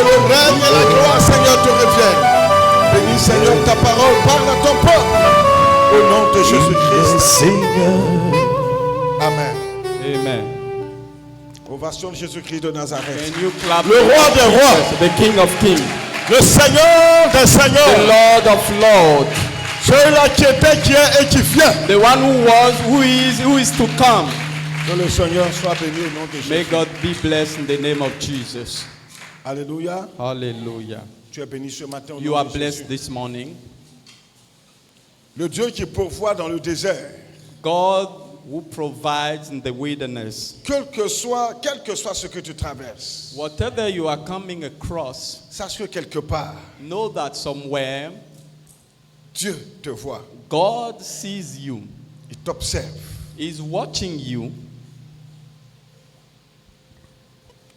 le règne et la gloire, Seigneur, te reviennent. Bénis, Seigneur, ta parole. Parle à ton peuple. Au nom de Jésus-Christ. Seigneur. Amen. Amen. Ovation de Jésus-Christ de Nazareth. Can you clap Le roi des rois. the King of Kings, Le Seigneur des the seigneurs. Lord of Lords, Celui-là qui était, qui est et qui vient. the one who was, who is to come. Que le Seigneur soit béni au nom de Jésus. May God be blessed in the name of Jesus. Alléluia. Hallelujah. Tu es béni ce matin au You nom are de blessed Jésus. this morning. Le Dieu qui pourvoit dans le désert. God who provides in the wilderness. Quel que soit ce que tu traverses. Whatever you are coming across, Sache que quelque part, know that somewhere Dieu te voit. God sees you. Il t'observe. He's watching you.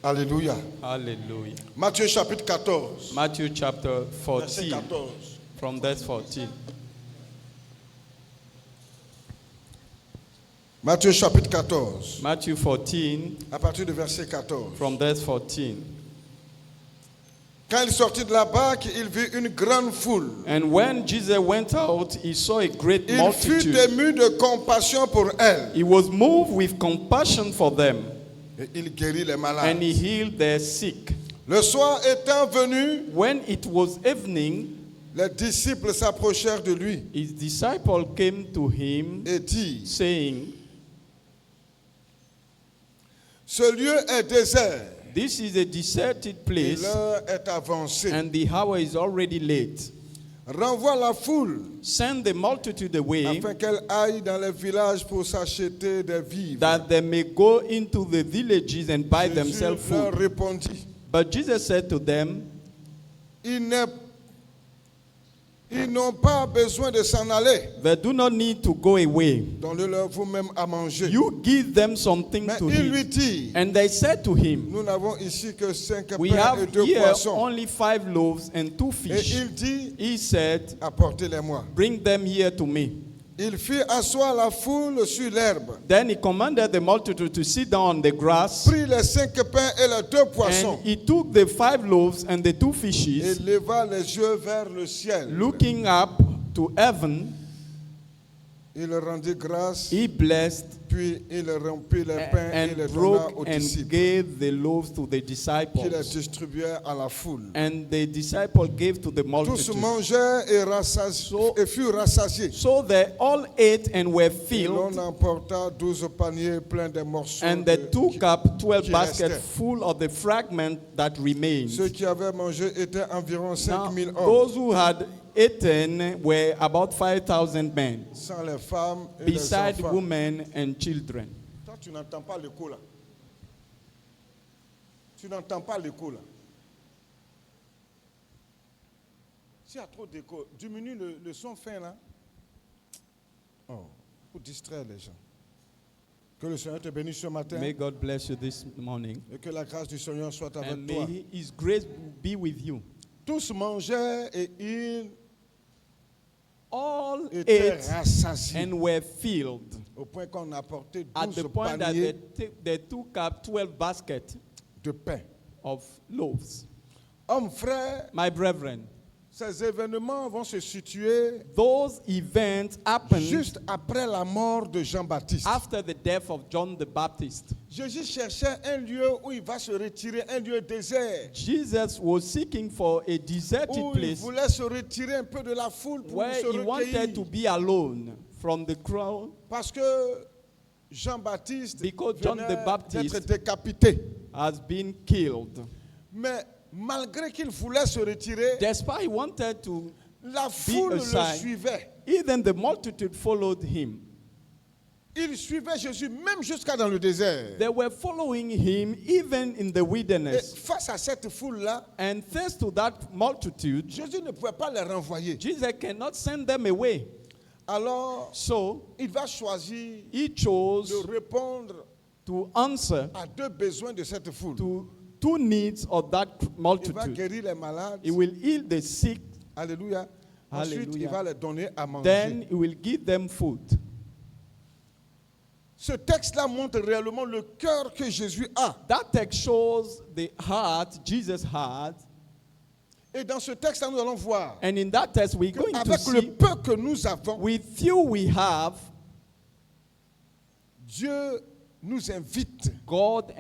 Alléluia. Hallelujah. Matthieu chapitre 14. Matthew chapter Verset 14, 14. from verse 14. Matthieu chapitre 14. Matthew 14, À partir du verset 14. from verse 14. Quand il sortit de la barque, il vit une grande foule. And when Jesus went out, he saw a great Il fut multitude. ému de compassion pour elle. He was moved with compassion for them, Et il guérit les malades. and he healed their sick. Le soir étant venu, When it was evening, les disciples s'approchèrent de lui his disciple came to him, et dirent, saying, ce lieu est désert "This is a deserted et place, l'heure est avancée. and the hour is already late. Renvoie la foule Send the multitude away, afin qu'elle aille dans les villages pour s'acheter des vivres. that they may go into the villages and buy Jésus themselves leur food." répondit, But Jesus said to them, ils n'ont pas besoin de s'en aller. "They do not need to go away. Donnez-leur vous-même à manger. You give them something Mais to il lui eat." dit, And they said to him, nous n'avons ici que 5 "We pains et have 2 here poissons. only 5 loaves and 2 Et fish." il dit, He said, apportez-les-moi. "Bring them here to me." Il fit asseoir la foule sur l'herbe, Then he commanded the multitude to sit down on the grass, prit les 5 pains et les 2 poissons, and he took the 5 loaves and the 2 et fishes, leva les yeux vers le ciel. looking up to heaven, Il rendit grâce, he blessed puis il rompit les pains et les and donna aux broke and disciples, gave the loaves to the qui les disciples. distribuèrent à la foule. And the disciple gave to the Tous multitude. mangèrent et furent rassasiés. So they all ate and were Et filled, l'on emporta 12 paniers pleins de morceaux and they de- took up 12 qui baskets restaient. full of the fragment that remained. Ceux qui avaient mangé étaient environ Now, 5000 hommes, those who had eaten were about 5,000 men, sans les femmes et beside les enfants. women and children. Toi, tu n'entends pas l'écho là. Tu n'entends pas l'écho là. S'il y a trop d'écho, diminue le son fin là. Oh, pour distraire les gens. Que le Seigneur te bénisse ce matin May God bless you this morning, et que la grâce du Seigneur soit avec and toi. may His grace be with you. Tous mangeaient et ils All étaient ate rassasiés and were filled, au point qu'on a apporté at 12 the point that paniers they took up 12 baskets de pain. of loaves. Hommes, frères, My brethren, ces événements vont se situer those events happened juste après la mort de Jean-Baptiste. after the death of John the Baptist. Jésus cherchait un lieu où il va se retirer, un lieu désert, Jesus was seeking for a deserted où il place voulait se retirer un peu de la foule pour where se he wanted to recueillir. be alone from the crowd, Parce que Jean-Baptiste Because John venait the Baptist d'être décapité. has been killed. Mais malgré qu'il voulait se retirer, Despite he wanted to, la foule le aside. suivait. even the multitude followed him. Il suivait Jésus même jusqu'à dans le désert. They were following him even in the Et wilderness. face à cette foule-là, And thanks to that multitude, Jésus ne pouvait pas les renvoyer. Jesus cannot send them away. Alors, So il va choisir he chose de répondre to answer à 2 besoins de cette foule. to 2 needs of that Il va multitude. guérir les malades. He will heal the sick, Alléluia. Ensuite, il Alléluia. va les donner à manger. then he will give them food. Ce texte-là montre réellement le cœur que Jésus a. That text shows the heart Jesus had Et dans ce texte, nous allons voir And in that text, we're going to qu'avec le see, peu que nous avons, with few we have, Dieu nous invite God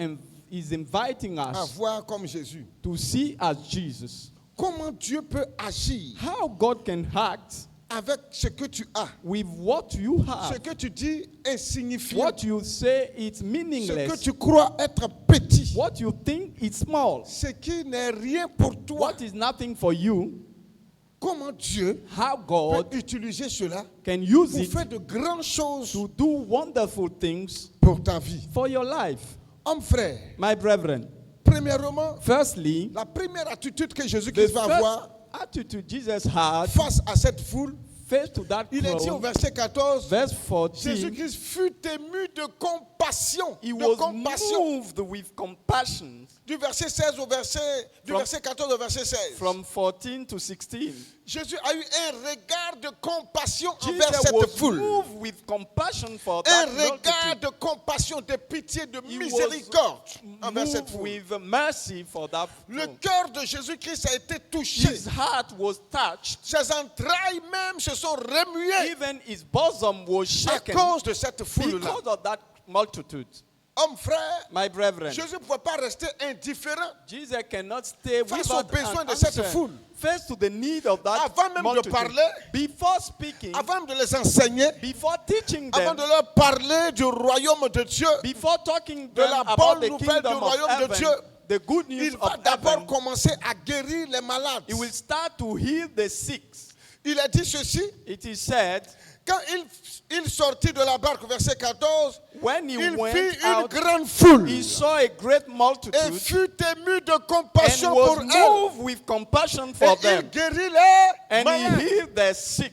is inviting à us voir comme Jésus. to see as Jesus. Comment Dieu peut agir How God can act avec ce que tu as, with what you ce have. que tu dis insignifiant, What you say is ce que meaningless. tu crois être petit, What you think is small. ce qui n'est rien pour toi. What is nothing for you. Comment Dieu How God peut utiliser cela can use pour it faire de grandes choses to do wonderful things pour ta vie. for your life. Homme frère, My brethren, premièrement, firstly, la première attitude que the Jésus-Christ va avoir first attitude Jesus had face à cette foule, face to that il est dit au crowd, verset 14, verse 14, Jésus-Christ fut ému de compassion. he De was compassion. moved with compassion Du verset 16 au verset, du From- verset 14 au verset 16. from 14 to 16. Jésus a eu un regard de compassion envers Jesus cette was foule. moved with compassion for Un that regard multitude. de compassion, de pitié, de He miséricorde envers cette moved foule. with mercy for that Le fool. cœur de Jésus-Christ a été touché. His heart was touched. Ses entrailles même se sont remuées Even his bosom was à shaken cause de cette foule-là. because of that multitude. Homme frère, My brethren, Jésus ne pouvait pas rester indifférent Jesus cannot stay face without aux besoins an de cette answer. foule. Face to the need of that Avant même de multitude. parler, Before speaking, avant de les enseigner, before teaching avant them, de leur parler du royaume de Dieu, before talking de them la about bonne the nouvelle du kingdom of royaume de heaven, Dieu, the good news il va of d'abord heaven, commencer à guérir les malades. he will start to heal the sick. Il a dit ceci, It is said, quand il sortit de la barque, verset 14, when he il went vit une out, grande foule he saw a great et multitude fut ému de and compassion was pour elle. moved with compassion Et for il them. guérit les And malades. he healed the sick.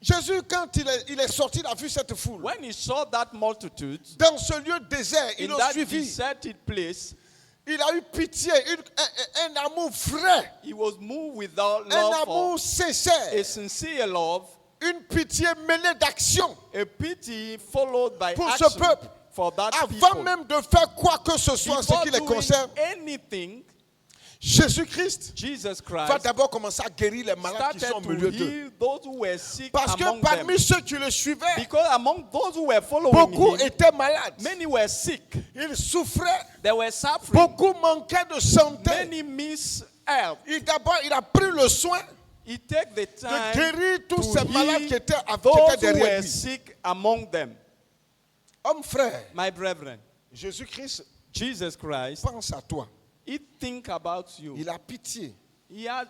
Jésus, quand il est sorti, il a vu cette foule. When he saw that multitude Dans ce lieu désert, ils in l'ont that suivi. deserted place, Il a eu pitié, un amour vrai, he was moved with love un for amour a sincère, sincere love, une pitié mêlée d'action a pity followed by pour ce action peuple. for that Avant people. même de faire quoi que ce soit en ce Before qui les doing concerne, anything, Jésus-Christ Jesus va Christ d'abord commencer à guérir les malades qui started sont au to milieu d'eux. heal those who were sick Parce que among parmi them. ceux qui le suivaient, Because among those who were following beaucoup him, étaient malades. many were sick. Ils souffraient, They were suffering. beaucoup manquaient de santé. Many miss health. D'abord, il a pris le soin He take the de time guérir tous to ces malades qui heal étaient those who derrière were lui. sick among them. Homme frère, My brethren, Jésus-Christ Jesus Christ, pense à toi. he think about you. Il a pitié.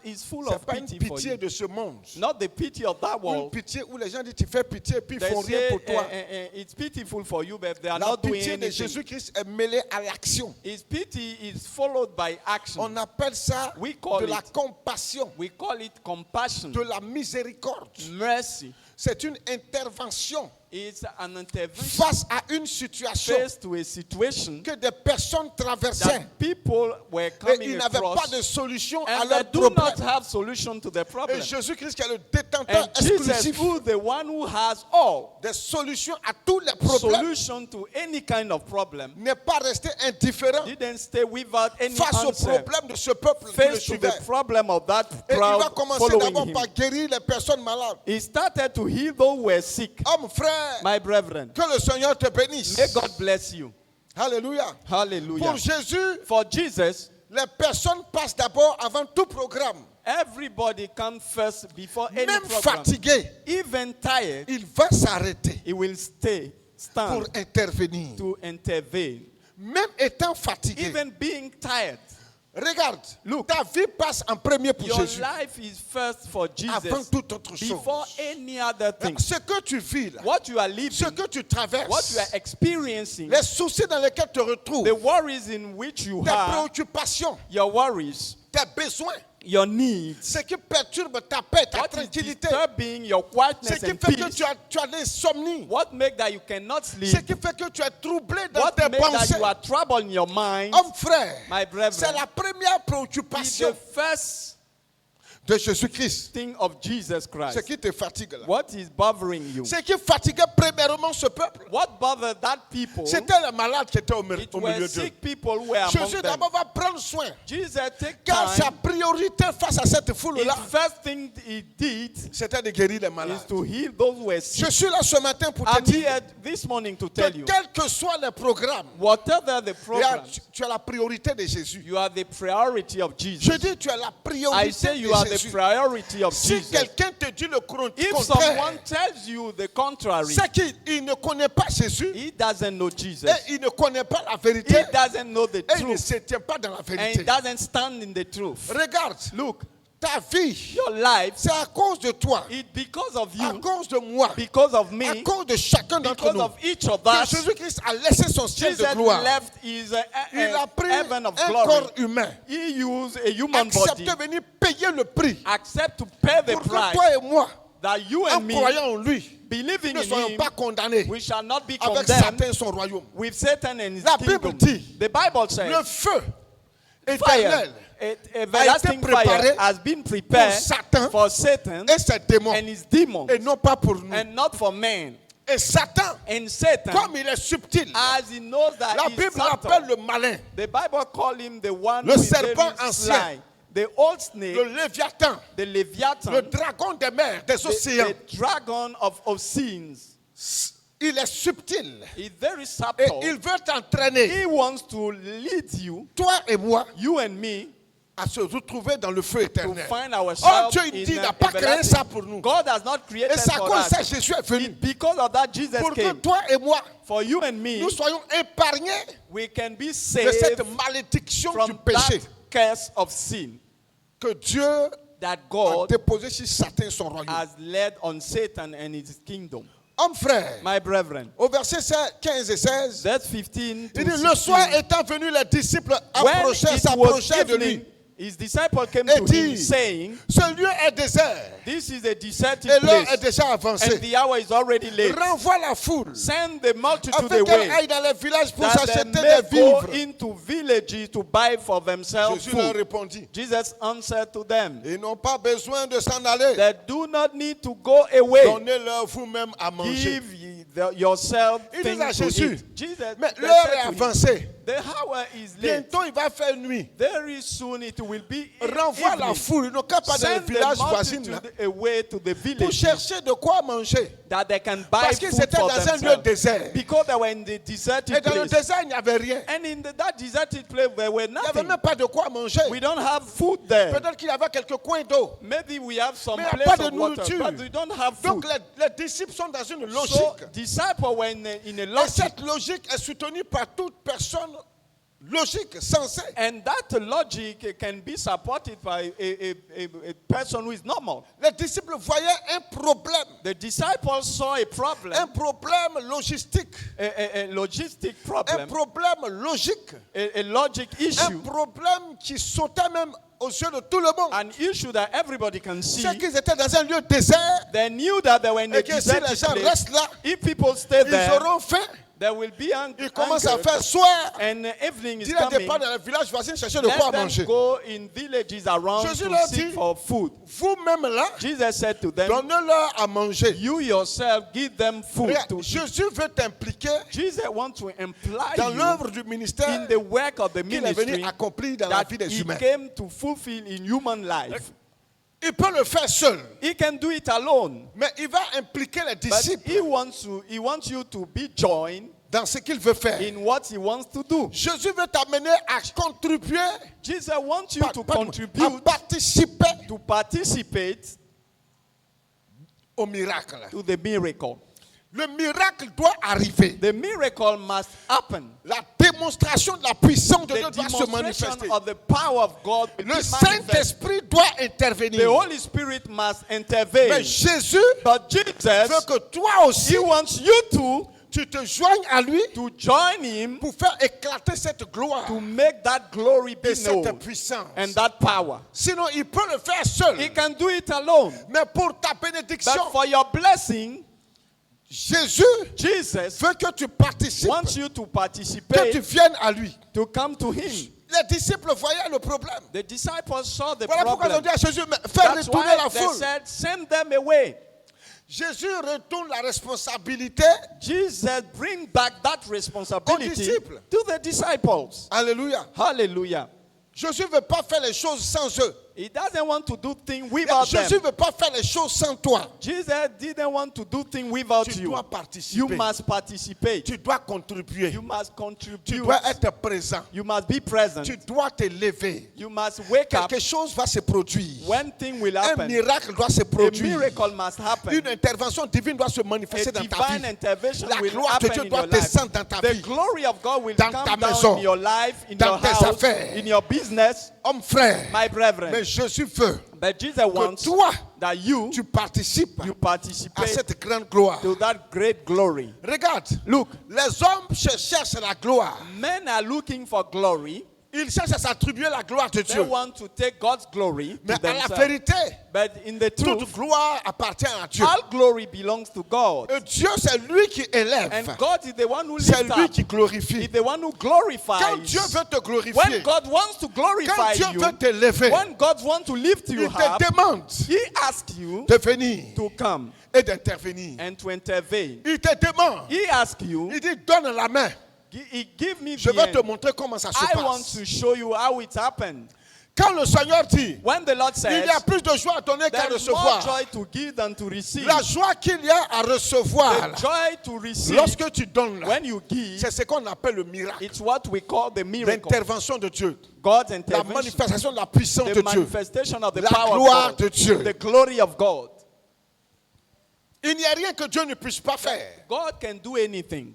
He's full Ce n'est of pas une pity for pitié you. de ce monde. Not the pity of that Une world. pitié où les gens disent tu fais pitié et puis ils They font rien say pour toi. it's pitiful for you, but they are La not doing pitié de anything. Jésus-Christ est mêlée à l'action. His pity is followed by action. On appelle ça We call de la it- compassion, We call it compassion, de la miséricorde. mercy. C'est une intervention It's an intervention face à une situation faced to a situation que des personnes traversaient that people were et coming ils n'avaient pas across de solution à and they leurs do not problèmes. have solution to their problem. Et Jésus-Christ qui est le détenteur And Jesus, exclusif who is the one who has all des solutions à tous les problèmes, solution to any kind of problem, n'est pas resté indifférent didn't stay without any face au answer problème de ce peuple qui le face to suivait. the problem of that Et il va crowd commencer following d'abord him. par guérir les personnes malades. He started to heal those who were sick. Homme, frère, My brethren, que le Seigneur te bénisse. may God bless you. Alléluia. Hallelujah. Pour Jésus, For Jesus, les personnes passent d'abord avant tout programme. everybody comes first before any Même program. fatigué, Even tired, il va s'arrêter he will stand pour intervenir. to intervene. Même étant fatigué, Even being tired, regarde, Look. ta vie passe en premier pour your Jésus. life is first for Avant Jesus toute autre chose. before any other thing. Ce que tu vis là, What you are ce living, que tu what traverses, you are experiencing, les soucis dans lesquels tu te retrouves, the worries in which you tes have, préoccupations, your worries, tes besoins, your needs, ce qui perturbe ta paix, ta what is tranquillité, disturbing your ce quietness qui and fait que peace, tu as l'insomnie, what makes that you cannot ce sleep, qui fait que tu es troublé dans what tes makes that pensées. you are troubled in your mind. Homme frère, My c'est brethren, la première is préoccupation the first de Jésus-Christ. thing of Jesus Ce Christ. qui te fatigue là. What is bothering you? Ce qui fatiguait premièrement ce peuple, What bothered that people? c'était les malades qui étaient au It milieu were d'eux. sick people who were among Jésus them. d'abord va prendre soin. Jesus take Car sa time priorité face à cette His foule-là, first thing he did c'était de guérir les is malades. to heal those who were sick. Je suis là ce matin pour te I'm dire here this morning to que tell you, quel que soit le programme, whatever the program, tu as la priorité de Jésus. you are the priority of Je Jesus. dis, tu as la I priorité say you de are the Jésus. priority of Si Jesus. quelqu'un te dit le If contraire, someone tells you the contrary, c'est qu'il ne connaît pas Jésus he doesn't know Jesus. et il ne connaît pas la He vérité doesn't know the et il ne truth. se tient pas dans la And vérité. he doesn't stand in the truth. Regarde, Look, ta vie, your life, c'est à cause de toi, it's because of à you, cause de moi, because of à me, cause de chacun d'entre because nous, of each of que us. Jésus-Christ a laissé son ciel Jesus de gloire. left his Il a pris heaven of un glory. corps humain, He used a human body, accepté de venir payer le prix accept to pay the pour que price toi et moi, that you en and me, croyant en lui, believing ne in soyons him, pas condamnés we shall not be avec condemned Satan et son royaume. with Satan and his La Bible kingdom. dit, The Bible says, le feu fire, éternel everlasting préparé fire has been prepared pour Satan for Satan et ses démons, and his demons, et non pas pour nous. and not for men. Et Satan, And Satan, comme il est subtil, as he knows that la he's Bible subtle, l'appelle le malin, the Bible call him the one Le who is serpent very ancien. sly, the old snake, le Léviathan, the Leviathan, le dragon des mers, des océans. the dragon of oceans. Il est subtil He's very et subtle. il veut t'entraîner, He wants to lead you, toi et moi, you and me, à se retrouver dans le feu to éternel. find Oh ourselves Dieu, il dit, il in n'a pas créé everlasting. ça pour nous. God has not created Et c'est à for cause de ça us. que Jésus est venu. It's because of that Jesus Pour que came. toi et moi, For you and me, nous soyons épargnés we can be de cette saved malédiction du from péché that curse of sin que Dieu that a God déposé sur Satan et son royaume. has led on Satan and his kingdom. Homme frère, My brethren, au verset 15 et 16, verse 15 il to dit, le soir 16. étant venu, les disciples When it was s'approchaient de lui. evening, his disciple came Et to him dit, saying, ce lieu est désert this is a deserted et l'heure est place déjà and avancée. the hour is already late. Renvoie la foule Send the multitude afin qu'elle away aille dans les villages pour that s'acheter they may des go vivres. into villages to buy for themselves Jésus leur food. répondit, Jesus answered to them, ils n'ont pas besoin de s'en aller. they do not need to go away. Donnez-leur vous-même à manger. Give ye yourself Il dit things à to Jésus, eat. Jesus mais they l'heure said est to him, avancée. the hour is late. Bientôt il va faire nuit. Very soon it will be Renvoie la evening. foule. Ils n'ont qu'à pas dans les Send the villages voisins là, multitude away to the pour village chercher de quoi manger. that they can buy Parce qu'ils food étaient for dans un lieu themselves. désert. Because they were in the deserted Et dans le place. désert, il n'y avait rien. And in that deserted place, there were Il n'y avait nothing. même pas de quoi manger. We don't have food there. Peut-être qu'il y avait quelques coins d'eau. Maybe we have some Mais il n'y a place pas de of water, nourriture. but we don't have Donc food. les disciples sont dans une So logique. disciples were in a Et logic. cette logique est soutenue par toute personne logique, sensée. And that logic can be supported by a person who is normal. Les disciples voyaient un problème. The disciples saw a problem, Un problème logistique. a logistic Un problem, problème logique. a logic Un issue, problème qui sautait même aux yeux de tout le monde. an issue that everybody can see. C'est qu'ils étaient dans un lieu désert They knew that they were in a et que si les deserted gens place. restent là, If people stay ils there, auront faim. there will be Ils commencent à hunger, faire soir. and evening is Dis les coming. départ dans les villages voisins chercher de quoi Let them manger. go in villages around Jésus to leur seek dit, for food. Vous-même là, Jesus said to them, donnez-leur à manger. you yourself give them food Regarde, to eat. Jésus veut t'impliquer Jesus wants to imply dans you l'œuvre du ministère in the work of the qu'il est venu ministry accomplir dans la that vie des he humains. came to fulfill in human life. Il peut le faire seul, He can do it alone, mais il va impliquer les but disciples he wants you to be joined dans ce qu'il veut faire. in what he wants to do. Jésus veut t'amener à contribuer, Jesus wants you to à contribute, participer to participate au miracle. to the miracle. Le miracle doit arriver. The miracle must happen. La démonstration de la puissance de The Dieu doit se demonstration manifester. of the power of God will Le be manifest. Saint-Esprit doit The intervenir. Holy Spirit must Mais intervene. Jésus But veut Jesus, que toi aussi, he wants you tu te joignes à lui to join him pour faire éclater cette gloire to make that glory be et cette known puissance. and that power. Sinon, il peut le faire seul. He can do it alone. Mais pour ta bénédiction, But for your blessing, Jésus Jesus veut que tu participes, wants you to que tu participate, viennes à lui. to come to him. Les disciples voyaient le problème. The disciples saw the Voilà pourquoi ils ont problem. dit à Jésus, mais fais That's retourner why la they foule. said, send them away. Jésus retourne la responsabilité. Jesus bring back that responsibility disciples. to the disciples. Alléluia. Hallelujah. Jésus ne veut pas faire les choses sans eux. He doesn't want to do things without Jésus them. ne veut pas faire les choses sans toi. Jesus didn't want to do things without Tu you. dois You participer. must participate. Tu dois contribuer. You must Tu contribute. dois être présent. You must be present. Tu dois te lever. You must wake up Quelque chose va se produire. when things will Un happen. miracle doit se A produire. miracle must happen. Une intervention divine doit se A manifester dans ta divine vie. intervention La will gloire de happen Dieu in doit your life. descendre dans ta The vie. glory of God will Dans come ta down maison. in your life, in Dans your tes house, affaires. in your business, Homme frère, my brethren. mais Jésus veut But Jesus que wants toi, that you participes you à participate cette grande gloire. to that great glory. Regarde, Look, les hommes cherchent la gloire. men are looking for glory. Ils cherchent à s'attribuer la gloire de They Dieu. want to take God's glory Mais to à la themselves. vérité, But in the toute truth, gloire appartient à Dieu. all glory belongs to God. Et Dieu, c'est lui qui élève. And God is the one who C'est lifts lui up. qui glorifie. He's the one who glorifies. Quand Dieu veut te glorifier, When God wants to quand glorify Dieu you, veut te lever, when God wants to lift you il up, te demande He asks you de venir to come et d'intervenir. and to intervene. Il te demande, He asks you, il dit, donne la main. He give me Je the vais te hand. montrer comment ça se I want passe. to show you how it happened. Quand le Seigneur dit, When the Lord il says, y a plus de joie à donner qu'à there's more recevoir. joy to give than to receive. La joie qu'il y a à recevoir, The joy to receive lorsque tu donnes, là, when you give, c'est ce qu'on appelle le miracle. it's what we call the miracle. L'intervention de Dieu. God's La intervention. manifestation de la puissance The de Dieu. manifestation of the La power gloire of de God. Dieu. The glory of God. Il n'y a rien que Dieu ne puisse pas faire. God can do anything.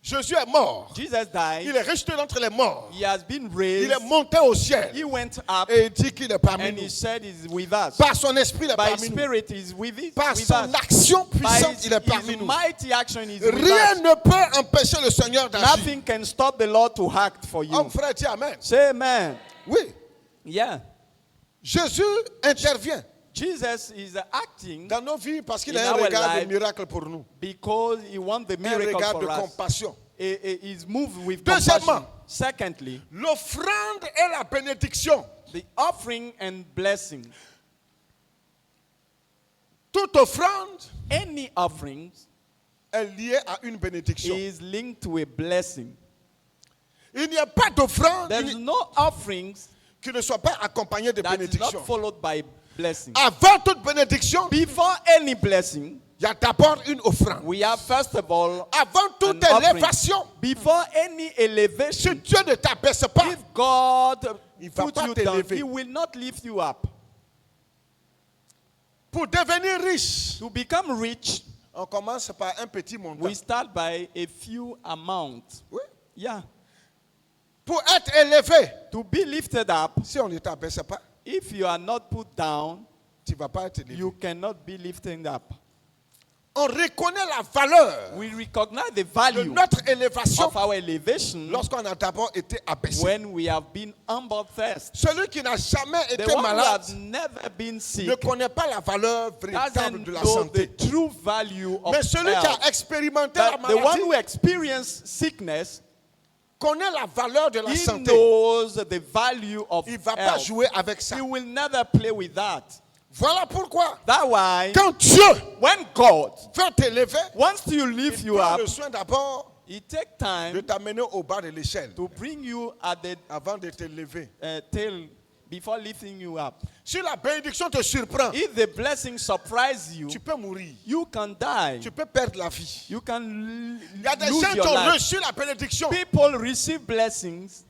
Jésus est mort. Jesus died. Il est rejeté d'entre les morts. He has been Il raised. est monté au ciel. He went up Et il dit qu'il est parmi and nous. he said he's with us. Par son esprit, il est By parmi nous. spirit he's with us. Par son action By puissante, il est parmi his nous. mighty action is with Rien us. ne peut empêcher le Seigneur d'agir. Nothing can stop the Lord to act for you. Homme frère, dis Amen. Say amen. Oui. Yeah. Jésus intervient Jesus is acting dans nos vies parce qu'il In a un our regard de life, miracle pour nous. because he wants the Un miracle regard de for us. compassion. He's moved with Deuxièmement, compassion. Secondly, l'offrande et la bénédiction. the offering and blessing. Toute offrande Any offerings est liée à une bénédiction. is linked to a blessing. Il n'y a pas d'offrande There's no offerings qui ne soit pas accompagnée de that is bénédiction. not followed by blessing. Avant toute bénédiction, Before any blessing, il y a d'abord une offrande. we have first of all, Avant toute an offering. élévation, Before any si elevation, Dieu ne t'abaisse pas, if God Il va put pas you down, t'élever. He will not lift you up. pour devenir riche, To become rich, on commence par un petit montant. we start by a few amounts. Oui. Yeah. Pour être élevé, To be lifted up, si on ne t'abaisse pas, if you are not put down, tu ne vas pas être élevé. you cannot be lifted up. On reconnaît la valeur We recognize the de value notre élévation of our elevation lorsqu'on a d'abord été abaissé. when we have been humbled first. Celui qui n'a jamais The été one who malade has never been sick ne connaît pas la valeur véritable doesn't de la know santé. the true value of Mais celui qui health. a expérimenté la But the one maladie who experienced sickness, connaît la valeur de la he santé. knows the value of Il ne va pas health. jouer avec ça. He will never play with that. Voilà pourquoi, That's why quand Dieu when God veut t'élever, wants to lift il you prend up, le soin d'abord He takes de time t'amener au bas de l'échelle to bring you at the avant de te lever. tail before lifting you up. Si la bénédiction te surprend, If the blessing surprises you, tu peux mourir. you can die. Tu peux perdre la vie. You can Il y a des lose gens qui your ont life. reçu la bénédiction People receive blessings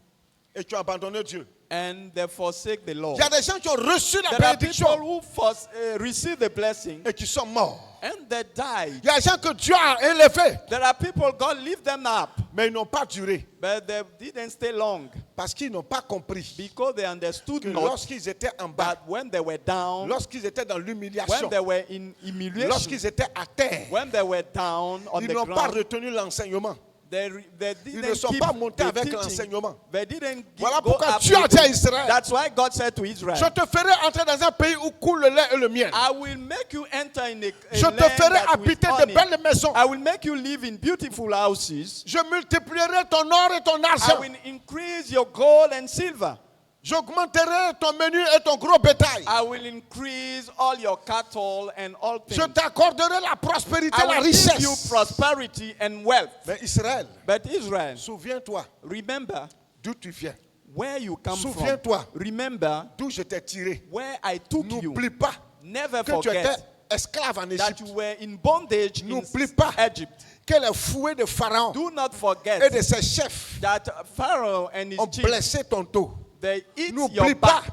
et qui ont abandonné Dieu. and they forsake the Lord. Il y a des gens qui ont reçu la There are bénédiction people who receive the blessing et qui sont morts. and they die. Il y a des gens que Dieu a élevés, There are people God lift them up, mais ils n'ont pas duré but they didn't stay long parce qu'ils n'ont pas compris because they understood que not lorsqu'ils étaient en bas, that when they were down, lorsqu'ils étaient dans l'humiliation, when they were in humiliation, lorsqu'ils étaient à terre, when they were down on ils the n'ont pas ground, retenu l'enseignement. they Ils ne didn't sont keep pas montés the avec teaching. l'enseignement. They didn't Voilà go pourquoi up Dieu a with dit à it. Israël, That's why God said to Israel, je te ferai entrer dans un pays où coule le lait et le miel. I will make you enter in a Je land te ferai that with habiter de honey. belles maisons. I will make you live in beautiful houses. Je multiplierai ton or et ton I argent. will increase your gold and silver. J'augmenterai ton menu et ton gros bétail. I will increase all your cattle and all Je things. t'accorderai la prospérité, I la will give you richesse. prosperity and wealth. Mais Israël, But Israel, souviens-toi remember d'où tu viens. where you come from. Souviens-toi Remember d'où je t'ai tiré. where I took you. N'oublie pas Never que tu étais forget esclave en that Égypte. you were in bondage in N'oublie pas Egypt. que les fouets de Pharaon Do not et forget de ses chefs that Pharaoh and his ont chiefs, blessé ton dos. they eat N'oublie your pas back.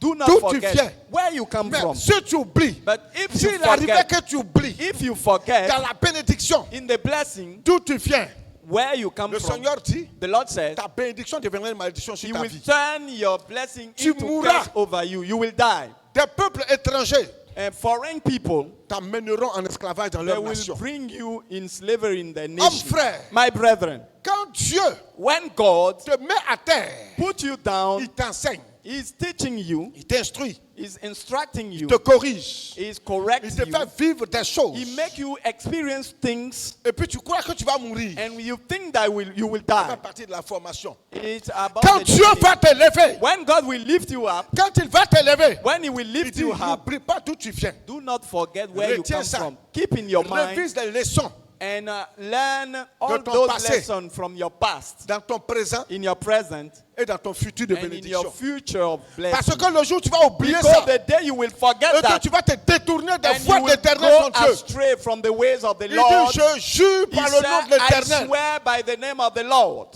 Do not d'où tu forget viens. where you come Mais from. si tu oublies, But if you s'il arrivait forget, que tu oublies if you forget dans la bénédiction in the blessing d'où tu viens, where you come le from, Seigneur dit, the Lord says, ta bénédiction deviendra une malédiction sur He ta will vie. turn your blessing Tu into mourras. curse over you. You will die. Des peuples étrangers And foreign people, t'emmèneront en esclavage dans they leur will nation. bring you in slavery in the nation. frère. My brethren, Quand Dieu when God te met à terre, put you down, il t'enseigne, He's teaching you, il t'instruit, He's instructing you, il te corrige, He's il correcting te you. fait vivre des choses. He make you experience things, Et puis tu crois que tu vas mourir. and you think that you will Ça fait die. partie de la formation. It's about Quand the Dieu training. va te lever, When God will lift you up, quand il va te lever, when He will il lift dit, you up, n'oublie pas d'où tu viens. do not forget where you Retiens come ça. from. Keep in your mind Révise les leçons and learn all ton those passé. lessons from your past, dans ton présent in your present, et dans ton futur de and in bénédiction. your future of Parce blessing. que le jour où tu vas oublier Because ça, the day you will forget et que that, tu vas te détourner des and you voies de will l'éternel go ton Dieu. astray from the ways of the Il Lord, dit, je jure He par le nom de said, I l'éternel, swear by the name of the Lord,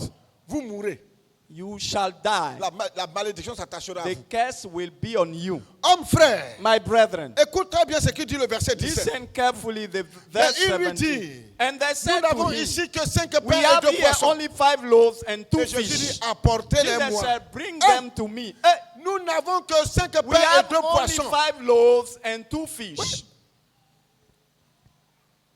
vous mourrez. you shall die. La malédiction s'attachera à The vous. curse will be on you. Homme frère, My brethren, écoute très bien ce qu'il dit le verset 17. listen carefully the verse il lui 17. dit, And they Nous said to n'avons him, ici que 5 we pains et have 2 here poissons. only 5 loaves and 2 Et Jésus fish. dit, apportez-les Jesus moi. said, bring Eh, them to me. Eh, Nous n'avons que 5 we pains et have 2 only poissons. 5 loaves and 2 fish.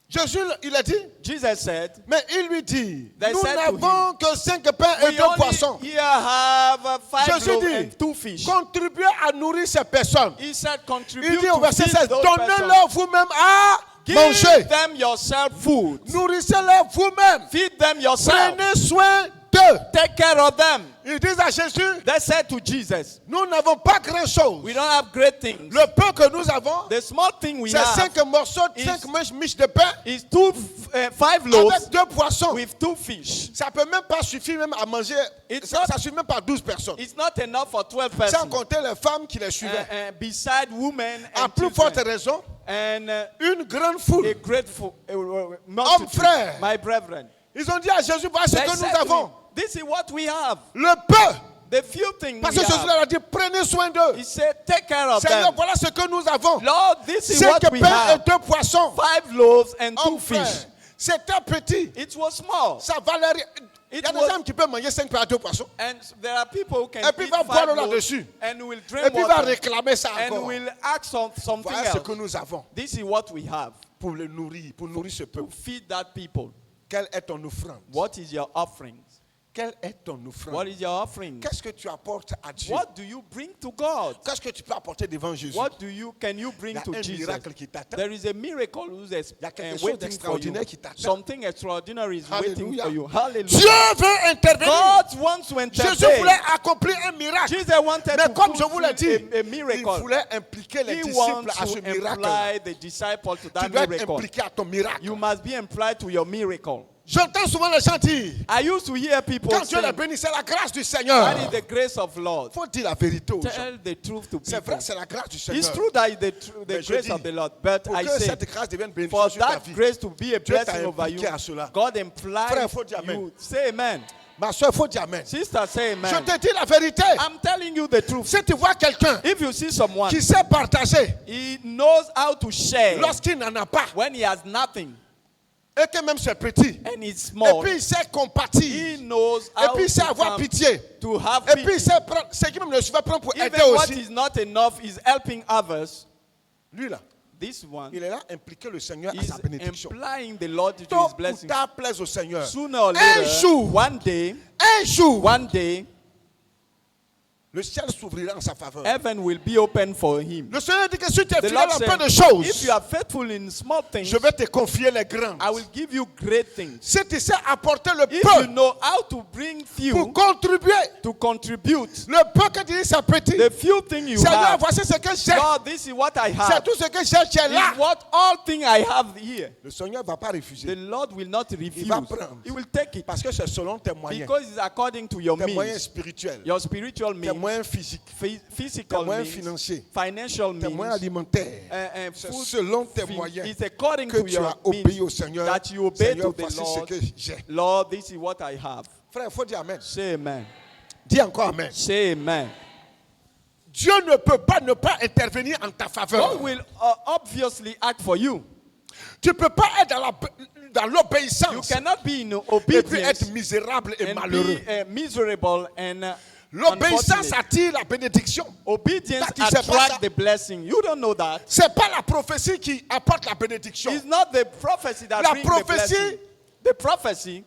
Jésus, il a dit, Jesus said, mais il lui dit, They nous said to n'avons que 5 pains et we 2 poissons. only here have 5 Jésus loaves dit, and 2 fish. contribuez à nourrir ces personnes. He said, Il contribute dit au to verset feed 16, those persons. donnez-leur vous-même à Give manger. them yourself food. Nourrissez-les vous-même. Feed them yourself. Prenez soin d'eux. Take care of them. Ils disent à Jésus, They said to Jesus, nous n'avons pas grand-chose. we don't have great things. Le peu que nous avons, The small thing we c'est have 5 morceaux, is- 5 miches de pain is 5 loaves avec 2 poissons. with 2 fish. Ça peut même pas suffire même à manger. It's Ça not- suffit même pas à 12 personnes. It's not enough for 12 Sans persons. compter les femmes qui les suivaient. Beside women À and plus forte children. raison, And une grande a foule. grateful multitude. frère. My brethren. Ils ont dit à Jésus, voilà ce They que said nous to avons. him, this is what we have. Le peu. The few things Parce we que Jésus have. leur a dit, prenez soin d'eux. He said, take care of Seigneur, them. voilà ce que nous avons. Lord, this is 5 what we pains et have. 2 poissons. 5 loaves and 2 Frère, fish. c'était petit. It was small. Ça valait. Il y a It des was- hommes qui peuvent manger 5 pains et 2 poissons. And there are people who can Et puis eat il va 5 boire loaves là-dessus. and will Et drink puis il va water réclamer ça and encore. will ask something Voilà ce else. que nous avons This is what we have pour le nourrir, pour nourrir ce to peuple. feed that people. Quelle est ton offrande? What is your offering? Quelle est ton What offrande? is your offering? Qu'est-ce que tu apportes à Dieu? What do you bring to God? Qu'est-ce que tu peux apporter devant Jésus? What can you Il bring y a to un Jesus? miracle qui t'attend. There is a miracle who's y a quelque chose waiting for d'extraordinaire you. qui t'attend. Something extraordinary is waiting Alléluia. for you. Hallelujah. Dieu veut intervenir. God wants to Jésus intervene. voulait accomplir un miracle. Jesus wanted Mais to comme je vous l'ai fulfill dit, a il miracle. voulait impliquer les He disciples wants à to ce miracle. imply the disciple to Tu that dois être miracle. impliqué à ton miracle. You must be implied to your miracle. J'entends souvent les gens dire, I used to hear people quand Dieu say, les bénit, c'est la grâce du Seigneur. that is the grace of Lord. Il faut dire la vérité aux gens. Tell the truth to C'est people. vrai, c'est la grâce du It's Seigneur. true that it's the Mais je grace dis, of the Lord, but Pour I que say, cette grâce devienne bénéfique for sur ta that vie. grace to be a Dieu t'a blessing over you, impliqué à cela. God Frère, implies faut dire amen. you. Say amen. Ma soeur, il faut dire Amen. Sister, say Je amen. te dis la vérité. I'm telling you the truth. Si tu vois quelqu'un If you see someone, qui sait partager he knows how to share lorsqu'il n'en a pas, when he has nothing et que même c'est petit, and it's et small. puis il sait He compatir, knows et how puis il sait to, avoir pitié, to have et puis pity. il sait prendre ce qui même ne suffit pas prendre pour Even aider what aussi. is not enough is helping others. Lui là, This one il est là impliqué le Seigneur à is sa bénédiction. implying the Lord to Tôt his ou blessing. tard plaise au Seigneur. Sooner or Un later, jour, one day, un jour, one day, le ciel s'ouvrira en sa faveur. Heaven will be open for him. Le Seigneur dit que si tu es The fidèle Lord en peu said, de if choses, you are faithful in small things, je vais te confier les grandes. I will give you great things. Si tu sais apporter le If peu you know how to bring pour few contribuer, to contribute, le peu que tu dis c'est petit. the few things you Seigneur, have, voici ce que j'ai. God, this is what I C'est have. tout ce que j'ai, tu es là. Is what all things I have here. Le Seigneur ne va pas The refuser. Lord will not refuse. va prendre. He will take it Parce que c'est selon tes moyens. because it's according to your Tes moyens means, spirituels, your spiritual tes means, moyens physiques, physical tes moyens means, financiers, financial tes moyens means, alimentaires. and C'est food selon tes feed. moyens It's according que to tu your as obéi au means Seigneur. that you obey Seigneur, to the voici ce Lord. que j'ai. Lord, this is what I have. Frère, il faut dire Amen. Say amen. Dis encore Amen. Say amen. Dieu ne peut pas ne pas intervenir en ta faveur. God will obviously act for you. Tu ne peux pas être dans You l'obéissance cannot be in et puis obedience être misérable et and malheureux. be miserable and L'obéissance unfortunate. attire la bénédiction. Obedience That is a attracts pastor. the blessing. You don't know that. C'est pas la prophétie qui apporte la bénédiction. It's not the prophecy that La brings the blessing. prophétie The prophecy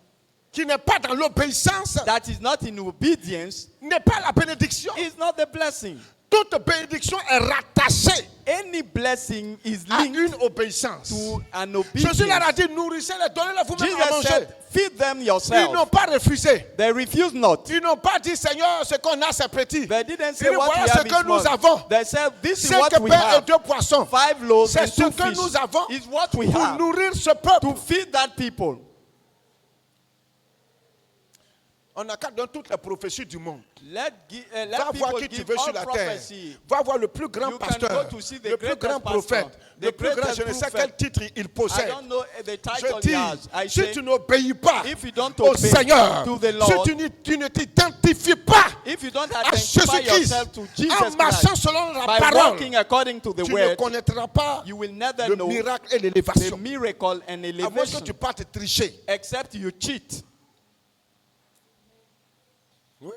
qui n'est pas dans l'obéissance that is not in obedience n'est pas la bénédiction. is not the blessing. Toute bénédiction est rattachée Any blessing is à linked une obéissance. to an Jésus leur a obedience. dit, nourrissez-les, donnez-les vous-même à Jesus manger. said, feed them Ils yourself. n'ont pas refusé. They refuse not. Ils n'ont pas dit, Seigneur, ce qu'on a, c'est petit. They didn't Ils say disent, what we voilà ce have que is nous small. avons. They said, this is 5 what we pains et have. 2 poissons. 5 loaves C'est and ce 2 que fish nous avons is what we pour have nourrir ce peuple. to feed that people. On n'a qu'à donner toutes les prophéties du monde. Let Va voir people qui tu give veux sur all la terre. prophecy. Va voir le plus grand You can pasteur, go to see the le plus greatest grand prophète, pastor, le the plus grand, greatest je ne sais prophet. quel titre il I possède. don't know the Je title he dis, has. I si say, tu n'obéis pas if you don't au obey Seigneur, to the si Lord, tu ne t'identifies pas if you don't à identify Jésus-Christ yourself to en Jesus marchant Christ, selon la by parole, walking according to the tu ne word, connaîtras pas you will never le know miracle et the l'élévation. miracle and À moins que elevation tu partes tricher. except you cheat. Oui.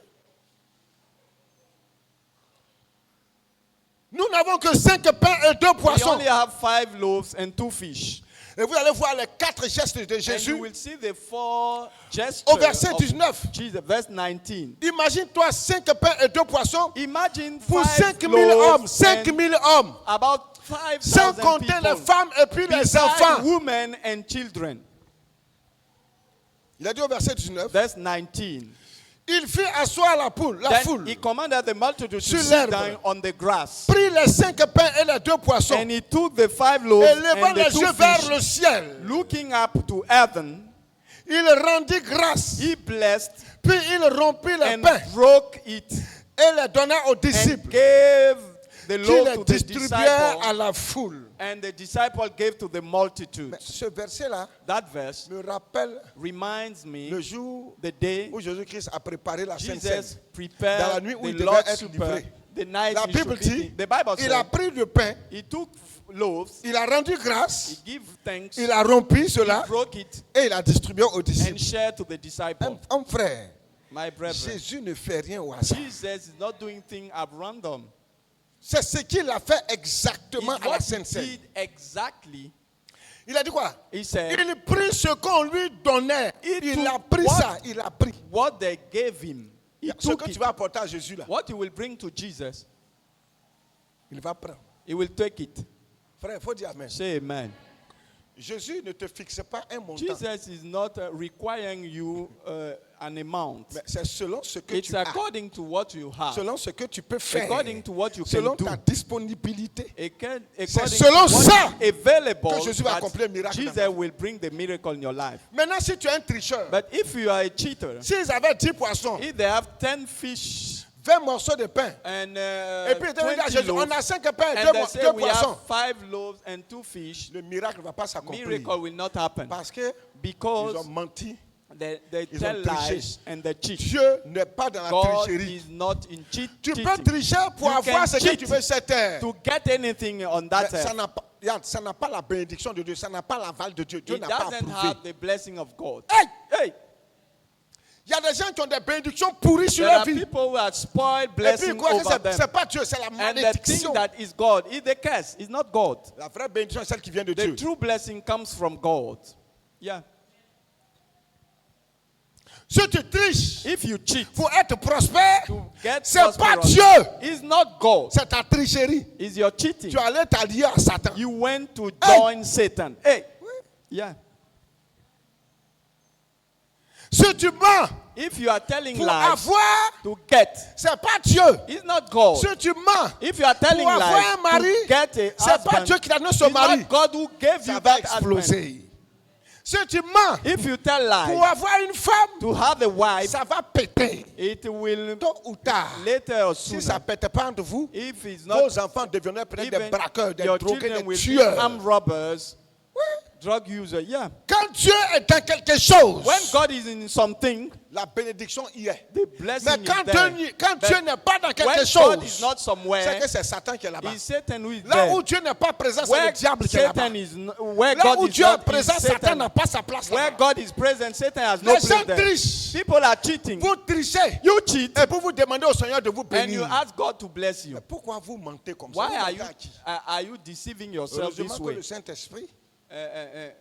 Nous n'avons que 5 pains et 2 We poissons. only have 5 loaves and 2 fish. Et vous allez voir les 4 gestes de And you Jésus will see the 4 gestures au verset of 19. Jesus. Verse 19. Imagine-toi 5 pains et 2 poissons Imagine pour 5 5 000 hommes. loaves 5 and 000 hommes. about Sans 5,000 compter les people. femmes et puis les Beside enfants. women and children. Il a dit au verset 19. Verse 19. Il fit asseoir la Then foule, he commanded the multitude to Sur sit l'herbe. down on the grass. prit les 5 pains et les 2 poissons, And he took the 5 loaves et levant and the les 2 yeux vers fish, le ciel, looking up to heaven, il rendit grâce, he blessed puis il rompit les and pains broke it et les donna aux and disciples, gave the qui loaf les to the distribuèrent à disciple, la foule. and the disciple gave to the multitude. Mais ce verset-là That verse me rappelle reminds me le jour the day où Jésus-Christ a préparé la Sainte Seine. Jesus Dans prepared la nuit où il the devait Lord's être Supper, livré. the night La he should Bible be dit, eaten. The Bible il a said pris du pain, he took loaves, il a rendu he grâce, gave thanks, il a rompu he cela broke it, et il a distribué aux and disciples. shared to the disciple. Un frère, My brethren, Jésus ne fait rien au hasard. Jesus is not doing things at random. C'est ce qu'il a fait It's exactement à la what he Sainte Seine. did exactly. Il a dit quoi? He said, Il prit ce qu'on lui donnait. He Il took a pris what- ça, il a pris. what they gave him, he Ce took que it. tu vas apporter à Jésus là, What he will bring to Jesus, il va prendre. he will take it. Frère, il faut dire amen. Say amen. Jésus ne te fixe pas un montant. Jesus is not requiring you an amount. Mais c'est selon ce que It's tu as. according to what you have. Selon ce que tu peux faire. According to what you can Selon do. ta disponibilité. According selon to what ça is available que Jésus va that accomplir le miracle dans Jesus ta vie. will bring the miracle in your life. Maintenant, si tu es un tricheur, But if you are a cheater, s'ils avaient 10 poissons, if they have 10 fish 20 morceaux de pain, and et puis ils te disent à 20 Jésus, loaves, on a 5 pains et and they 2 say we poissons, have 5 loaves and 2 fish, le miracle ne va pas s'accomplir. miracle will not happen. Parce qu'ils ont Because menti. they Ils tell ont triché. lies and they cheat. Dieu n'est pas dans la God tricherie. is not in Tu cheating. peux tricher pour You avoir can ce que cheat tu veux cette terre. to get anything on Mais that ça earth. n'a pas, regarde, ça n'a pas la bénédiction de Dieu, ça n'a pas l'aval de Dieu. Dieu It n'a pas doesn't approuvé. have the blessing of God. Hey! Hey, Il y a des gens qui ont des bénédictions pourries sur there leur are vie. people who have spoiled Et puis blessing ils croient que over c'est them. pas Dieu, c'est la And they malédiction. think that is God. It's the curse. It's not God. La vraie bénédiction est celle qui vient de The Dieu. true blessing comes from God. Yeah. Si tu triches If you cheat pour être prospère, to get c'est pas prosperous, Dieu, it's not God. c'est ta tricherie. It's your cheating. Tu allais t'allier à Satan. You went to Hey. join Satan. Hey. Yeah. Si tu mens If you are telling pour lies avoir, to get, c'est pas Dieu. it's not God. Si tu mens If you are telling pour avoir lies un mari, to get a c'est pas Dieu husband, qui t'a donné it's ce mari. not God who gave Ça you va that husband. exploser. Si tu mens If you tell pour lies avoir une femme, to have a wife, ça va péter. it will Tôt ou tard. later or Si sooner. ça ne pète pas entre vous, If it's vos not, enfants deviendraient peut-être des even braqueurs, des your drogués, children des will be tueurs. armed robbers, drug users. Yeah. Quand Dieu est dans quelque chose, When God is in something, la bénédiction y est. the blessing Mais quand is there. Dieu n'est pas dans When quelque God is chose, not c'est somewhere, que c'est Satan qui est là-bas. it's Satan who is Là there. où Dieu n'est pas présent, c'est Where le diable qui est là-bas. Satan is, where Là God où is Dieu est not, is présent, Satan Satan. n'a pas sa place Where là-bas. God is present, Satan has no Les gens place there. trichent. People are cheating. Vous trichez. You cheat, Et pour vous demander au Seigneur de vous and you bénir. ask God to bless you. Mais pourquoi vous mentez comme ça? Why Vous are mentez you à qui? are you deceiving yourself Heureusement this que way? le Saint-Esprit, il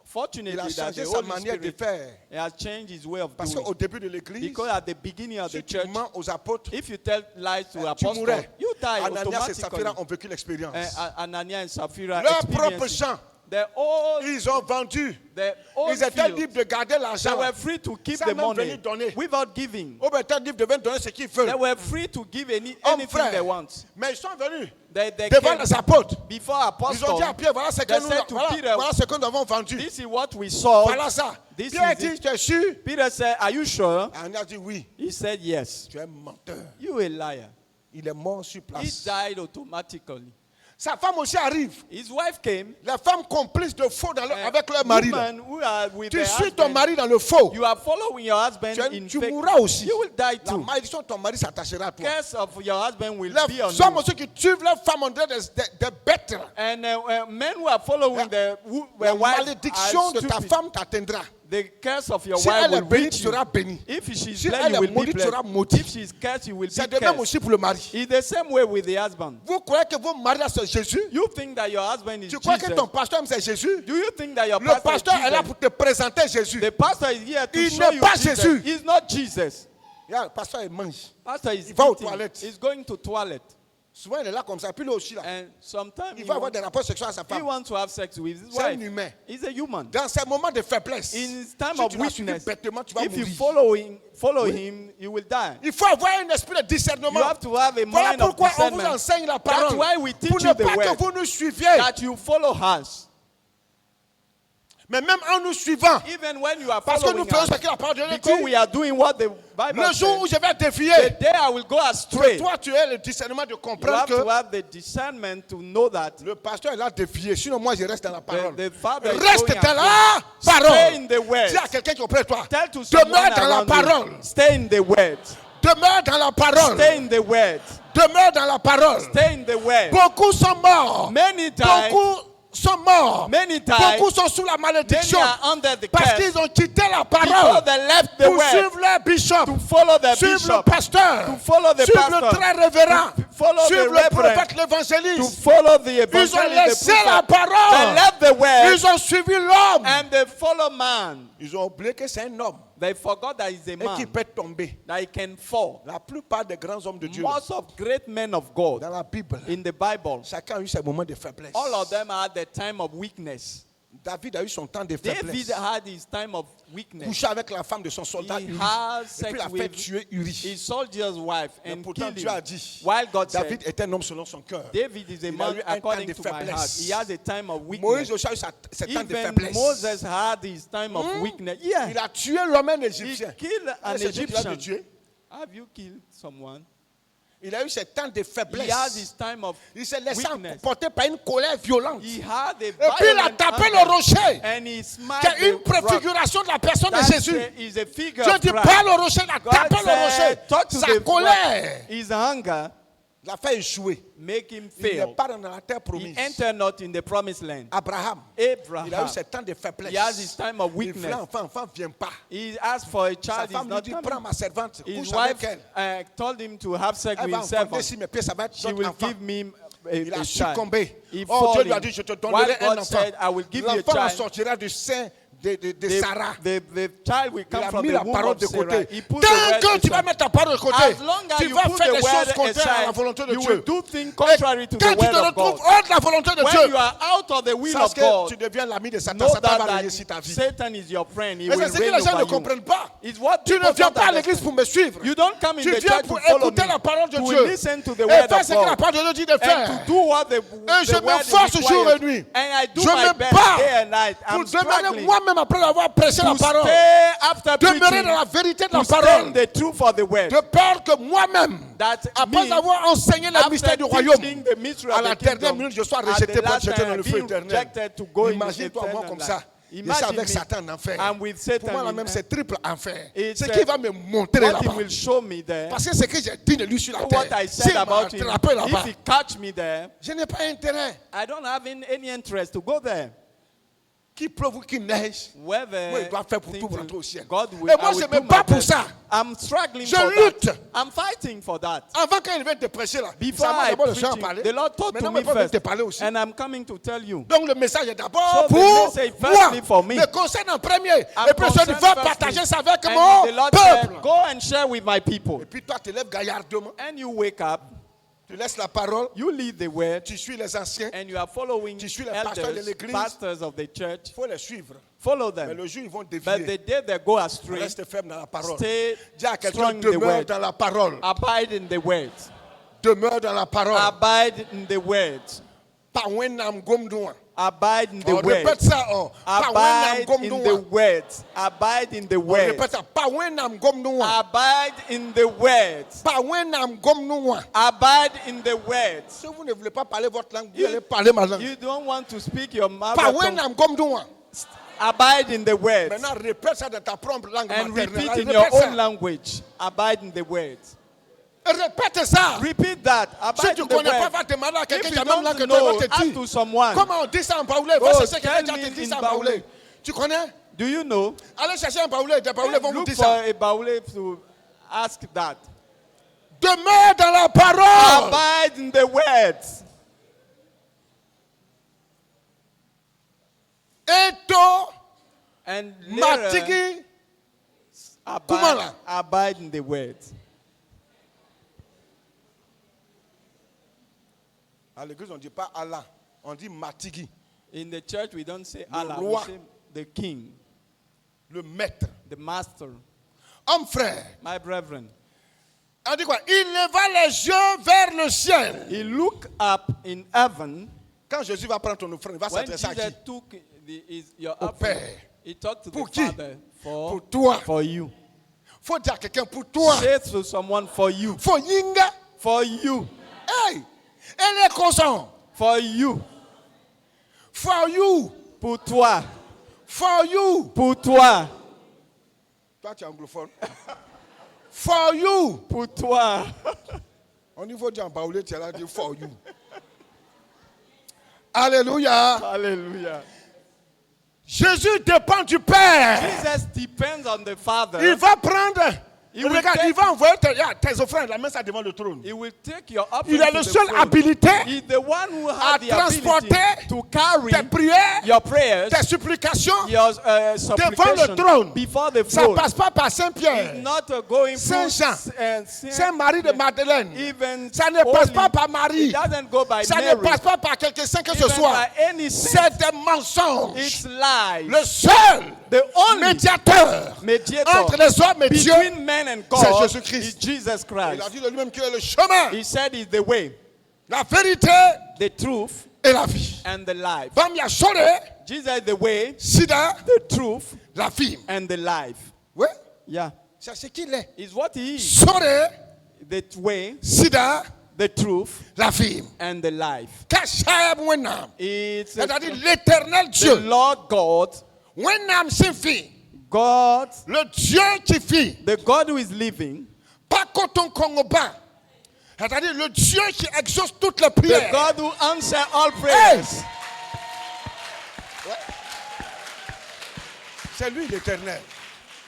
Fortunately, a that changé the sa Holy manière de Spirit faire. has changed his way of Parce doing. qu'au début de l'église, Because at the beginning of si the tu church, mens aux apôtres, if you tell lies to tu apostles, mourrais. you die Ananias et automatically. Sapphira ont vécu l'expérience. Ananias and Sapphira Leurs propres experienced champs, the old, ils ont vendu. the old Ils étaient fields. libres de garder They l'argent. were free to keep Sans the même money venir donner. without giving. Ou bien étaient libres de venir donner ce qu'ils veulent. They were free to give Hommes, anything frères. they want. Mais ils sont venus They devant came les apôtres. before Ils ont dit à apostles, Pierre, voilà ce que they nous, said to voilà, Peter, voilà ce que nous avons vendu. this is what we saw. Voilà ça. This Pierre is dit, it. tu es sûr? Peter said, are you sure? Ananias dit oui. He said, yes. Tu es menteur. You a liar. Il est mort sur He place. died automatically. Sa femme aussi arrive. His wife came. Les femmes complices de faux Uh, avec leur mari. là. women who are with Tu their suis ton husband, mari dans le faux. you are following your husband in Tu fake. mourras aussi. You will die La too. malédiction de ton mari s'attachera à toi. Curse of your husband will Les be on hommes you. aussi qui tuent leurs femmes on dirait des bêtes. là. And men who are following La their wives malédiction are de ta stupid. femme t'atteindra. The curse of your Si wife elle est will bénie, reach tu you. seras béni. If she's Si blessed, elle you est will be maudite, tu blessed. seras maudit. If she's cursed, you will C'est be de même cursed. aussi pour le mari. It's the same way with the husband. Vous croyez que vos maris là c'est Jésus? You think that your husband is Tu crois que Jesus. ton pasteur c'est Jésus? Do you think that your Le pastor pasteur is est là Jesus? pour te présenter Jésus. The pastor is here to Il show n'est you pas Jesus. Jésus. He's not Jesus. Le pasteur il mange. Pastor is va aux eating. toilettes. He's going to toilet. Souvent il est là comme ça. Puis lui aussi là. And sometimes Il va avoir des rapports sexuels à sa he femme. wants to have sex with his C'est un wife. humain. He's a human. Dans ces moments de faiblesse, In his time si of tu l'as suivi weakness, bêtement, tu vas if you mourir. follow him, you will die. Il faut avoir un esprit de discernement. You have to have a Voilà mind of pourquoi on vous discernment. enseigne la That's parole. why we teach Pour you ne the pas word. que vous nous suiviez. That you follow us. Mais même en nous suivant, Even when you are parce que nous following faisons us. ce que la parole de Dieu Because we dit, are doing what the Bible le jour où says. je vais The défier, day I will go astray. toi tu as le discernement de You comprendre have to que have the discernment to know that le pasteur est là défier. Sinon moi je reste dans la parole. the Father is Reste going dans la Stay parole. in the word. Dis à quelqu'un qui est auprès de toi, Tell to someone demeure dans la around parole. you. Stay in the word. Demeure dans la parole. Stay in the word. Demeure dans la parole. Stay in the word. Beaucoup sont morts. Many times, Beaucoup sont morts. many times, Beaucoup sont sous la many malédiction. are under the Parce curse qu'ils ont quitté la because parole they left the pour word suivre leur bishop, to follow the suivre le bishop, pasteur, to follow the suivre le pastor, très révérend, to follow the suivre le reverend, prophète, to l'évangéliste. follow the Ils ont evangelist, the laissé la prophet. They parole. left the word Ils ont suivi l'homme. and they follow man. Ils ont oublié que c'est un homme They forgot that he's a et qu'il man, peut tomber. that he can fall. La plupart des grands hommes de Dieu Most of great men of God dans la Bible, in the Bible, chacun a eu ses moments de faiblesse. all of them had the time of weakness. David a eu son temps de David faiblesse. had his time of weakness. Couché avec la femme de son soldat He Uri. has Et sex puis il a fait with tuer Uri. his soldier's wife Mais and pourtant killed Dieu a him. dit, While God David said, est un homme selon son cœur. David is a Il a man eu un according temps de to my heart. faiblesse. He has a time of Moïse weakness. aussi a eu ses temps de Even faiblesse. Moses had his time of weakness. Yeah. Il a tué l'homme He égyptien. killed an C'est Dieu qui l'a Egyptian. tué. Have you killed someone? Il a eu ses temps de He faiblesse. has his time of Il s'est laissé weakness. emporter par une colère violente. He had a Et puis il a violent tapé anger. le rocher, And he smiled qui est une the rock. préfiguration de la personne de That Jésus. is a figure Dieu of dit, Christ. parle au rocher, il a God tapé le rocher. said, talk to Sa the colère rock. His anger l'a fait échouer. make him Il n'est fail. pas dans la terre He promise. entered not in the promised land. Abraham, il a eu Abraham, ses temps de faiblesse. he has his time of Il voulait weakness. enfant vient pas. He asked for a Sa child, he's femme lui not dit, coming. prends ma servante, His couche wife avec elle. told him to have sex Elle with va his enfanter servant. sur mes pieds, ça va être She notre will enfant. give me Il a a child. succombé. He Oh, Dieu fallen. lui a dit, je te While donnerai un God enfant. said, I will give you a L'enfant en child. sortira du sein de Sarah. The child will Il come a from mis the la womb parole of de Sarah. côté. He put the Tant word que tu vas aside. mettre ta parole de côté, As long as tu you vas put faire the des choses word contraires à la aside, volonté de you will Dieu. do things Et contrary to quand the tu te word of retrouves God. hors de la volonté de When Dieu, you are out of the will sache of que God, tu deviens l'ami de Satan. know Satan va that réussir ta vie. Satan is your friend. He Mais will c'est ce que reign les gens ne over you. comprennent pas. It's what Tu ne people viens don't pas à l'église understand. pour me suivre. You don't come in Tu the viens church to pour follow écouter me, la parole de to Dieu. listen to the Et word faire of ce que la God, parole de Dieu dit de and faire. to do what the Et je word m'efforce is jour et required. nuit. And I do Je my me best bats day and night. pour I'm demeurer struggling moi-même après avoir prêché la to parole. stay after Demeurer preaching, dans la vérité de to la stand parole. the truth for the word. De peur que moi-même, That après me, avoir enseigné le mystère after du royaume, teaching the mystery à of la the dernière kingdom, minute, je sois at rejeté the pour last être jeté time dans le feu being éternel. rejected to go in the Imagine-toi moi eternal comme life. ça. Et ça Imagine avec me, Satan en enfer. I'm with Satan Pour moi, là in même, c'est triple enfer. It's, C'est qu'il va me montrer what là-bas. he will show me there, Parce que c'est que j'ai dit de lui sur la what terre. I said S'il m'a about him, attrapé là-bas, if he catch me there, je n'ai pas intérêt. I don't have any interest to go there. Qu'il pleuve ou qu'il neige, Whether moi, il doit faire pour things tout pour will- rentrer au ciel. God will, Et moi, I will je do me my bats pour best. ça. I'm struggling Je for lutte. that. I'm fighting for that. Avant quand il vient te prêcher là, Before ça m'a I d'abord le preach, Seigneur parler. the Lord told to Maintenant, me moi, je vais first, te parler aussi. and I'm coming to tell you. Donc le message est d'abord So the pour message moi. firstly for me. Me concerne en premier. I'm Et puis je concerned vais firstly. partager ça avec And mon the Lord peuple. said, go and share with my people. Et puis toi, tu te lèves gaillardement. And you wake up, Tu laisses la parole. you lead the word, Tu suis les anciens. and you are following Tu suis les pasteurs de elders, l'église. pastors of the Il church. faut les suivre. Follow Mais them. le jour où ils vont But the dévier, day they go astray, reste ferme dans la parole. stay Dis à quelqu'un, strong in the demeure word. dans la parole. Abide in the word. Demeure dans la parole. Abide in the word. Pas wenam gomdouan. Abide in the On word. répète ça. Pas wenam Abide in the gomdouan. word. Abide in the On word. répète ça. Pas wenam gomdouan. Abide in the word. Pas wenam gomdouan. Abide in the word. Si vous ne voulez pas parler votre langue, vous allez parler ma langue. You don't want to speak your mother Pas tongue. wenam gomdouan. Abide in the word. Maintenant, répète ça dans ta propre langue And maternelle. repeat in Répète your ça. own language. Abide in the word. Répète ça. Repeat that. Si Abide tu in ne the connais pas, word. va demander à quelqu'un If qui a you la même langue que don't toi, know, il va te ask dire. to someone. Comment on dit ça en baoulé? Va Oh, chercher quelqu'un tell qui te me dit in ça en baoulé. Baoulé. Tu connais? Do you know? Allez chercher un baoulé. Des baoulés vont vous Look dire for ça. a baoulé to ask that. Demeure dans la parole. Abide in the word. Eto And later, matigi. Comment là? abide in the word. À l'église, on ne dit pas Allah. On dit matigi. In the church, we don't say Allah, roi. we say the king, Le maître. the master. Homme frère. My brethren, On dit quoi? Il leva les yeux vers le ciel. he looked up in heaven. Quand Jésus va prendre ton offrande, il va When s'adresser à qui? Jesus took your Au offering, Père. he talked to Pour the qui? Father Pour toi. for you. Faut dire à quelqu'un pour toi. Say to someone for you. Faut yinga. For you. Hey! Elle est consent. For you. For you. Pour toi. For you. Pour toi. Toi, tu es anglophone. For you. Pour toi. On y faut dire en baoulé, tu es là, dire for you. Alléluia. Hallelujah. Jésus dépend du Père. Jesus depends on the Father. Il va prendre. will Regarde, take- il va envoyer tes offrandes, la main ça devant le trône. He will take your offering Il a to le the seul throne. habilité He's the one who à has the ability transporter to carry tes prières, your prayers, tes supplications. your devant supplication le trône. before the Ça ne throne. passe pas par It's Saint-Pierre, not going Saint through Jean, Saint-Marie de Madeleine. even Ça ne passe holy. pas par Marie. It doesn't go by Ça ne Mary. passe pas par quelqu'un saint que ce Even soit. by any saint. C'est des mensonges. It's lies. Le seul The only médiateur mediator entre les hommes et Dieu, between men and c'est God Jésus-Christ. is Jesus il a Christ. dit de lui-même qu'il est le chemin, He said he's the way, la vérité the truth, et la vie. and the life. Bam ya sore, Jesus is the way, sida, the truth, la vie. and the life. Oui, Yeah. c'est ce qu'il est. Is what he is. Sore, The way, sida, the truth, la vie. and the life. Kashaya mwenam. It's C'est-à-dire l'éternel the Dieu. Lord God, Mwenam signifie God, le Dieu qui vit. the God who is living, Pas coton kongoba. C'est-à-dire le Dieu qui exauce toutes les the prières. God who answers all Hey! prayers. C'est lui l'éternel.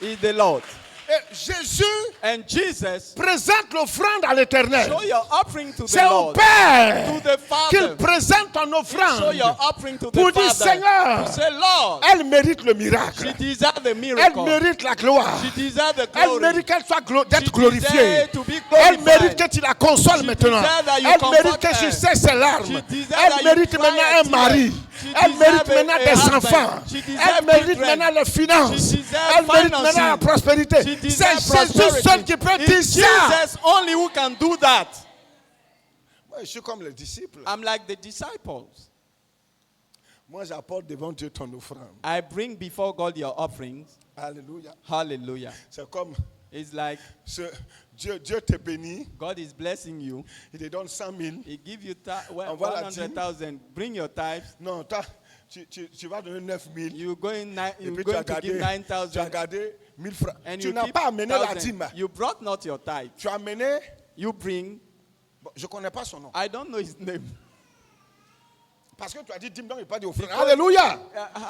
Is the Lord. Et Jésus And Jesus, présente l'offrande à l'Éternel. show your offering to C'est the au Lord, Père to the qu'il Father. présente ton Show offrande. your offering to Pour the dire, Father. Seigneur, To say, Lord, elle mérite le miracle. she deserves the Elle miracle. mérite la gloire. She deserves the Elle glory. mérite qu'elle soit d'être She glorifiée. deserves to be Elle mérite glorified. que tu la consoles She maintenant. deserves that you Elle comfort mérite que tu her. cesses ses larmes. She deserves Elle that you mérite cry maintenant a un tear. mari. She Elle mérite deserves maintenant a des husband. enfants. She deserves Elle mérite children. maintenant les finances. She deserves Elle mérite finances. maintenant la prospérité. She C'est deserves Jésus prosperity. seul qui peut dire It's ça. Jesus only who can do that. Moi, je suis comme les disciples. I'm like the disciples. Moi, j'apporte devant Dieu ton offrande. I bring before God your offerings. Alléluia. Hallelujah. C'est comme It's like Dieu te bénit. God is blessing you. Il te donne 100 000. He give you Envoie la dîme. 100,000. Bring your tithes. Non, tu vas donner 9 000. You're going, Et you're puis tu going as to give gardé 9,000. 1000 francs. And Tu you n'as keep pas amené la 1,000. dîme. You brought not your tithe. Tu as amené. You bring. Bon, je ne connais pas son nom. I don't know his name. Parce que tu as dit dîme, donc il pas dit offrande. Alléluia.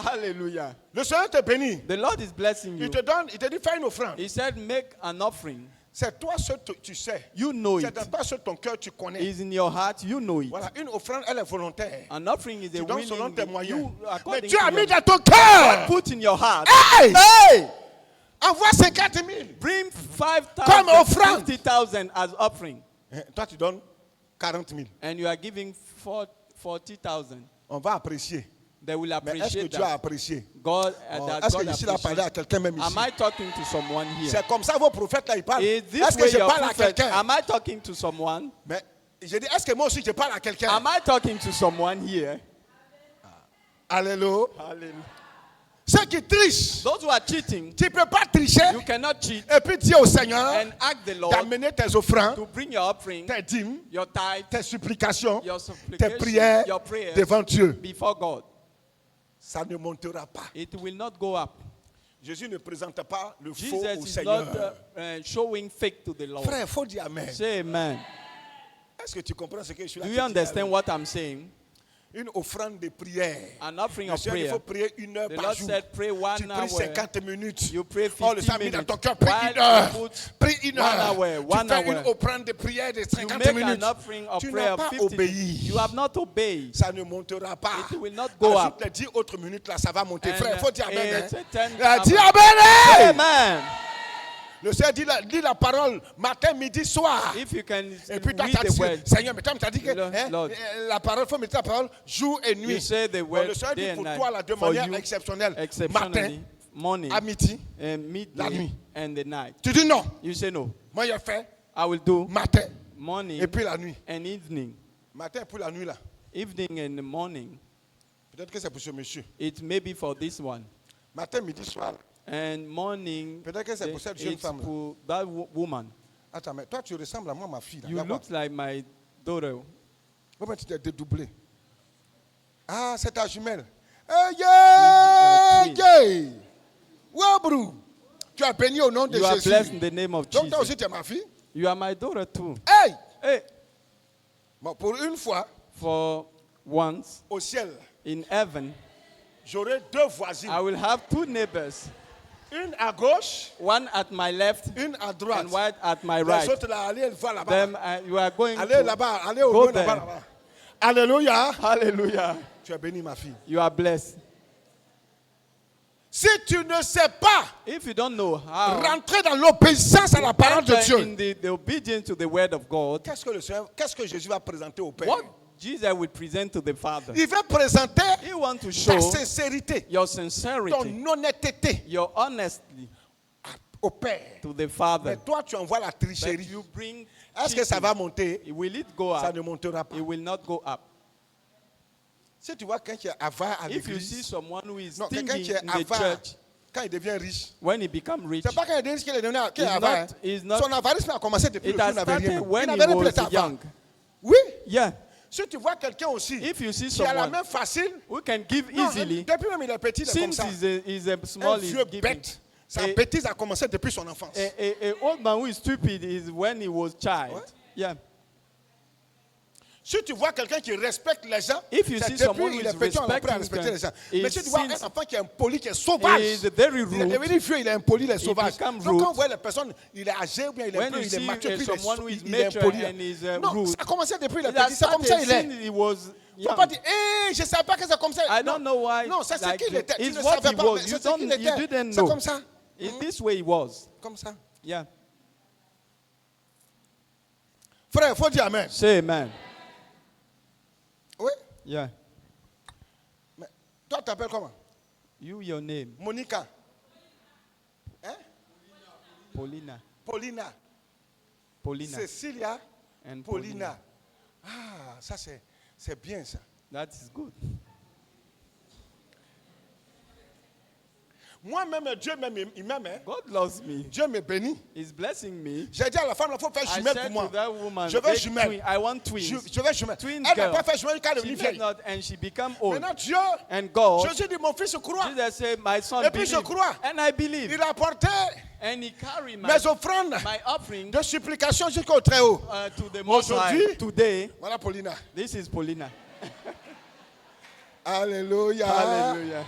Hallelujah. Le Seigneur te bénit. The Lord is blessing Il you. te donne, il te dit fais une offrande. He said, make an offering. C'est toi seul tu sais. You know C'est it. dans toi seul ton cœur tu connais. It's in your heart. You know it. Voilà, une offrande, elle est volontaire. An offering is a Tu donnes selon willing. tes moyens. You, Mais according Dieu to a mis your, dans ton cœur. put in your heart. Hey! Hey! Envoie 50 000. Bring Comme offrande. 50,000 as offering. Toi, tu donnes 40 000. And you are giving 40,000. On va apprécier. They will Mais est-ce que appreciate tu as that. apprécié? God, that Est-ce God que ici, il a parlé à appreciates. quelqu'un même ici? Am I talking to someone here? C'est comme ça vos prophètes là, ils parlent. Is this Est-ce que way je your parle à prophet? quelqu'un? Am I talking to someone? Mais j'ai dit, est-ce que moi aussi je parle à quelqu'un? Am I talking to someone here? Alléluia. Hallelujah. Ceux qui trichent, Those who are cheating, tu ne peux pas tricher you cannot cheat et puis dire au Seigneur and ask the Lord d'amener tes offrandes, to bring your offering, tes dîmes, your tithe, tes supplications, your tes supplication, prières your prayers devant Dieu. before God. Ça ne montera pas. It will not go up. Jésus ne présente pas le faux Jesus au is Seigneur. not showing fake to the Lord. Frère, il faut dire Amen. Say amen. Est-ce que tu comprends ce que je suis là? Do de you dire? understand what I'm saying? Une offrande de prière. An offering Le of Seigneur, il prayer. faut prier 1 heure The par Lord jour. said, pray 1 Tu pries hour. 50 minutes. You pray Oh, le 50 Seigneur a mis dans minutes. ton cœur, prie While 1 heure. you put Prie 1 1 heure. hour, Tu 1 fais une hour. offrande de prière de You 50 make minutes. an offering of Tu prayer n'as of pas 50 obéi. minutes. You have not obeyed. Ça ne montera pas. It will not go Ensuite, up. les 10 autres minutes, là, ça va monter. And, Frère, il faut dire Amen. it's hein. a 10 Dis hour. Amen. Amen. Le Seigneur dit la parole matin, midi, soir. If you can Et puis toi, read tu as the dit, word, Seigneur, mais toi, tu as dit que Lord. la parole, il faut mettre la parole jour et nuit. you say the Bon, word le Seigneur day dit and pour night. toi, là, de For manière you, exceptionnelle, matin, exceptionally, morning, à midi. and La nuit. midday, and the night. Tu dis non. You say no. Moi, j'ai fait I will do matin morning et puis la nuit. and evening. Matin et puis la nuit, là. Evening and the morning. Peut-être que c'est pour ce monsieur. It may be for this one. Matin, midi, soir. And morning, Peut-être que c'est pour cette jeune it's femme. for that woman. Attends, mais toi, tu ressembles à moi, ma fille. Là. You D'accord. look like my daughter. Comment tu t'es dédoublé? Ah, c'est ta jumelle. Hey, yeah, yeah. Ouais, brou. Tu as béni au nom de You are Jésus. blessed in the name of Donc, toi Jesus. aussi, tu es ma fille. You are my daughter too. Hey! Hey, Bon, pour une fois, for once au ciel, in heaven, j'aurai 2 voisines. I will have 2 neighbors. Une à gauche, One at my left une à droite. and one at my Les right. autres, là, allez voir là-bas. Them, you are going Allez to là-bas, allez au go loin là-bas, there. là-bas. Alléluia. Hallelujah. Tu es béni, ma fille. You are blessed. Si tu ne sais pas If you don't know how rentrer dans l'obéissance à la parole de enter Dieu, in the obedience to the word of God, qu'est-ce que Jésus va présenter au Père? what Jesus will present to the Father, Il va présenter He wants to ta show sincérité, your ton sincerity, honnêteté your honesty au Père. to the Father. Mais toi, tu envoies la But tricherie. you bring Est-ce que ça cheating. va monter? Will it go Ça up? ne montera pas. It will not go up. Si tu vois quelqu'un qui est avare à If you see l'église, someone who is non, quelqu'un stingy qui est in the avare, church, quand il devient riche, when he becomes rich, c'est pas quand il devient riche qu'il est devenu qu'il est He's avare. not- he's not- Son avarisme a commencé depuis it le jour où has il n'avait rien. started Il when he n'avait rien was plus avant. young. Oui. Yeah. Si tu vois quelqu'un aussi If you see qui a la someone main facile, who can give non, easily, depuis même il est petit, il est comme since ça. he's a Un small, vieux he's giving. bête. Sa A- bêtise a commencé depuis son enfance. A old man who is stupid is when he was child. What? Yeah. Si tu vois quelqu'un qui respecte les gens, If you c'est see someone depuis who il is est petit, on apprend à respecting respecter les gens. them, Mais it si tu vois un seems- enfant qui est impoli, qui est sauvage, He is very il est rude. devenu vieux, il est impoli, il est sauvage. becomes Donc quand on rude. voit les personnes, il est âgé ou bien il est When peu, you il est see, mature, puis someone who is il est mature impoli. and is, Non, rude, ça a commencé depuis le It has petit, c'est comme ça started il est. since he was Il ne faut young. pas dire, je ne savais pas que c'est comme ça. I don't know why. Non, c'est ce like qu'il était. Tu It's ne what savais he pas, was. mais You c'est ce qu'il you était. didn't C'est know. comme ça. In this way he was. Comme ça. Yeah. Frère, il faut dire Amen. Say amen. Oui. Yeah. Mais toi, tu t'appelles comment? Your name. Monica. Hein? Paulina. Paulina. Paulina. Cécilia. And Paulina. Ah, ça c'est bien ça. That is good. Moi-même, Dieu m'aime, il m'aime. Hein? God loves me. Dieu me bénit. He's blessing me. J'ai dit à la femme, il faut faire I jumelle said pour moi. to that woman, Je veux "Make jumelle. twin. I want twins. Je veux jumelle. Twin Elle n'a girl. pas fait jumelle quand elle est She venue did vieille. not, and she became old. Maintenant, Dieu, And God, Jésus dit, mon fils croit. Jesus said, my son Et puis je believe. crois. And I believe. Il a apporté And he carried mes offrandes my offering de supplication jusqu'au très haut. to the Most High. Aujourd'hui, Today, voilà Paulina. this is Paulina. Alléluia. Hallelujah.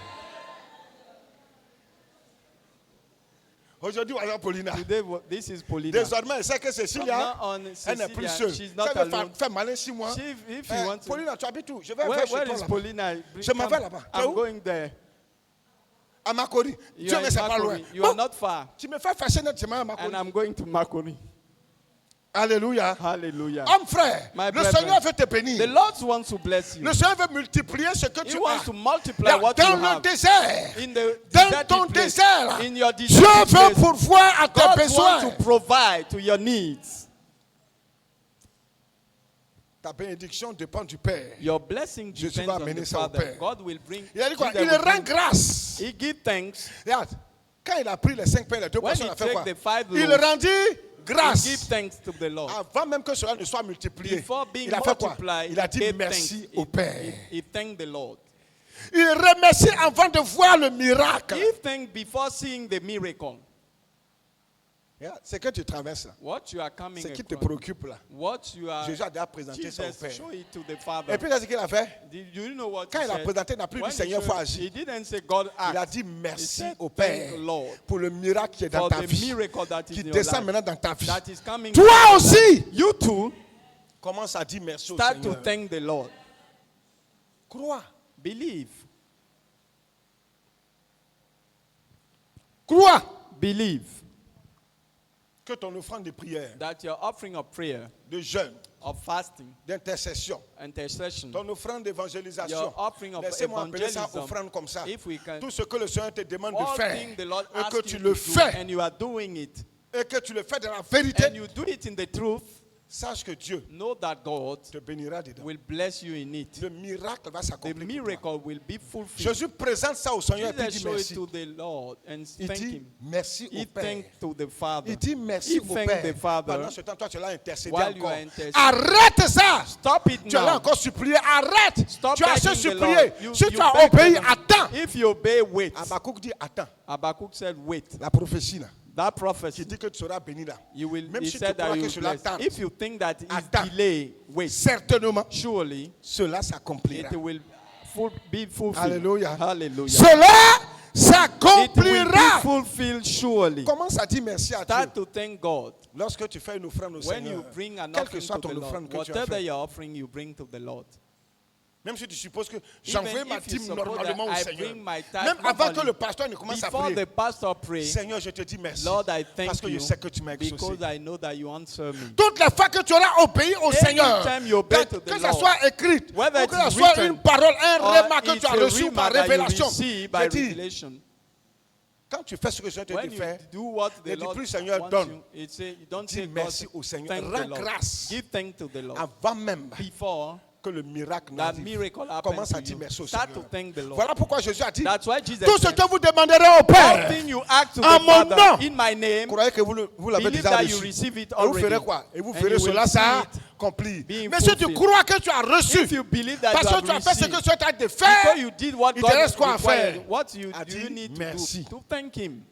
Aujourd'hui, voilà Paulina. Today, this is Paulina. Désormais, elle sait que Cécilia, From now on, elle n'est plus Cecilia, seule. she's Si not elle veut alone. faire malin 6 mois, If you want to, Paulina, tu habites où? Je vais where faire chez is toi là-bas. Paulina? Je m'en vais là-bas. Tu es I'm où? going there. À Makori. You Dieu are ne in c'est pas loin. Makori. You are Oh, not far. tu me fais fâcher nettement à Makori. And I'm going to Makori. Alléluia. Hallelujah. Homme frère, My le brethren, Seigneur veut te The bénir. Lord wants to bless you. Le Seigneur veut multiplier ce que He tu wants as. to multiply what you Dans le have. désert, In the dans deserted ton place, désert, in your Dieu deserted veut place, pourvoir à tes God besoins. wants to provide to your needs. Ta bénédiction dépend du Père. Your blessing Jésus depends va on amener the ça au Father. Père. God will bring. Il a dit quoi? Jesus Il will rend bring- grâce. He give thanks. Regarde, quand il a pris les 5 pains et les 2 When poissons, he il a fait quoi? take the 5 Il loaves, rendit He give grâce. thanks to the Lord. Avant même que cela ne soit multiplié, Before being il a fait quoi? multiplied, Il a dit he gave merci thanks. au Père. He thanked the Lord. Il remercie avant de voir le miracle. Give thanks before seeing the miracle. Regarde, c'est que tu traverses là. What you are coming C'est qui te across, préoccupe là. what you are, Jésus a déjà présenté ça au Jesus Père. show it to the Father. Et puis, qu'est-ce qu'il a fait? Did you know what Quand he il a said? présenté, il n'a plus When dit Seigneur, he faut showed- agir. He didn't say God Il a act. dit He merci said, au thank Père the Lord pour le miracle qui est dans for ta the vie, miracle that is qui in your descend life, maintenant dans ta vie. that is coming. Toi aussi, You too commence à dire merci au start to Seigneur. thank the Lord. Crois. Believe. Crois Believe que ton offrande de prière, that your offering of prayer, de jeûne, of fasting, d'intercession, intercession, ton offrande d'évangélisation, your offering of laissez-moi appeler ça evangelism, offrande comme ça. if we can, Tout ce que le Seigneur te demande de all faire things the Lord et asks que tu you le to do, fais and you are doing it, et que tu le fais dans la vérité, and you do it in the truth, sache que Dieu know that God te bénira dedans. will bless you in it. Le miracle va The s'accomplir. pour toi. miracle will be fulfilled. Jésus présente ça au Seigneur et puis il Jesus dit show it merci. to the Lord and Il thank dit him. merci He au Père. thanked to the Father. Il dit merci He au thanked Père. the Father. Pendant ce temps, toi, tu l'as intercédé While you encore. are interceding. Arrête ça. Stop it Tu l'as now. encore supplié. Arrête. Stop Tu as assez begging the supplié. Lord. You- Si you tu as beg obéi, the Lord. attends. If you obey, wait. Habakkuk dit attends. Habakkuk said, wait. La prophétie là, That qui prophecy, dit que tu seras béni là. you will, Même he si tu said that crois you que will cela bless. tarde, If you think that it's attends. delay, wait. Certainement, Surely, cela s'accomplira. it will be fulfilled. Alléluia. Hallelujah. Cela It will be s'accomplira. fulfilled surely. Commence à dire merci à Dieu. Start to thank God. Lorsque tu fais une offrande au When you Seigneur, bring an quelle que offering soit to ton the Lord, offrande que tu as whatever fait, your offering you bring to the Lord. même si tu supposes que Even j'envoie ma if you dîme suppose normalement that au I Seigneur, bring my tithe même avant que normally, le pasteur ne commence à before prier, the pastor pray, Seigneur, je te dis merci. Lord, I Parce thank que je you sais que tu m'as exaucé. because I know that you answer me. Toutes les fois que tu auras obéi au Seigneur, Anytime you obey to the que ça Lord, soit écrit, ou whether que it ça is soit written, une parole, un or remarque que it's tu as a reçu rhema par that you révélation, receive by je dis, revelation. quand tu fais ce que je te When dis you faire, do what ne the dis Lord plus, Seigneur, wants donne. you, it say, you don't Dis say God, merci au Seigneur. thank Rends the Lord. grâce. Give thanks to the Lord. avant même Before que le miracle that n'arrive, miracle commence à happens to dire you, merci au start to Seigneur. thank the Lord. Voilà pourquoi Jésus a dit, That's why Jesus tout ce said, que vous demanderez au all Père, thing you ask to en the mon Father nom, in my name, croyez que vous l'avez believe déjà that you reçu. receive it Et vous already. ferez quoi? Et vous And ferez you will cela, see ça it accompli. being Mais si tu fulfilled. crois que tu as reçu, If you believe that parce you que have tu as fait ce received, que tu as de because faire, you did what il God te reste quoi à required, faire? what do A you dit need to merci. do? To thank Him.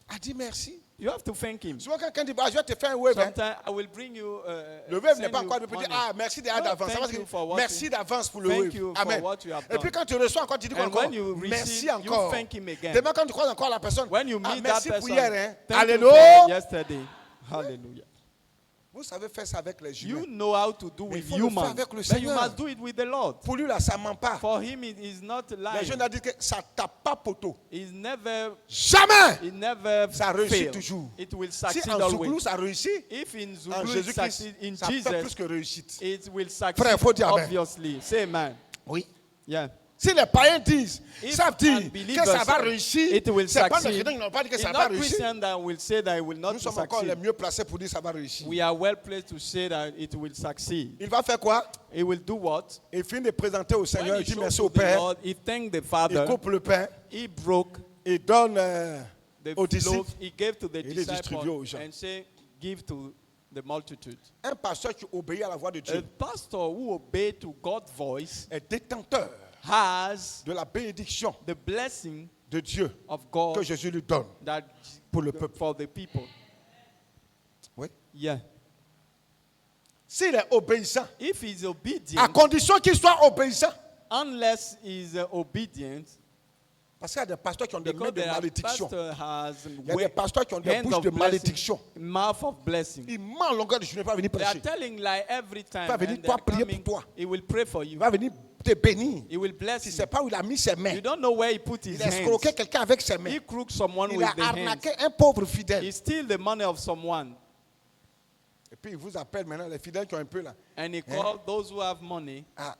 a dit merci. You have to thank him. Souvent, quand quelqu'un dit, bah, je vais te faire un wave, hein, Sometimes I will bring you. le wave send n'est pas you encore de dire, money. ah, merci déjà No, d'avance. Ça thank veut dire, you for what merci you- d'avance pour le thank wave. you for Amen. what you have Et puis done. quand tu reçois encore, tu dis And encore, when you merci receive, you encore. thank him again. Demain, quand tu croises encore la personne, When you ah, meet merci that pour person, hier. Hein. thank you Alléluia. for yesterday. Hallelujah. Vous savez faire ça avec les humains. You know how to do Mais il with faut le faire humans, avec le but you Seigneur. must do it with the Lord. Pour lui, là, ça ne ment pas. For him, it is not Les lying. jeunes ont dit que ça ne tape pas poteau. He's never, Jamais. it never Ça réussit fails. toujours. It will Si succeed en Zouglou, always. ça réussit, If in en Zulu it Jésus-Christ, succeeds, in ça fait plus Jesus, que réussite. it will Frère, succeed, faut dire amen. obviously. Say amen. Oui. Yeah. Si les païens disent, If savent dire unbelievers que ça va say réussir, it will c'est pas les succeed. chrétiens qui n'ont pas dit que It's ça va not réussir. Christians that will say that it will not Nous sommes encore les succeed. mieux placés pour dire que ça va réussir. We are well placed to say that it will succeed. Il va faire quoi? He will do what? Il finit de présenter au Seigneur, When il he dit showed merci to au the Père, Lord, he thanked the il Father. coupe le pain, He broke il donne the aux disciples. loaf. He gave to the Et les distribue aux disciples gens. and said, "Give to the multitude." Un pasteur qui obéit à la voix de A Dieu pastor who obeys to God's voice est détenteur has de la bénédiction the blessing de Dieu of God que Jésus lui donne that pour le peuple. for the people. Oui. Yeah. S'il est obéissant, If he's à obedient, condition qu'il soit obéissant, unless he's obedient, parce qu'il y a des pasteurs qui ont des mains because de there are malédiction. pastor has Il y a des pasteurs qui ont des hands bouches of de blessing, malédiction. mouth of blessing. Il ment en longueur de journée, il va venir They are prêcher. telling lie every time. va venir and toi they are prier coming, pour toi. he will pray for Il you. va venir te bénir. He will bless Tu ne you. sais pas où il a mis ses mains. You don't know where he put his Il a escroqué hands. quelqu'un avec ses mains. He crooked someone Il with a the hands. arnaqué un pauvre fidèle. He steal the money of someone. Et puis il vous appelle maintenant, les fidèles qui ont un peu là. And he called those who have money. Ah,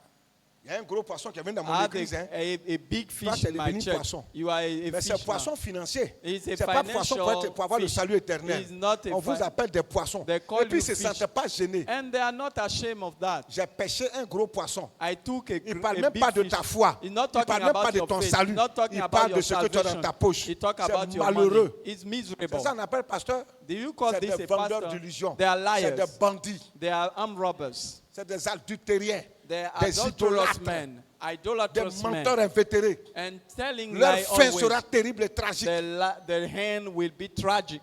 il y a un gros poisson qui vient dans mon Have église. Hein. a big Toi, fish c'est in le my béni church. poisson. You are a Mais c'est fish poisson financier. It's a C'est pas poisson financial pour avoir le fish. salut éternel. It's not a On vous fi- appelle des poissons. They call Et puis you ils ne se fish. sentent pas gênés. And they are not ashamed of that. J'ai pêché un gros poisson. I took a, Il ne a parle même big pas de fish. ta foi. He's not Il ne talking parle même pas about de your ton faith. salut. He's not talking Il about parle de your ce que tu as dans salvation. ta poche. He talk about C'est your malheureux. money. It's C'est miserable. ça qu'on appelle pasteur. Do you call C'est this des a vendeurs pastor? d'illusions. They are C'est des liars. bandits. They are armed robbers. C'est des adultériens. They are Des adulterous idolâtres. men. Des Idolatrous menteurs men. invétérés. And telling Leur lie fin always. sera terrible et tragique. The hand will be tragic.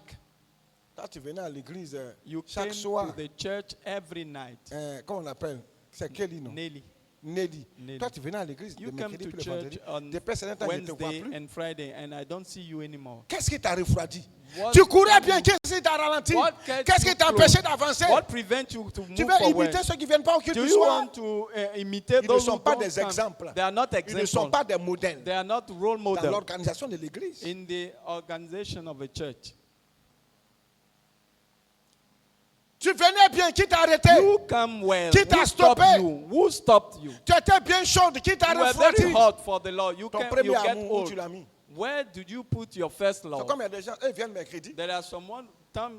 Quand tu venais à l'église You chaque came soir, to the church every night. comment on appelle? C'est Kelly, non? Nelly. Nelly. Nelly. Toi, tu venais à l'église You le come mercredi to puis le church vendredi. on Depuis un certain temps, je ne te vois Wednesday plus. and Friday, and I don't see you anymore. Qu'est-ce qui t'a refroidi? What Tu courais can bien, you- qu'est-ce qui t'a ralenti? What kept Qu'est-ce qui you t'a slow? empêché d'avancer? What prevents you to Tu move veux forward? imiter ceux qui ne viennent pas au culte Do du you soir? want to imitate Ils ne those sont who pas don't des come? exemples. They are not Ils ne sont examples. pas des modèles They are not role dans models l'organisation de l'église. in the organization of a church. Tu venais bien, qui t'a arrêté? You come well. Qui t'a Who stopped stoppé? you? Who stopped you? Tu étais bien chaude, qui t'a You were very refroidi? hot for the Lord. You Ton can premier you get amour, où tu old. l'as mis? Where did you put your first C'est love? comme il y a des gens, eux viennent mercredi. There are someone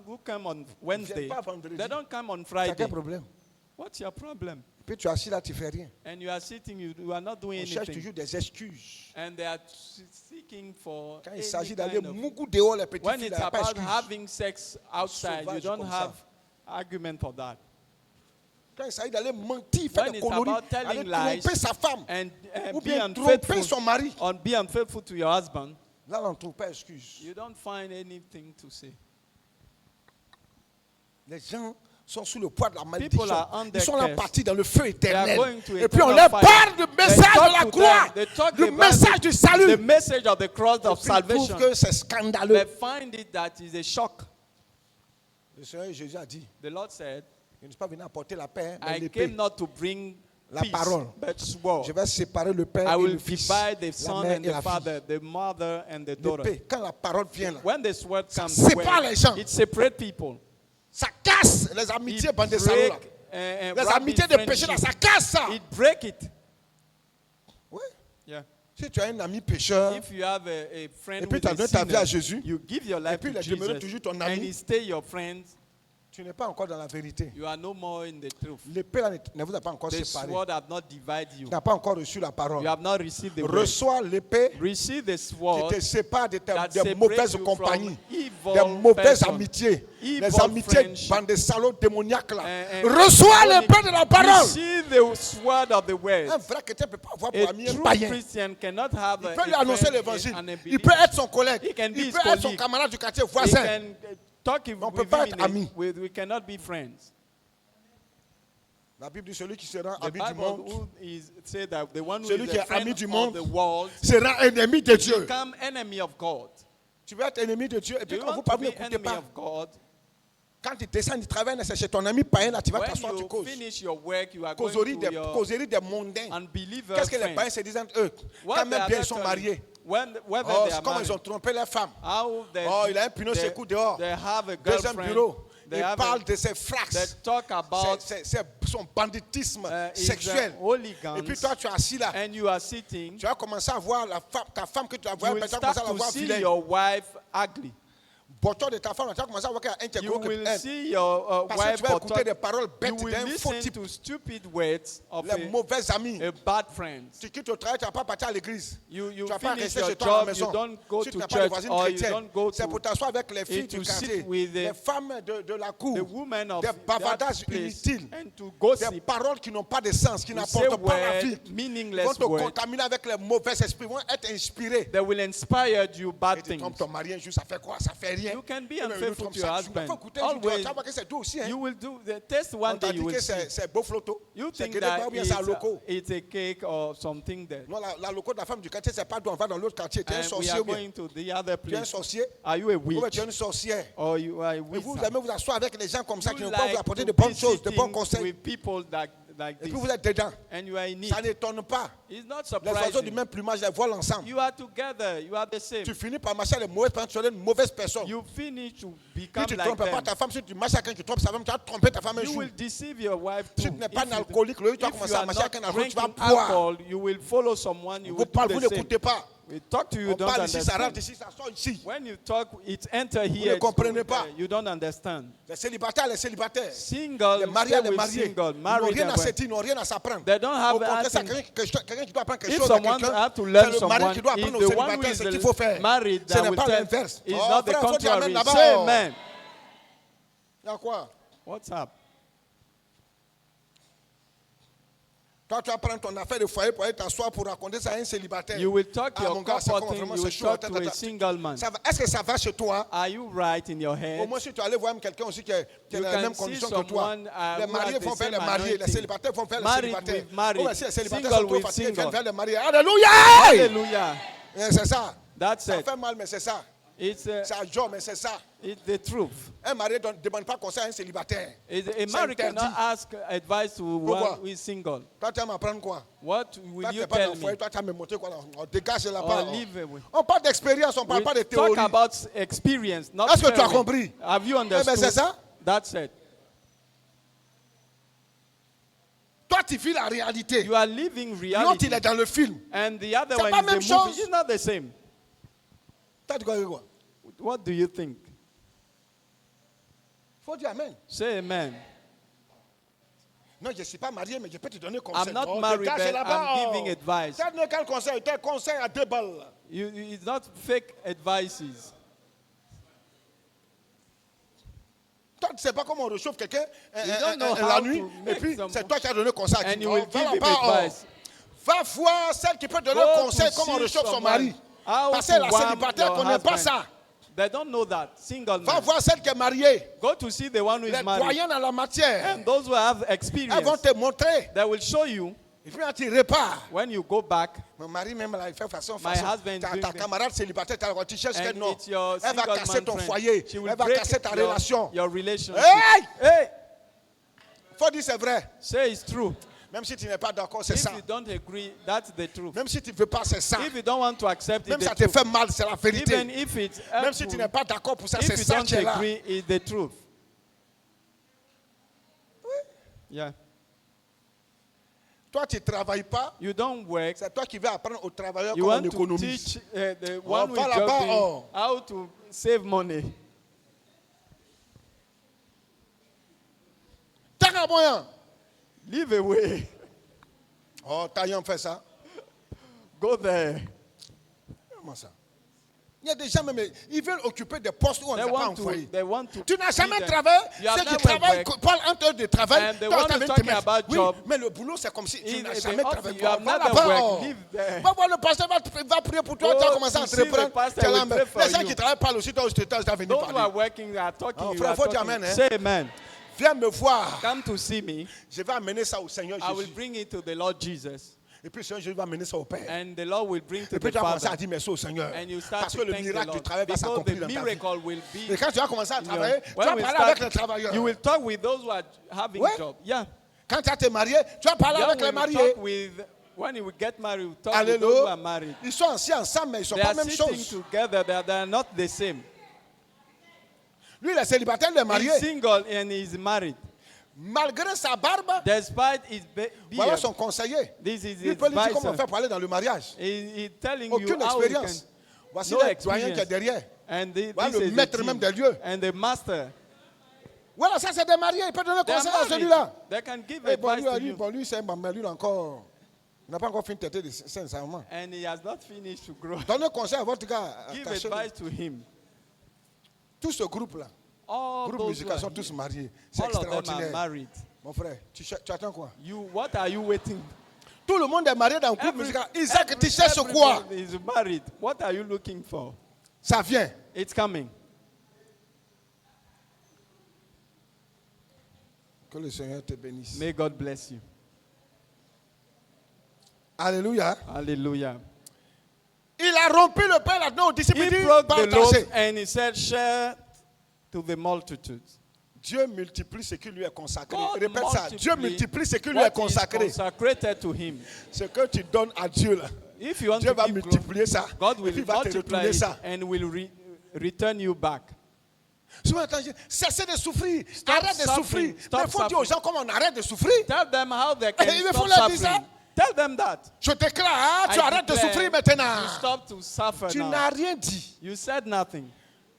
who come on Wednesday. pas vendredi. They don't come on C'est Friday. quel problème? What's your problem? Puis tu es assis là, tu fais rien. And you are sitting, you are not doing On cherche anything. toujours des excuses. And they are seeking for Quand il any s'agit d'aller kind of, mougou dehors, les petits when filles, il it's n'y a pas about d'excuse. having sex outside, you Sauvage don't comme have ça. argument for that. Quand il s'agit d'aller mentir, faire When des it's conneries, about telling aller lies tromper sa femme, and ou be bien tromper unfaithful, son mari, be unfaithful to your husband, là, on ne trouve pas d'excuse. you don't find anything to say. Les gens sont sous le poids de la People malédiction. are under Ils sont là curse. partis dans le feu éternel. going to Et puis on eternal leur fire. parle du message talk de la to croix, them. They talk du about message du salut. The message of the cross Et of puis ils trouvent salvation. que c'est scandaleux. They find it that is a shock. Le Seigneur Jésus a dit, The Lord said, je ne suis pas venu apporter la paix, mais I l'épée. came not to bring La peace, parole. but sword. Je vais séparer le père I et will le fils, divide the la son mère and et the la father, fille. the mother and the daughter. L'épée, quand la parole vient là, When the sword comes, sépare les gens. it separates people. ça casse les amitiés, bande de salauds là. break, Les rabbit amitiés de péché là, friendship. ça casse ça. It break it. Oui. Yeah. Si tu as un ami pécheur, If you have a friend et puis with tu as a donné ta vie à sinner, Jésus, you give your et life puis to il est demeuré Jesus, toujours ton and ami, he stay your friend, tu n'es pas encore dans la vérité. you are no more in the truth. L'épée là ne vous a pas encore The séparé. sword have not divided you. Tu n'as pas encore reçu la parole. You have not received the word. Reçois l'épée Receive the qui sword te sépare de that des separates mauvaises you compagnies, from evil des mauvaises person, amitiés, evil les amitiés, friendship. bande de salauds démoniaques là. And Reçois l'épée de la parole. Receive the sword of the word. Un vrai chrétien ne peut pas avoir A pour ami un true païen. Christian cannot have Il a peut lui annoncer friend, l'évangile. an Il unbeliever. peut être son collègue. He can be Il his peut être son colleague. camarade du quartier He voisin. can talk Mais on peut with pas him être in a- amis. we cannot be friends. La Bible dit celui qui sera The ami du Bible monde who is say that the one who Celui is qui a est friend ami du of monde the world sera ennemi de Dieu. become enemy of God. Tu veux être ennemi de Dieu et Do puis you quand vous want to parlez, be n'écoutez enemy pas. of God? Quand tu descends du travail, c'est chez ton ami païen, là tu vas When t'asseoir, tu you causes. finish your work, you are going Causerie to des your mondains. unbeliever Qu'est-ce que les friends. païens se disent entre eux? What Quand they même are bien not ils sont telling- mariés. whether Oh, they are comment ils ont married, trompé leur femme. how they, Oh, il a un pneu they- secours dehors. they have a Deuxième girlfriend. bureau. They Il have parle a- de ses They frax. talk about C'est son banditisme is sexuel. hooligans, Et puis toi, tu es assis là. and you are sitting. Tu vas commencer à voir ta femme que tu as You vue, will tu vas start commencer à la to voir see vilaine. your wife ugly. Botton de ta femme, tu vas commencer à voir qu'elle a un You tégo que will elle. see your Parce que wife tu vas écouter des bottom. paroles You bêtes will d'un faux listen type. to stupid words of Les mauvais amis. a bad friend. Tu quittes le travail, tu ne vas pas partir à l'église. You Tu ne vas pas finish rester your chez toi à la job, maison. you don't go Si tu to n'as pas de church, voisine or you chrétienne, don't go c'est pour t'asseoir avec les filles to du sit quartier, with les femmes de la cour, the woman of des bavardages that place inutiles, and to des gossip. paroles qui n'ont pas de sens, qui You say n'apportent pas la vie. word, Ils vont meaningless te word. contaminer avec les mauvais esprits, ils vont être inspirés. They will inspire you Et bad tu trompes things. ton mari un jour, ça fait quoi? Ça fait rien. You can be Eh ben, il nous unfaithful trompe to your chaque jour. Il husband. faut écouter un jour, tu Always, vas voir que c'est toi aussi. Hein. you will do the test On one t'a day. dit You que will see. c'est beau flotto. You C'est think que that ou bien c'est à loco. it's a cake or something there. Non, la loco de la femme du quartier, c'est pas d'où on va dans l'autre quartier. Tu es un And we sorcier are ou bien? going to the other Tu es un place. sorcier Are you a ou bien witch? tu es une sorcière? Or you are a Et vous wizard? aimez vous asseoir avec les gens comme ça qui You ne peuvent pas vous like apporter to de bonnes be choses, de bons sitting conseils. with people like Et puis this. vous êtes dedans. And you are in Ça need. n'étonne pas. It's not Les oiseaux du surprising. même plumage les volent ensemble. You are together. You are the same. Tu finis par marcher avec les mauvaises personnes, tu es une mauvaise personne. You finish to Puis become tu ne like trompes pas them. ta femme. Si tu marches avec quelqu'un qui trompe sa femme, tu vas tromper ta femme un You jour. will deceive your wife Si too. tu n'es pas If un you- alcoolique, le jour où tu vas if commencer you à are marcher avec un not alcoolique, tu vas drinking boire. alcohol, you will follow someone. You Vous will do parlez, vous the same. n'écoutez pas. We talk to you, On don't parle ici, ça rentre understand. ici, ça sort ici. When you talk, it enter ne here. it's comprenez going pas. there. You don't understand. Les célibataires, Single, les mariés, stay les with mariés, single, ils n'ont married rien à and s'étirer, ils n'ont rien à s'apprendre. They don't have Au contraire, c'est anything. quelqu'un qui doit apprendre quelque If chose à someone quelqu'un. have to C'est learn le mari someone, qui doit it's apprendre the aux one who célibataires is ce qu'il faut faire. married Ce that n'est will pas tell. l'inverse. It's Oh, not the frère, faut dire amen contrary. là-bas. Say Oh. amen. Il y a quoi? What's up? Toi, tu vas prendre ton affaire de foyer pour aller t'asseoir pour raconter ça à un célibataire. You will talk Ah, your mon gars, c'est couple comment thing. vraiment You c'est will chaud. talk Attends, to a attends. single man. Est-ce que ça va chez toi? Are you right in your Au head? moins, si tu allais voir quelqu'un aussi qui est You dans la can même see condition que toi. someone, Les who mariés has the vont faire les same mariés, les anointing. célibataires vont faire les Married célibataires. with married, Oh, mais si les célibataires single sont trop with fatigués, ils single. viennent faire les mariés. Alléluia! Hallelujah. C'est ça. That's Ça it. fait mal, mais c'est ça. It's C'est à jour, mais c'est ça. it's the truth. Un marié ne demande pas conseil à un célibataire. A married cannot interdit. ask advice to Pourquoi? one who is single. Toi, tu vas m'apprendre quoi? What will Toi, tu you n'es pas dans tell le foyer, me? toi, tu vas me montrer quoi? On dégage là-bas. Or live away. On parle d'expérience, on ne parle We pas de talk théorie. about experience, not Est-ce que tu as theory. compris? Have you Eh ben, understood? c'est ça. That's it. Toi, tu vis la réalité. You are living L'autre, reality. il est dans le film. And the other C'est one pas is même the chose. movie. It's not the same. Toi, tu crois quoi? What do you think? Faut dire amen. Say amen. Non, je ne suis pas marié, mais je peux te donner conseil. I'm not Oh, married, dégage but là-bas. I'm giving advice. Tu as donné quel conseil? Quel conseil à 2 balles? It's not fake advices. Toi, tu ne sais pas comment on réchauffe quelqu'un don't know la how nuit. to Et make puis, someone- c'est toi qui as donné conseil. And Tu you dis, will oh, give va him là-bas, oh. advice. Va voir celle qui peut donner Go conseil to comment on see réchauffe son someone. mari. How Parce to que la warm célibataire ne your connaît pas husband. ça. They don't know that. Single Va man. voir celle qui est mariée. Go to see the one who is Les married. doyens dans la matière. And those who have Elles experience, vont te montrer. they will show you Et puis, quand tu repars. when you go back. Mon mari, même là, il fait façon. My husband Ta doing that. camarade célibataire, tu cherches And quel nom? it's your Elle va single casser man ton friend. foyer. She will Elle va break casser ta your relation. relationship. Hey! Hey! Faut dire c'est vrai. Say it's true. Même si tu n'es pas d'accord, c'est If ça. you don't agree, that's the truth. Même si tu ne veux pas, c'est ça. If you don't want to accept it, Même si ça the te truth. fait mal, c'est la Even vérité. if it's Même si tu n'es hurtful, pas d'accord pour ça, if c'est you ça don't qui est là. agree, it's the truth. Yeah. Toi, tu ne travailles pas. You don't work. C'est toi qui vas apprendre aux travailleurs You comment on want to économise. teach the one who va is là-bas, jobbing oh. how to save money. T'as un moyen. Live away. Oh, Taillon fait ça. Go there. Comment ça? Il y a des gens même, ils veulent occuper des postes où on ne les a pas envoyés. They want to. Tu n'as jamais see them. travaillé. You have Ceux qui never travaillent worked. parlent entre eux de travail. And they Toi, want tu to viens talk te mettre. about Oui, job. mais le boulot, c'est comme si tu In n'as the jamais office, travaillé. you have Va never là-bas. worked. Live there. Va voir le pasteur, va prier pour toi. Go Tu vas commencer à to see the entreprendre. pastor, Tu es là, will pray for les gens you. qui travaillent parlent aussi, toi aussi, tu dois venir Those who are parler. working are talking. Oh, You frère, are faut dire talking. amen, hein. Say amen. Viens me voir. Come to see me. Je vais amener ça au Seigneur I will Jésus. bring it to the Lord Jesus. Et puis, le Seigneur Jésus va amener ça au Père. And the Lord will bring to Et puis, the tu vas commencer à Father. dire merci au Seigneur. And you start Parce to que le thank the miracle du Lord. travail va Because s'accomplir the dans ta vie. miracle will Et be. quand tu vas commencer à in your- travailler, tu vas When we parler avec les start, travailleurs. you will talk with those who are having Ouais. job. Yeah. Quand tu vas te marier, tu vas parler Yeah, avec les we will mariés. talk with, when you get married, we talk with those who Alléluia. are married. Ils sont assis ensemble, mais ils ne sont They pas are la même sitting chose. together. They are not the same. Lui, il est célibataire, il est marié. He's single and he's married. Malgré sa barbe, Despite his voilà beard, son conseiller. this is Lui his peut lui dire comment advisor. faire pour aller dans le mariage. He's telling Aucune you how you expérience. can. Voici No le doyen qui est experience. derrière. And Voilà this le is the maître team. même des lieux. And the master. Voilà, ça c'est des mariés. Il peut donner They are conseil à married. celui-là. They can give Et bon, advice to you. lui, c'est mais lui, il a encore. Il n'a pas encore fini de têter de sincèrement. And he has not finished to grow. Donnez conseil à votre gars. Give attachez-le. advice to him. Tout ce groupe-là, All groupe those who musical, are sont here, tous mariés. C'est all of them are extraordinaire. married. Mon frère, tu attends quoi? What are you waiting? Tout le monde est marié dans le groupe Every- musical. Isaac, tu cherches everybody quoi? is married. What are you looking for? Ça vient. It's coming. Que le Seigneur te bénisse. May God bless you. Alléluia. Hallelujah. Il a rompu le pain là-dedans aux disciples. He Il dit, broke the loaves partagez. and he said, share to the multitudes. Dieu multiplie ce qui lui est consacré. God Répète ça. multiply Dieu multiplie ce qui lui est what is consacré. consecrated to him. Ce que tu donnes à Dieu là. If you want Dieu to va give multiplier ça. God Et will puis il va te multiply retourner it ça. and will return you back. Souvent, cessez de souffrir. Stop Arrête de suffering. souffrir. Stop Mais il faut dire aux gens comment on arrête de souffrir. Tell them how they can Il stop faut leur dire suffering. ça. Tell them that. Je déclare, tu I arrêtes de declare souffrir maintenant. You stop to suffer Tu now. n'as rien dit. You said nothing.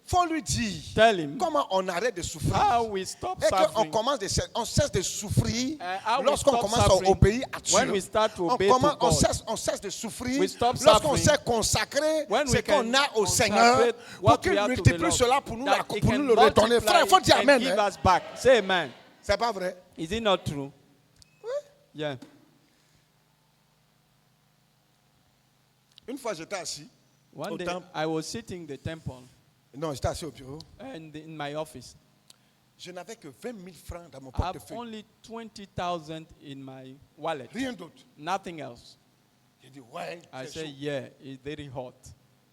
Faut lui dire Tell him comment on arrête de souffrir. how we stop Et qu'on suffering. on cesse de souffrir How we lorsqu'on stop commence à suffering obéir à Dieu. when we start to On, obey to on God. cesse de souffrir We stop lorsqu'on suffering sait consacrer when ce we qu'on can a au Seigneur consecrate pour what qu'il we have to the multiplie Lord, cela pour nous, that he pour can nous le retourner. multiply Frère, il faut it dire and Amen. give Hein. us back. Say amen. C'est pas vrai? Is it not true? Oui. Yeah. Une fois, j'étais assis. One Au day temple. I was sitting in the temple Non, j'étais assis au bureau. and in my office. Je n'avais que 20 000 francs dans mon I have portefeuille. only 20,000 in my wallet. Rien d'autre. Nothing else. J'ai dit, ouais, I c'est said, chaud. yeah, it's very hot.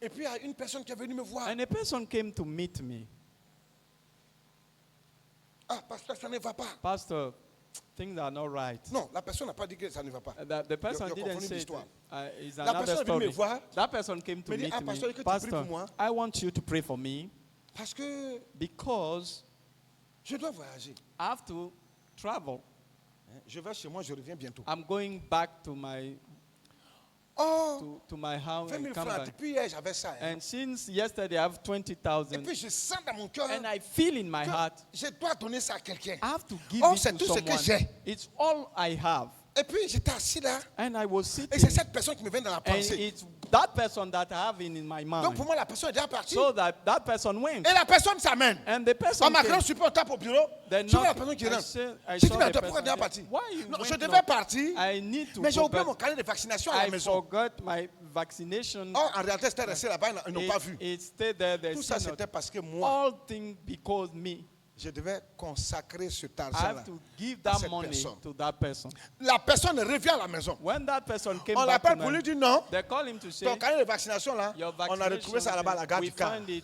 Et puis, il y a une personne qui est venue me voir. And a person came to meet me. Ah, pasteur, ça ne va pas. Pastor, things are not right. Non, la personne n'a pas dit que ça ne va pas. The person You're didn't confounding say it. l'histoire. It's La another personne est venue me story. voir. That person came to Me dit, meet ah, me. pasteur, que tu pries Pastor, pour moi. I want you to pray for me Parce que because je dois voyager. I have to travel. Je vais chez moi, je reviens bientôt. I'm going back to my Oh, to my house 20 and 000 come francs. back. Depuis hier, j'avais ça. Hein. And since yesterday, I have Et 20,000, puis, je sens dans mon cœur and I feel in my que heart je dois donner ça à quelqu'un. I have to give Oh, it c'est to tout ce que someone. j'ai. It's all I have. Et puis, j'étais assis là. And I was Et sitting, c'est cette personne qui me vient dans la and pensée. it's that person that I have in my Donc, mind. pour moi, la personne est déjà partie. So that person went. Et la personne s'amène. And the person À ma came. grande surprise, on tape au bureau. Then Je vois la knock- personne qui I rentre. I Je saw dis, mais the pourquoi tu es déjà person. parti? Why you Non, je went devais not? partir. I need to Mais j'ai go oublié back. mon carnet de vaccination à la I maison. forgot my vaccination. Or, en réalité, c'était resté là-bas, ils n'ont pas vu. It stayed there. They Tout ça, see not. c'était parce que moi, All things because me. je devais consacrer cet I argent-là. have to give à that cette money personne. to that person. La personne revient à la maison. When that person came On back to l'appelle pour lui me, dire non. they call him to say, Ton carnet de vaccination là, your on a retrouvé vaccination, ça là-bas à la gare we du car. find it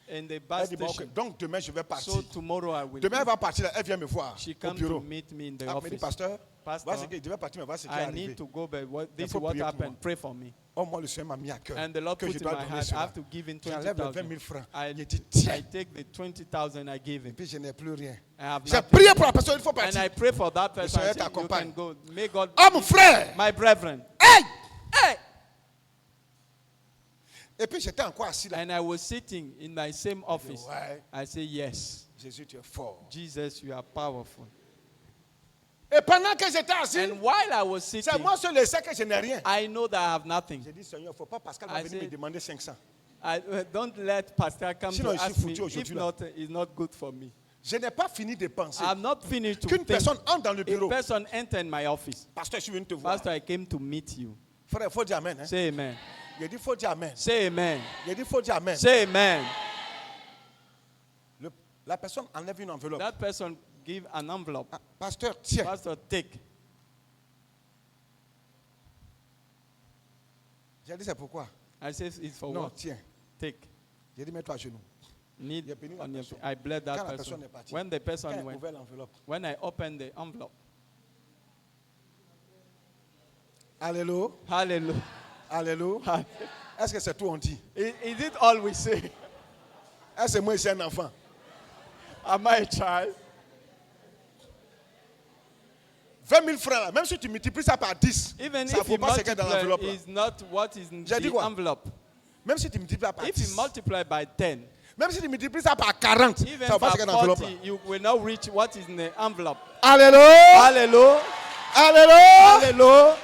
in the Elle bus dit, bon, station. ok. Donc demain je vais partir. So tomorrow I will. Demain elle va partir, là, elle vient me voir She au come bureau. to meet me in the Elle me dit, office. pasteur, Pastor, voici ce qui devait partir, mais voici ce qui est I arrivé. need to go, but this is faut what prier pour happened. moi. Pray for me. Oh, moi le Seigneur m'a mis à cœur And the Lord que put je in dois my donner heart, I cela. have to give in J'enlève les 20 000 20,000. francs. I, Il dit, tiens. I take the 20,000 I gave him. Puis je n'ai plus rien. I have J'ai nothing. prié pour la personne, il faut And partir. I pray for that person. Seigneur I say, you t'accompagne. can go. May God. Oh mon frère! My brethren. Hey! Hey! Et puis j'étais encore assis là. And I was sitting in my same office. Ouais, I say, yes, Jésus, tu es fort. Jesus, you are powerful. Et pendant que j'étais assis, And while I was c'est sitting, moi seul le sais que je n'ai rien. I know that I have nothing. J'ai dit, Seigneur, il ne faut pas Pascal va I venir me said- demander 500. Don't let Pastor come Sinon, to je suis ask me. foutu aujourd'hui, If là. not, it's not good for me. Je n'ai pas fini de penser I'm not finished to qu'une think. personne entre dans le A bureau. person entered my office. Pasteur, je suis venu te voir. Pastor, I came to meet you. Frère, il faut dire Amen. Hein? Say amen. Il a dit, il faut dire Amen. Say amen. Il a dit, il faut dire Amen. Say amen. La personne enlève une enveloppe. That person give an envelope. Ah, pasteur, tiens. Pastor, take. J'ai dit, c'est pourquoi? I say it's for Non, what? tiens. Take. J'ai dit, mets-toi à genoux. Need Il a béni la on your, personne. I bled Quand that la person. personne est partie, When the Quand person elle went, ouvert l'enveloppe. when I opened the envelope. Alléluia. Hallelujah. Alléluia. Est-ce que c'est tout on dit? Is it all we say? Est-ce que moi, je suis un enfant? Am I a child? 20 000 francs, là, même si tu multiplies ça par 10, Even ça ne if faut you pas ce qu'il y a dans multiply, l'enveloppe. là. is not what is in J'ai dit the quoi? enveloppe. Même si tu multiplies ça par If 10, you multiply by 10, même si tu multiplies ça par 40, even ça ne va pas ce by qu'il y a dans l'enveloppe. 40, you will not reach what is in the enveloppe. Alléluia. Hallelujah. Alléluia. Hallelujah.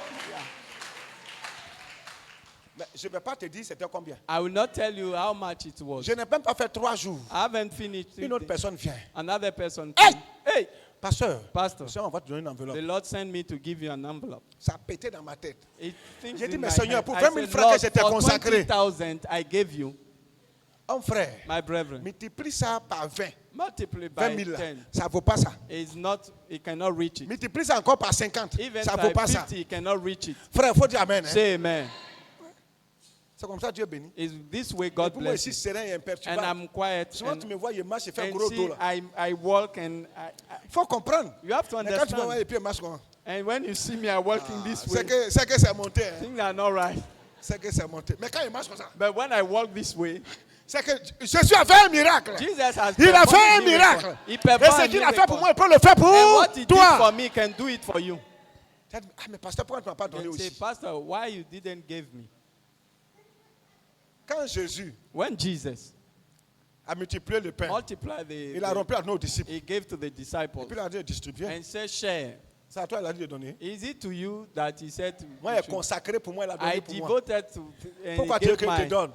Mais je ne vais pas te dire c'était combien. I will not tell you how much it was. Je n'ai même pas fait 3 jours. I haven't finished. Une autre personne vient. Another person. Hey! came. Hey, Pasteur, Pastor, le Seigneur, on va te donner une enveloppe. the Lord sent me to give you an envelope. Ça a pété dans ma tête. It thinks J'ai dit, in mais my Seigneur, head. pour I 20 000 said, francs que Lord, j'étais for consacré. 20,000 I gave you, Oh frère, my brethren. multiplie ça par 20. Multiply 20 by 000 là. 10. Ça ne vaut pas ça. It's not, it cannot reach it. Multiplie ça encore par 50. Even Ça ne vaut by pas ça. 50, it cannot reach it. Frère, il faut dire Amen. Hein? Say amen. C'est comme ça Dieu bénit. It's this way Et God pour moi bless ici, you. serein et And imperturbable. I'm quiet. Souvent, tu me vois, je marche et fais un And gros see, dos là. I walk and Il faut comprendre. you have to Mais quand tu me vois, understand. et puis il marche comment? And when you see me, I'm walking this way. C'est que c'est monté. Hein? Things are not right. C'est que c'est monté. Mais quand il marche comme ça, But when I walk this way, c'est que Jésus a fait un miracle. Jesus has Il a performed fait un a miracle. He Et performed ce a qu'il a fait miracle. pour moi, il peut le faire And pour what he did for toi. me can do it for you. Ah, mais pasteur, pourquoi tu ne m'as pas donné And say, aussi? Pastor, why you didn't give me? Quand Jésus When Jesus a multiplié le pain, multiplied il a rompu à nos disciples. he gave to the Et disciples puis il a dit de distribuer. and said, share. C'est à toi, il a dit de donner. Is it to you that he said to Moi, il est consacré pour moi, il a donné I pour moi. devoted to and Pourquoi he tu veux gave que je te mine. donne?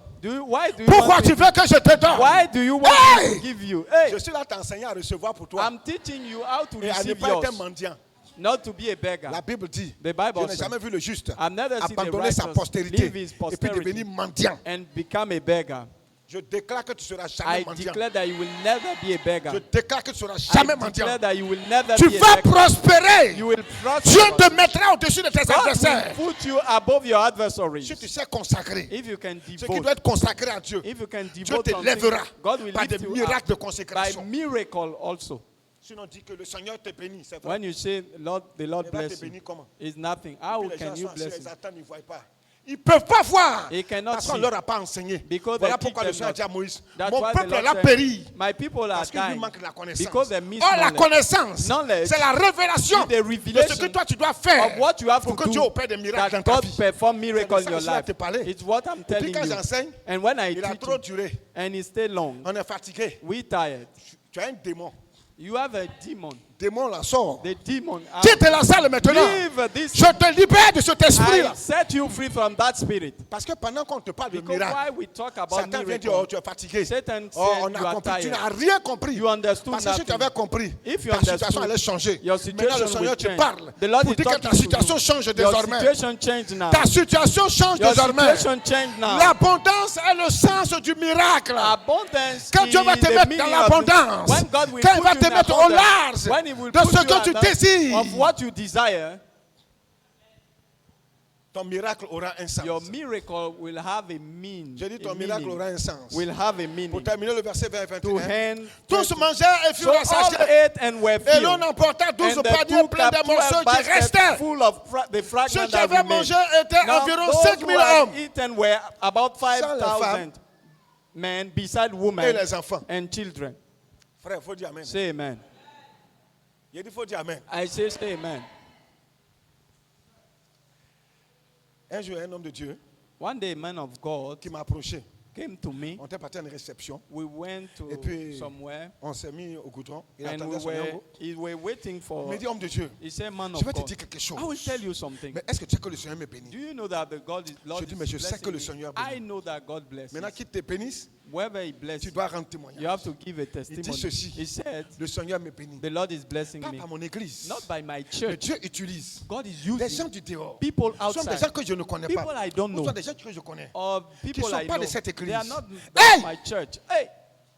Why do you Pourquoi want tu me- veux que je te donne? Why do you want Hey! me to give you? Hey, Je suis là t'enseigner à recevoir pour toi. I'm teaching you how to Et à ne receive pas être un yours, mendiant. not to be a beggar. La Bible dit, The Bible je n'ai says, jamais vu le juste I've never seen the abandonner sa righteous postérité leave his et puis posterity devenir mendiant. and become a beggar. Je déclare que tu seras jamais I mendiant. declare that you will never be a beggar. Je déclare que tu seras I jamais declare mendiant. that you will never Tu be a vas beggar. prospérer. You will prosper. Dieu te mettra au-dessus de tes God adversaires. will put you above your adversaries. Si tu sais consacrer, If you can ce qui devote, doit être consacré à Dieu, if you can Dieu devote te something, lèvera God will par des lift you miracles de up by consécration. miracle also. Sinon, dis que le Seigneur te bénit. C'est vrai. When you say, Lord, the Lord Il va te bless you, bénir comment? it's nothing. How Puis les can gens you sont assis, bless ils him? attendent, ils ne voient pas. Ils ne peuvent pas voir. They cannot Parce qu'on see. ne leur a pas enseigné. Because Voilà they pourquoi teach le Seigneur a them dit à Moïse, That's mon why the peuple Lord a said, péri. My people are Parce qu'il lui dying manque la connaissance. because they miss Oh, la knowledge. connaissance, Knowledge c'est la révélation is the de revelation ce que toi tu dois faire of what you have pour to que Dieu do opère des miracles that dans ta God vie. perform miracle C'est in de your ça que je life. te parlais. It's what I'm Et puis telling quand you. j'enseigne, And when I il a teach trop you, duré. and it stay long, On est fatigué. we tired. Tu as un démon. You have a demon. Démon là, sort. The demon. Quitte la salle maintenant. Leave this. Je te libère de cet esprit-là. I set you free from that spirit. Parce que pendant qu'on te parle de Because miracle, why we talk about Satan vient dire, miracle, oh, tu es fatigué. Satan Oh, said on you a are compris. Tu tired. n'as rien compris. You understood Parce que si tu nothing. avais compris, If you ta situation understood, allait changer. your Maintenant, le situation Seigneur will te change. parle The Lord pour is dire que talking ta to situation you. change Your désormais. situation change now. Ta situation change Your désormais. situation change now. L'abondance est le sens du miracle. Abundance Quand Dieu va is te the mettre meaning dans of l'abondance, when God will quand il put va you te in mettre au abundance, large when he will de put ce you que tu at the- désires, of what you desire, ton miracle aura un sens. your miracle will have a meaning. Je dis ton a miracle meaning. aura un sens. Will have a Pour meaning. terminer le verset 20 et To 21. hand. Tous mangèrent et So furent all rassasiés. ate and were Et l'on filled. emporta 12 And they paniers took pleins up des morceaux 12 qui baskets restaient. full of the Ceux fragments qui that avaient remained. mangé étaient Now, environ those 5 who 000 had hommes. eaten were about Sans les 5,000 men beside Et women les enfants. and children. Frère, il faut dire Amen. Say amen. Il dit, il faut dire Amen. I say amen. Un jour, un homme de Dieu One day, a man of God qui m'a approché. came to me. On était parti à une réception. We went to Et puis, somewhere, on s'est mis au goudron. Il and attendait son yango. we were waiting Il for. me dit, homme de Dieu, He said, "Man je of vais te God, dire quelque chose. I will tell you something. Mais est-ce que tu sais que le Seigneur me bénit? Do you know that the Lord Je dis, is mais je sais que le blessing me? Seigneur bénit. I know that God blesses. Maintenant qu'il te bénisse, Wherever He blesses, tu dois rendre témoignage. you have to give a testimony. ceci. He said, Le Seigneur me bénit. "The Lord is blessing Pas me, par mon église. not by my Mais church. Dieu utilise God is des using gens du dehors. people Ce sont des gens outside, que je ne connais people pas. I don't Ou know, soit des gens que je connais. or people sont I pas know. de cette They are église. not Hey! my church. Hey,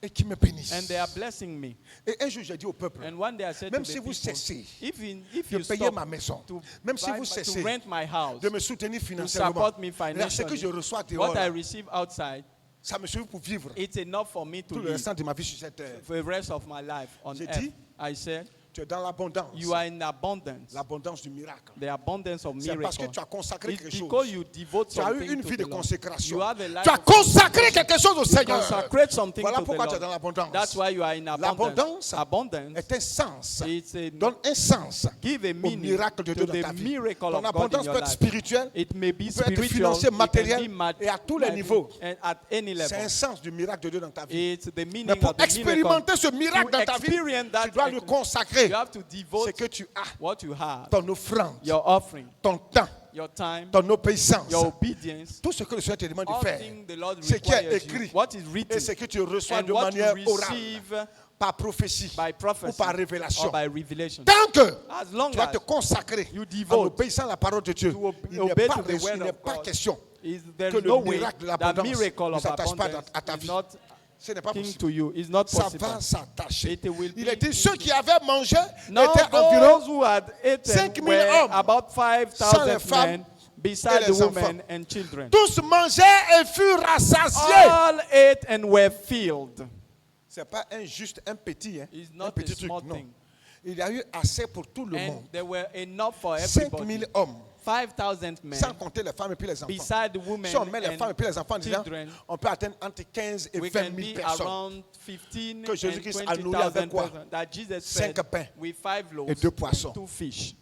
Et qui me bénissent. and they are blessing me. Et un jour, j'ai dit au peuple, And one day I said même to the si vous people, cessez if de you payer stop ma maison, to, même si buy vous to cessez rent my house, de me soutenir to financièrement, support me regarde, ce que je financially, reçois dehors, what I là, receive outside, ça me suffit pour vivre it's enough for me to tout le live restant de ma vie sur cette terre. for the rest of my life on J'ai earth. dit, I said, tu es dans l'abondance. you are in abundance, L'abondance du miracle. the abundance of C'est parce que miracles. tu as consacré It's quelque because chose. you devote Tu as eu something une to vie de the Lord. consécration. You have a life Tu as of consacré quelque chose au You Seigneur. consecrate something Voilà to the pourquoi tu es dans Lord. l'abondance. That's why you are in abundance. L'abondance Abundance est un sens. It's a, Donne un sens give a au meaning miracle de Dieu to dans the ta vie. miracle Ton of God in abondance your peut être life. spirituelle, It may be peut être spiritual, financier, it can matériel, be et à tous les niveaux. and at any C'est un level. sens du miracle de Dieu dans ta vie. It's the meaning Mais pour of the miracle. expérimenter ce miracle To dans ta vie, experience that, tu dois le consacrer. you have to Ce devote que tu as, what you have, ton offrande, your offering, ton temps, your time, ton obéissance, your obedience, tout ce que le Seigneur te demande de all faire, things the Lord ce qui est requires écrit, you, what is et written, ce que tu reçois and de what you manière orale, receive par prophétie by ou prophecy par révélation. or by revelation. Tant que As long tu vas te as consacrer you en devote obéissant à la parole de Dieu, to il obey n'est pas, to the word il n'est of pas God, question there's que le no way miracle de that l'abondance miracle ne of s'attache pas abundance à ta is vie. not Ce n'est pas king possible. to you. It's not Ça possible. va s'attacher. It will Il be a dit, ceux qui avaient mangé Now étaient those environ who had 5 eaten 000 were hommes, about sans les 5,000 femmes men, et beside les the women enfants. and children. tous mangeaient et furent rassasiés. All ate and were filled. Ce n'est pas un petit, hein, It's un not a petit truc, small non. thing. Il y a eu assez pour tout le And monde. there were enough for 5 everybody. 000 hommes, 5,000 men, sans compter les femmes et puis les enfants. beside the women Si on met les femmes et and puis les enfants dedans, children, on peut atteindre entre 15 et we 20 can 000 be personnes. around 15 Que and Jésus-Christ a nourri avec 20,000 quoi? persons that Jesus 5 fed pains with 5 loaves et 2 poissons. and 2 fish.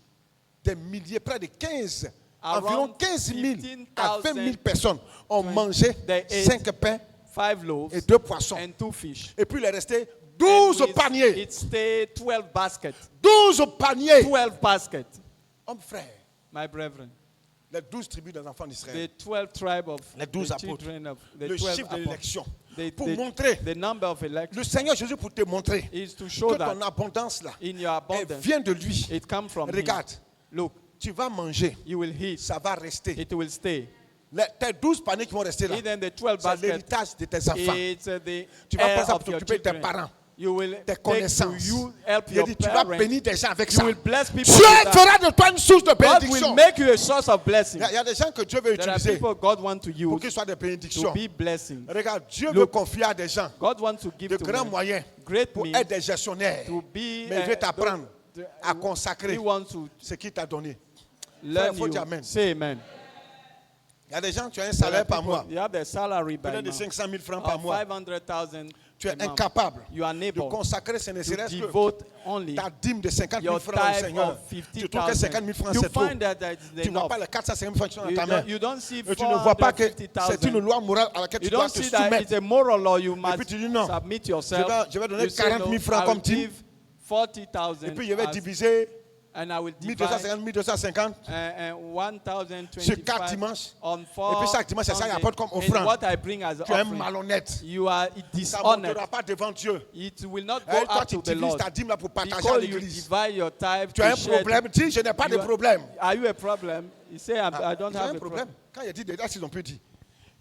Des milliers, près de 15, Around environ 15 000 à 20 000 15,000 personnes ont mangé they ate 5 pains 5 loaves et 2 poissons. and 2 fish. Et puis il est resté And 12 paniers. It stayed 12 baskets. 12 paniers. 12 baskets. Hommes frères, My brethren, les 12 tribus des enfants d'Israël. the 12 tribes of Les 12 the apôtres. children of the Le 12 chiffre de apostles. l'élection. The, Pour the- montrer the number of elections le Seigneur Jésus pour te montrer is to show que that ton abondance là, in your elle abundance, vient de lui. it comes from Regarde, Him. Look, tu vas manger, you will eat, ça va rester. it will stay. Tes 12 paniers qui vont rester là, Even the 12 c'est baskets, l'héritage de tes enfants. it's the Tu vas heir pas ça of pour your t'occuper de tes children. parents, You will tes take to connaissances. you, help Il a your dit, tu vas parents. bénir des gens avec You ça. will bless people Dieu with that. fera de toi une source de God bénédiction. will make you a source of blessing. Il y a des gens que Dieu veut There are utiliser people God wants to pour use qu'ils soient des to bénédictions. be blessing. Regarde, Dieu veut Look. confier à des gens God wants to give de to grands them moyens great pour means être des gestionnaires. to be. Mais il veut t'apprendre à He consacrer wants to ce qu'il t'a donné. learn faut you. dire amen. Say amen. Il y a des gens, tu as un There salaire are par people, mois, you have the salary by peut-être de now 500 000 francs par of mois. 500,000. Tu es a month. incapable You are de unable consacrer ce ne to serait-ce que devote only ta dîme de 50 000 your francs au tithe Seigneur. of Tu trouves que 50 000 50,000. francs You c'est trop. find that is Tu ne vois enough. pas les 450 francs qui sont dans You ta main. don't, you don't see Et tu ne vois pas que c'est une 450,000. loi morale à laquelle tu You dois don't te see that soumettre. it's a moral law you puis must tu dis non. submit yourself. Je vais donner You say 40 000 no, francs I comme will dîme. give 40,000 Et puis je vais as- diviser and I will divide 1250, 1250 1,025 sur 4 dimanches. on Et 4 puis chaque dimanche, c'est ça qu'il apporte comme Sunday. offrande. And what I bring as Tu es un offering, malhonnête. you are Ça ne dishonored. montera pas devant Dieu. It will not go Et toi, up tu to the utilises Lord ta dîme là pour partager à because you l'église. divide your tithe. Tu as un to share problème. Dis, je n'ai pas de You are- problème. Are you a problem? You say, I don't Tu as have un a problème. problem. Quand il a dit déjà, ils ont pu dire.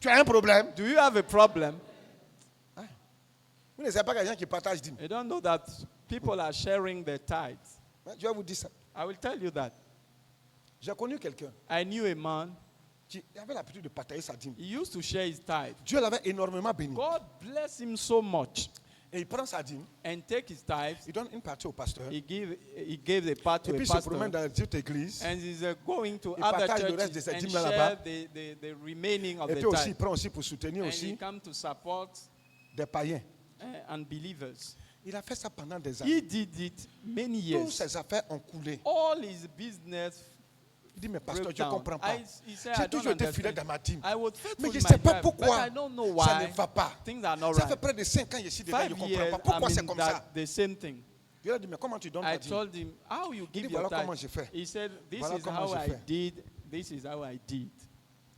Tu as un problème. Do you have a problem? Vous ne savez pas qu'il y a des gens qui partagent dîme. You don't know that people are sharing their tithes. Je vais vous dire ça. I will tell you that. J'ai connu quelqu'un I knew a man, qui avait l'habitude de partager sa dîme. he used to share his tithe. Dieu l'avait énormément béni. God bless him so much Et il prend sa dîme, and take his tithes. il donne une partie au pasteur. He gave the part Et to puis a il se promène pastor. dans les églises. And he's going to Il other partage le reste de churches ses and dîmes là-bas. share the remaining of Et the puis aussi, il tithe. prend aussi pour soutenir And he aussi come to support des païens. unbelievers. Il a fait ça pendant des années. He did it many Toutes years. ses affaires ont coulé. All his business Il dit, mais pasteur, broke je ne down. comprends pas. He said, J'ai I don't toujours été fidèle dans understand. ma dîme. I was faithful Mais je in ne my sais pas tribe, pourquoi but I don't know ça why ne va pas. things are not Ça fait right. près de 5 ans ici déjà, je 5 ne comprends years, pas. Pourquoi I'm c'est in comme ça? the same thing. Je lui ai dit, mais comment tu donnes I ta dîme? told him, how you give dit, your voilà comment tithe? je fais. He said, this Voilà is comment how je I fais. did. This is how I did.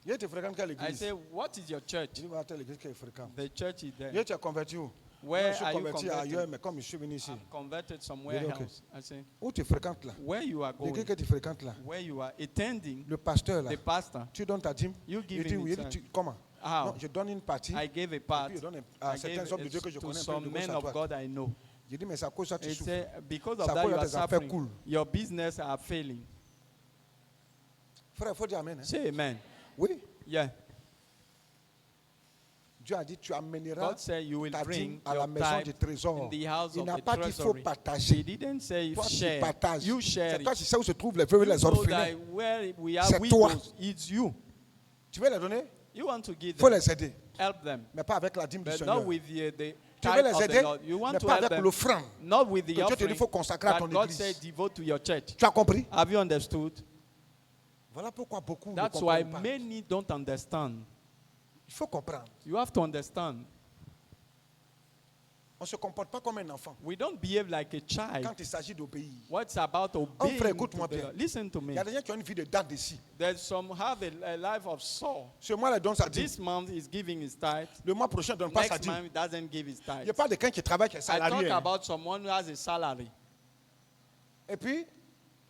Il te fréquente quelle I église? said, what is your church? Il dit, voilà telle église qu'il fréquente. The church is there. Il tu es converti où? Where Moi, je suis are you converti converted? ailleurs, mais comme je suis venu ici. I'm converted somewhere Yeah, okay. else. I said, Où tu fréquentes là? where you are going, L'église que tu fréquentes là. where you are attending, Le pasteur là. the pastor, Tu donnes ta dîme? you Il give dit, him oui. his Il dit, tithe. comment? How? Non, je donne une partie. I gave a Et part. puis je donne I à gave certains hommes de Dieu que je it to connais un peu some de men gauche à of droite. God I know. J'ai dit, mais c'est à cause de ça que He tu souffres. said, because of Ça that cause you de are tes affaires suffering. cool. Your business are failing. Frère, il faut dire amen. Hein? Say amen. Oui. Yeah. Dieu a dit, tu amèneras God said you will ta dîme bring à la your maison tithe du trésor. in the house Il of n'a the pas dit qu'il faut treasury. He partager. didn't say Toi, tu share. partages. You share C'est toi it. qui sais où se trouvent les veuves et You les know orphelins. that where we are C'est widows, toi. it's you. Tu veux les donner? You want to give Il faut them, les aider. help them, Mais pas avec la dîme du but Seigneur. not with the Tu veux tithe les of the aider, Lord. You want mais to pas help avec them, l'offrande. not with the Que Dieu te dit, offering il faut consacrer à that ton God église. said devote to your church. Tu as compris? Have you understood? Voilà pourquoi beaucoup ne That's why comprennent pas. many don't understand. Il faut comprendre. You have to understand. On ne se comporte pas comme un enfant We don't behave like a child. quand il s'agit d'obéir. What's about obeying frère, to écoute-moi the bien. Lord? Listen to Il me. y a des gens qui ont une vie de date ici. There's some have a life of Saul. Ce mois-là, il donne sa dîme. This month is giving his tithe. Le mois prochain, il ne donne pas sa Next dîme. month doesn't give his Il n'y tithe. a pas de quelqu'un qui travaille qui est I talk salarié. Hein. about someone who has a salary. Et puis,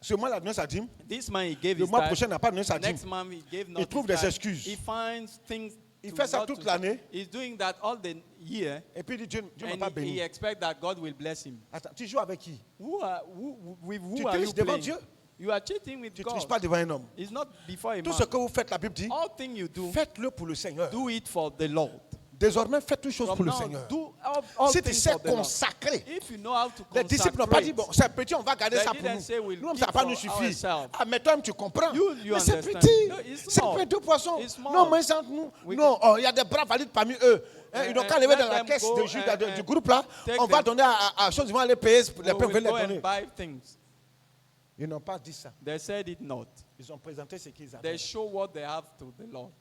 ce mois-là, il donne sa dîme. This month he gave Le his mois tithe. prochain, il n'a pas donné sa dîme. Next month he gave not Il trouve his des tithe. excuses. He finds things. Il to fait ça not toute to- l'année. He's doing that all the year, Et puis, il dit, Dieu ne m'a and pas he béni. expects that God will bless him. Attends, tu joues avec qui? With who Tu are you triches devant playing? Dieu. You are cheating with Tu ne triches God. pas devant un homme. It's not before a Tout man. ce que vous faites, la Bible dit, All things you do, faites-le pour le Seigneur. do it for the Lord. Désormais, faites toutes choses From pour le now, Seigneur. do all Si tu things sais for the Lord. consacrer, If you know how to les disciples n'ont pas dit, bon, c'est petit, on va garder They ça pour didn't nous. say we'll Nous, keep ça va pas for nous suffire. ourselves. Ah, mais toi-même, tu comprends. You Mais c'est understand. petit. No, it's C'est small. peu deux poissons. It's small. Non, mais sans nous. We Non, oh, il y a des bras valides parmi eux. Hein, ils n'ont qu'à lever let dans la them caisse go de Judas, and- du groupe là. take On va them. donner à chose, ils vont aller payer, les we peuples will veulent les go and donner. buy things. Ils n'ont pas dit ça. They said it not. Ils ont présenté ce qu'ils They avaient. show what they have to the Lord.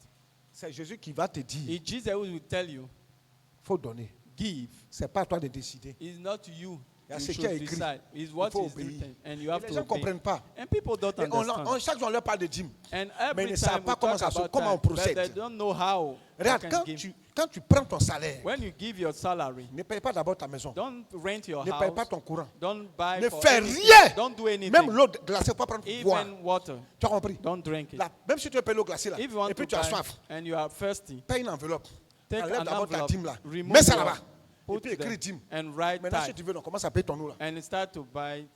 C'est Jésus qui va te dire, It's Jesus who will tell you, il faut donner. give. C'est pas à toi de décider. It's not you. Il y a You ce qui should est écrit. decide. It's what Il faut is obéir. written, and you Et have les to gens ne obey. comprennent pas. And people don't Et understand. chaque jour, on leur parle de dîmes. And Mais ils every ne savent time pas we comment talk ça se- about comment on time, but procède. they don't know how. they Regarde, can give. quand tu prends ton salaire, When you give your salary, ne paye pas d'abord ta maison. don't rent your Ne paye pas house. ton courant. Don't buy Ne for fais anything. rien. Don't do anything. Même l'eau glacée, il ne faut pas prendre pour boire. Even water. Tu as compris? Don't drink it. Là, même si tu veux payer l'eau glacée là, If you want et puis to tu as buy soif, and you are thirsty, paye une enveloppe. take Enlève an d'abord ta envelope, dîme là. remove Mets ça your- là-bas. Et put puis écris them, dîme. and write Maintenant, si tithe, tu veux, on commence à payer ton eau là. and start to buy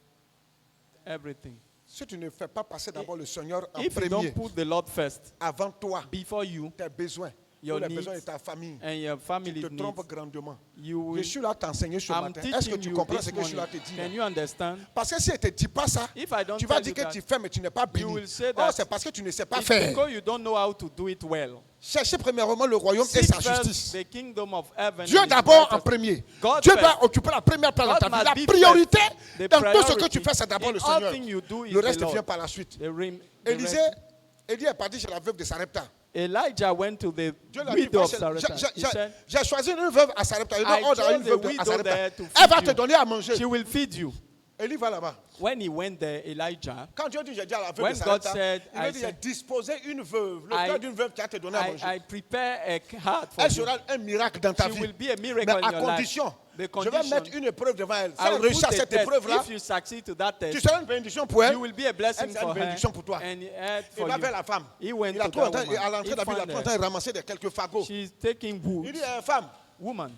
everything. Si tu ne fais pas passer d'abord le Seigneur en If you premier, don't put the Lord first, avant toi, before you, tes besoins, Your ou les needs besoins de ta famille, and your tu family te needs, trompes grandement. you Je will. suis là à t'enseigner ce I'm matin. Est-ce que teaching tu you comprends this ce que je suis là à te morning. dire? Can you understand? Parce que si elle ne te dit pas ça, If I don't tu vas tell dire you que that, tu fais, mais tu n'es pas béni. will say Oh, that c'est parce que tu ne sais pas It's faire. because you don't know how to do it well. Cherchez premièrement le royaume et Seek sa first justice. the kingdom of heaven. Dieu and his d'abord en righteousness. premier. God Dieu first. doit occuper la première place dans God ta vie. must La be priorité first. The dans tout ce que priority tu fais, c'est d'abord in le all Seigneur. things you do is Le the reste Lord. vient par la suite. The Élisée rest. est parti chez la veuve de Sarepta. Elijah went to the Dieu l'a dit, widow va of chez- Sarepta. He said, j'ai choisi une veuve à Sarepta. Il I donne ordre à une chose the veuve à widow Sarepta. there to Elle va feed te you. donner à manger. she will feed you. Élie va là-bas. When he went there, Elijah, Quand Dieu dit, j'ai dit à la veuve When de God Sarepta, said, il I veut dire, said- disposer une veuve, le I- cœur d'une veuve qui a te donné à I manger. prepare a heart for Elle you. sera un miracle dans ta She vie. will be a miracle Mais in à your life. condition, The je vais condition, mettre une épreuve devant elle. Si I elle will réussit à put a cette test. épreuve-là, If you succeed to that tu test, seras une bénédiction pour elle. you will be a blessing Elle sera for une her. bénédiction pour toi. And earth Il for va you. vers la femme. He went Il a to trouvé that woman. à l'entrée de la ville, il a He found trouvé her. ramasser quelques fagots. She's taking wood. Il dit, femme, Woman,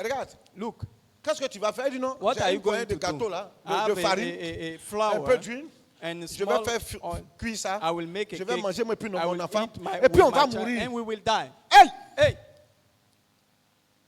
regarde, look, qu'est-ce que tu vas faire? Elle dit non, what j'ai are une you going poignée de to gâteau do? là, I de have farine, a un flour peu d'huile. and Je small vais faire oil. cuire ça. I will make a Je vais cake. manger moi et puis I mon will enfant. eat my- Et puis with on va my child, mourir. and we will die. Hey! Hey,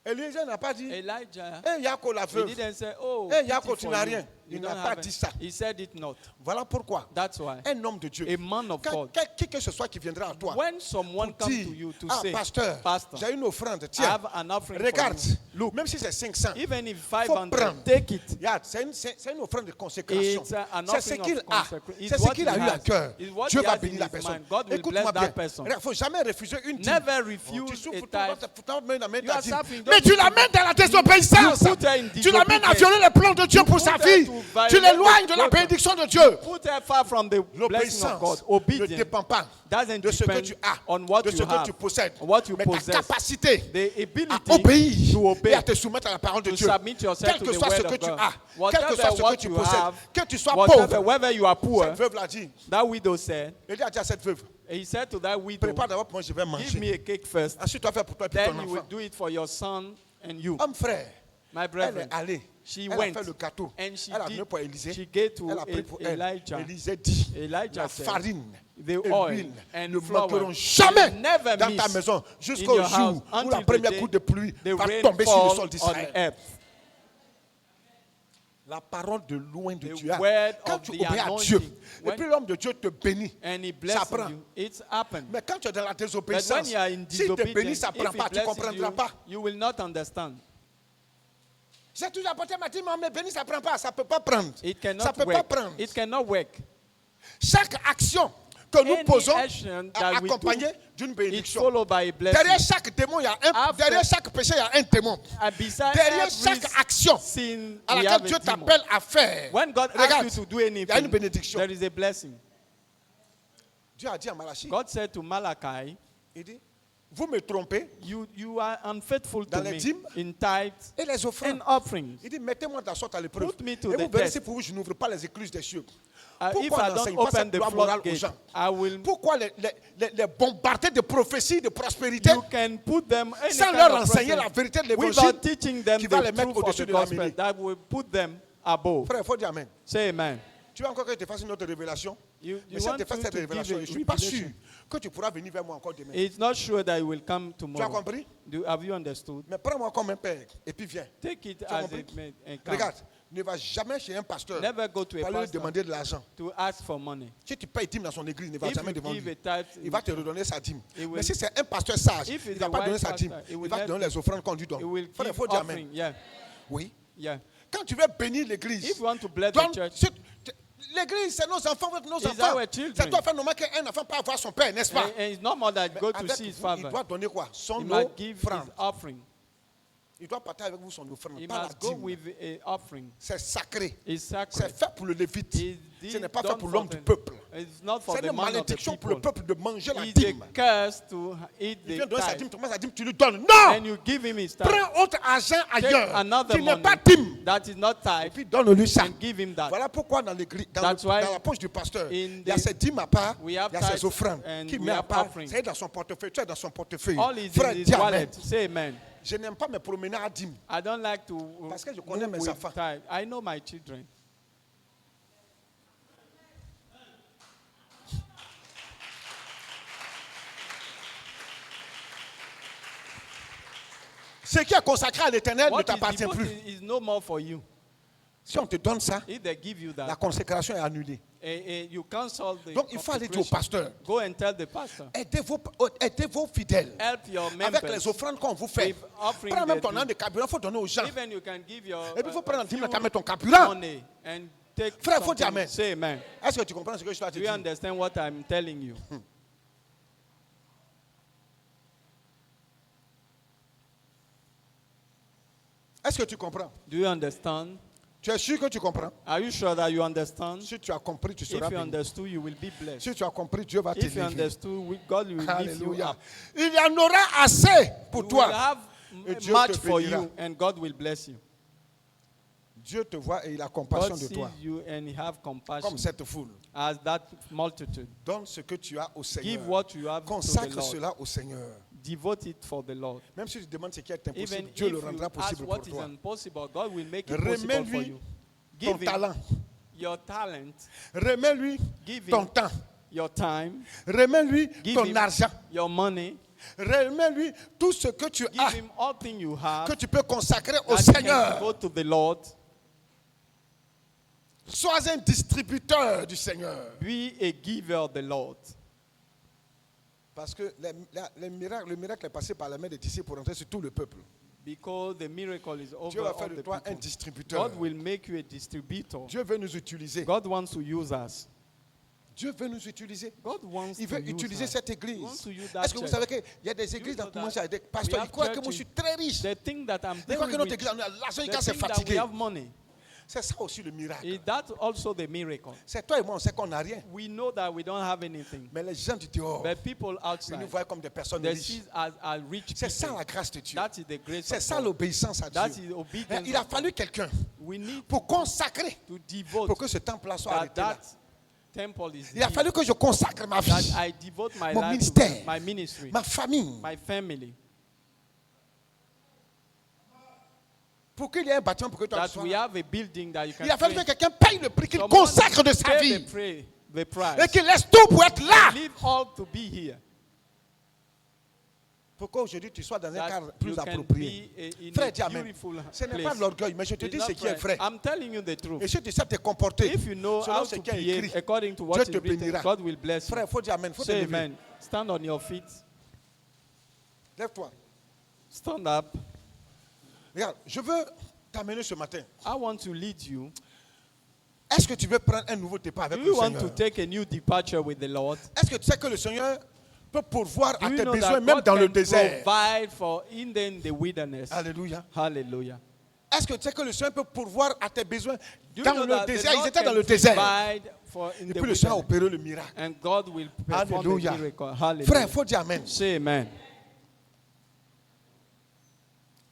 Élisée n'a pas dit, Elijah, hey Yako la he veuve. didn't say, oh, Hey, pity Yako, tu for n'as you. rien. You Il don't n'a pas have dit it. ça. He said it not. Voilà pourquoi That's why. un homme de Dieu, A man of God. qui que ce soit qui viendra à toi, When someone pour comes dire, to you to ah, say, pasteur, Pastor, j'ai une offrande, I tiens, have an offering regarde, for you. Look, même si c'est 500, even if faut 500, prendre. take it. Regarde, c'est une offrande de consécration. It's an C'est ce offering qu'il of a. consecration. It's C'est ce what qu'il a he eu à has. cœur. It's what Dieu he va has in bénir la his personne. mind. God will Écoute-moi bless bien. that person. Il ne faut jamais refuser une dîme. Never Tu refuse souffres a tout tithe. You are suffering, mais don't tu you l'amènes dans la désobéissance. You put her in Tu l'amènes à disobedience. violer les plans de Dieu You pour put sa her vie. to Tu violate l'éloignes de the la will. bénédiction de Dieu. Put her far from the blessing of L'obéissance God. ne Obedience dépend pas doesn't de ce que depend tu as, on what de you ce que have, tu possèdes, what you mais ta possess. capacité The à ability obéir to et obey, à te soumettre à la parole de to Dieu. submit yourself Quel to que the soit ce word que of tu God. as, quel que Whatever soit ce que what tu you possèdes, have, que tu sois whatever, pauvre. whether you are poor, Cette veuve l'a dit. that widow said, Il a dit à cette veuve, he said to that widow, prépare d'abord pour moi, je vais give me manger. a cake first, Ensuite, tu vas faire pour toi et pour then ton you will enfant. do it for your son and you. Homme frère, My elle brethren, est allée. she Elle a went fait le gâteau. and she Elle a did- venu pour Élisée. she gave to Elle a pris pour elle. Elijah. Élisée dit, Elijah la said, farine the et oil l'huile and ne flour manqueront jamais will never dans ta miss maison in jusqu'au your house jour où until la the première day goutte de pluie the va rain tomber sur le fall sol on d'Israël. earth. La parole de loin de The Dieu. word Quand of tu the obéis à anointing. Dieu, et When- puis l'homme de Dieu te bénit, And he ça blesses prend. you. It's happened. Mais quand tu es dans la But when désobéissance, you are in s'il te bénit, disobedience, ça ne prend if pas, he tu ne blesses comprendras you, pas. you will not understand. J'ai toujours apporté ma dîme, mais béni, ça ne prend pas, ça ne peut pas prendre. It cannot Ça ne peut pas work. prendre. It cannot work. Chaque action que nous Any posons action est that we do, accompagnée d'une It's bénédiction. followed by a Derrière blessing. chaque démon, il y a After- derrière chaque péché, il y a un démon. Beside Derrière every chaque action sin, à we laquelle have Dieu a demon. t'appelle à faire, When God regarde, asks you to do il y a une anything, bénédiction. there is a blessing. Dieu a dit à Malachie, God said to Malachi, il dit, vous me trompez you are unfaithful Dans to les me dîmes in tithes et les offrandes. and offerings. Il dit, mettez-moi de la sorte à l'épreuve. Put me to Et the vous verrez test. si pour vous, je n'ouvre pas les écluses des cieux. If Pourquoi I on don't n'enseigne pas open cette the loi morale aux floodgate, gens? I will. Pourquoi les bombarder de prophéties, de prospérité, You can put them any sans kind leur of enseigner presence la vérité de l'évangile without teaching them qui va les the mettre truth of au-dessus the de la gospel mêlée. that will put them above. Frère, il faut dire Amen. Say amen. Tu veux encore que je te fasse une autre révélation? You Mais si je want te fais me cette to give révélation, a je ne suis pas sûr revelation. que tu pourras venir vers moi encore demain. It's not sure that it will come Tu as tomorrow. compris? Have you understood? Mais prends-moi comme un père et puis viens. Take it as as compris? a count. Regarde, ne va jamais chez un pasteur Never go to pour a aller lui pastor demander de l'argent. to ask for money. Si tu payes dîme dans son église, il ne va If jamais you devant give lui. a tithe, Il va te redonner sa dîme. He will- Mais si c'est un pasteur sage, If il it's ne va a pas donner wise sa dîme. pastor, he Il will va te let- donner les offrandes qu'on lui it donne. will Frère, il give faut dire offering. Amen. Yeah, Oui. yeah. Quand tu veux bénir l'église, If you want to bless the donne- church, l'église, c'est nos enfants, nos It's enfants. our children. C'est toi faire normal qu'un enfant peut avoir son père, n'est-ce pas? and it's not more that go to Avec see his vous, il father. doit donner quoi? Son He must give his offrande. offering. Il doit partager avec vous son offrande, He pas la must go dîme. with a offering. C'est sacré. It's C'est sacred. fait pour le lévite. It's Ce n'est pas fait done pour for l'homme du the- peuple. It's not for C'est the une man of the malédiction pour le people. peuple de manger la It's dîme. a curse to eat Il the vient donner sa tithe. dîme, Thomas a dit, tu lui donnes. Non! And you give him his tithe. Prends autre argent Take ailleurs another qui n'est money pas dîme. that is not Et tithe puis donne-lui ça. and give him that. Voilà pourquoi dans l'église, dans That's why la poche du pasteur, in il y a the- ses dîmes à part, il we y have a ses tithes offrandes and qui we met à have part. offering. C'est dans son portefeuille. Tu es dans son portefeuille. All is Frère, in his dis Amen. wallet. Say amen. Je n'aime pas me promener à dîme. I don't like to Parce que je connais move mes with enfants. tithe. I know my children. Ce qui est consacré à l'éternel ne What is t'appartient devoted plus. is no more for you. Si on te donne ça, If they give you la that, consécration est annulée. you cancel the Donc il faut aller dire au consecration. pasteur, Go and tell the pastor. aidez vos fidèles. Help your Avec members. les offrandes qu'on vous fait. With offering Prends même that ton âne de carburant, il faut donner aux gens. Even you can give your Et puis il faut prendre un dîme, few tu mettre ton carburant. money and take Frère, faut dire something. amen. Say amen. Est-ce que tu comprends ce que je dois te Do you dire? understand what I'm telling you? Est-ce que tu comprends? Do you understand? Tu es sûr que tu comprends? Are you sure that you understand? Si tu as compris, tu If seras you béni. understood, you will be blessed. Si tu as compris, Dieu va If you t'élever. understood, God will lift you Alléluia. up. Il y en aura assez pour You will toi. have Et Dieu much te for bénira. you, and God will bless you. Dieu te voit et il a compassion God de sees toi. you and He have compassion Comme cette foule. as that multitude. Donne ce que tu as au Give Seigneur. what you have to the Consacre Lord. cela au Seigneur. Devote it for the Lord. Même si tu demandes ce qui est impossible, Even Dieu if le you rendra ask possible what pour is toi. impossible, God will make it possible for Remets-lui you. ton Give him talent. your talent, Remets-lui give ton him temps. your time, Remets-lui give ton him argent. your money, Remets-lui tout ce que tu give as, him all things you have que tu peux consacrer au that you can Seigneur. devote to the Lord. Sois un distributeur du Seigneur. Be a giver of the Lord. Parce que le miracle est passé par la main des disciples pour entrer sur tout le peuple. Because the miracle is over Dieu va faire all de the toi un people. distributeur. God will make you a distributor. Dieu veut nous utiliser. God wants to use us. Dieu veut nous utiliser. God wants Il to veut use utiliser us. cette He église. wants to use that Est-ce que vous church. savez qu'il y a des églises know qui commencent that à des we pasteurs, have ils croient que moi churches- je suis très riche. They think that I'm Ils croient que very notre rich. église, l'argent, They quand c'est think that we fatigué. have money. C'est ça aussi le miracle. Is that also the miracle? C'est toi et moi, on sait qu'on n'a rien. We know that we don't have anything. Mais les gens du dehors, But people ils nous outside, voient comme des personnes they riches. see as rich C'est ça people. la grâce de Dieu. That is the grace C'est of ça God. l'obéissance à That Dieu. is obedience Il a of God. fallu quelqu'un We need pour consacrer, to devote pour que ce temple-là soit arrêté là. that temple is Il a fallu que je consacre ma that vie, I devote my mon life ministère, to my ministry, ma famille, my family, pour qu'il y ait un bâtiment pour que toi tu that sois we là. have a building that you can Il a fallu que pray. quelqu'un paye le prix, qu'il Someone consacre de sa pay vie the price. et qu'il laisse tout pour être là. Leave all to be here. Pour qu'aujourd'hui tu sois dans un That cadre you plus can approprié. be in Frère, a dis amen. beautiful Ce n'est place. pas de l'orgueil, mais je te It's dis not ce qui est pride. vrai. I'm telling you the truth. Et si tu sais te comporter If you know selon how ce to qui est behave écrit, according to what Dieu is te written, bénira. God will bless you. Frère, il faut dire amen, il faut te Say lever. amen. Stand on your feet. Lève-toi. Stand up. Regarde, je veux t'amener ce matin. I want to lead you. Est-ce que tu veux prendre un nouveau départ avec Do le you want to Seigneur? take a new departure with the Lord? Est-ce que tu sais que le Seigneur peut pourvoir Do à you tes know besoins that même God dans le can désert? provide for in the wilderness? Alléluia. Hallelujah. Est-ce que tu sais que le Seigneur peut pourvoir à tes besoins Do you dans know le that the désert? Ils Lord étaient dans can le désert. provide for in Et the puis le Seigneur a wilderness? opéré le miracle. And God will perform Alléluia. the miracle. Hallelujah. Frère, il faut dire amen. Say amen.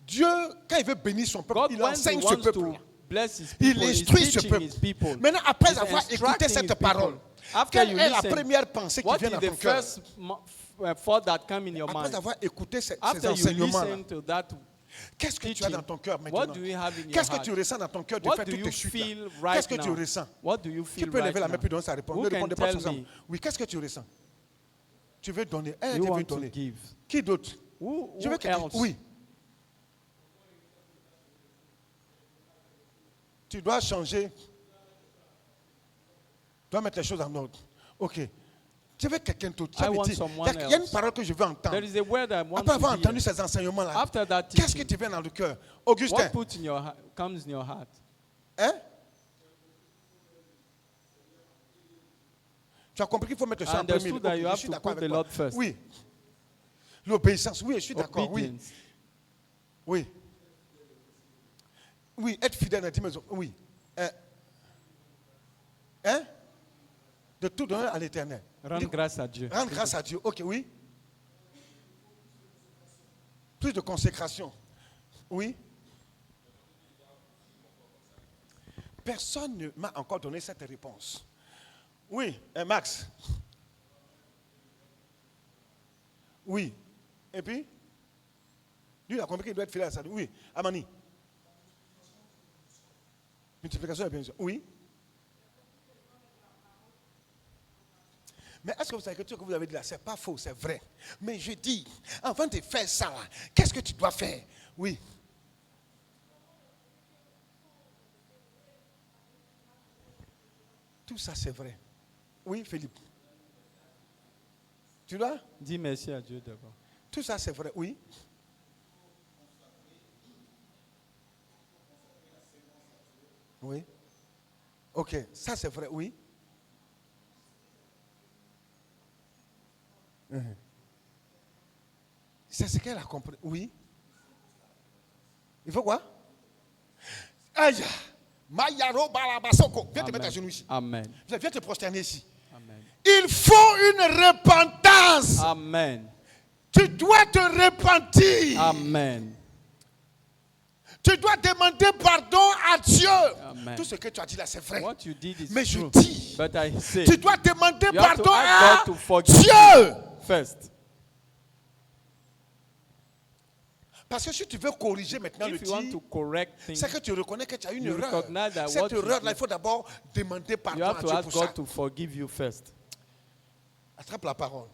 Dieu, quand il veut bénir son peuple, God, il when enseigne he ce wants peuple. to bless his Il people, he's instruit ce teaching peuple. his people. Maintenant, après He's avoir écouté instructing cette his parole, people. After quelle you est la listen, première pensée qui what vient is dans the ton cœur? first thought that come in your Après mind? avoir écouté ces After you enseignements-là, listen to that, qu'est-ce que tu as teaching, dans ton cœur what maintenant? do you have in your Qu'est-ce que heart? tu ressens dans ton cœur de What faire do toutes you tes chutes? feel Qu'est-ce right que tu now? ressens? What do you Qui feel peut lever right la main now? puis donner sa réponse? Who Ne can répondez pas tell tous ensemble. me? Oui, qu'est-ce que tu ressens? Tu veux donner. You Dieu veut want to donner. give? Qui d'autre? Who Je veux quelqu'un. else? Oui. Tu dois changer. Tu dois mettre les choses en ordre. Ok. Je veux quelqu'un d'autre. I Ça veut want dire, someone il y a une else. parole que je veux entendre. There is a word I want Après avoir to entendu hear. ces enseignements-là, After that qu'est-ce qui teaching, te vient dans le cœur? Augustin, what put in your comes in your heart? hein? Tu as compris qu'il faut mettre ça I en premier. understood that Ok, you je have suis to d'accord put avec the toi. Lord first. Oui. L'obéissance, oui, je suis d'accord, oui. Obedience. Oui. Oui, être fidèle à 10 maisons, oui. Hein? De tout donner à l'éternel. Rendre grâce à Dieu. Rendre grâce à Dieu, ok, oui. Plus de consécration, oui. Personne ne m'a encore donné cette réponse. Oui, Max. Oui. Et puis, lui, il a compris qu'il doit être fidèle à ça. Oui, Amani. Multiplication et bénédiction. Oui. Mais est-ce que vous savez que ce que vous avez dit là, ce n'est pas faux, c'est vrai. Mais je dis, avant de faire ça, là, qu'est-ce que tu dois faire? Oui. Tout ça, c'est vrai. Oui, Philippe. Tu dois? Dis merci à Dieu d'abord. Tout ça, c'est vrai. Oui. Oui. Ok, ça, c'est vrai. Oui. C'est ce qu'elle a compris. Oui. Il faut quoi? Aïe. Mayaro balabasoko. Viens te mettre à genoux ici. Amen. Viens te prosterner ici. Amen. Il faut une repentance. Amen. Tu dois te repentir. Amen. Tu dois demander pardon à Dieu. Amen. Tout ce que tu as dit là, c'est vrai. What you did is Mais je true. dis, But I say, tu dois demander you have to pardon ask à God to forgive Dieu. first. Parce que si tu veux corriger maintenant le If you want tir, to correct things, c'est que tu reconnais que tu as une you erreur. recognize that Cette what you erreur-là, did, il faut d'abord demander you pardon have à to Dieu ask pour ça. God to forgive you first. Attrape la parole.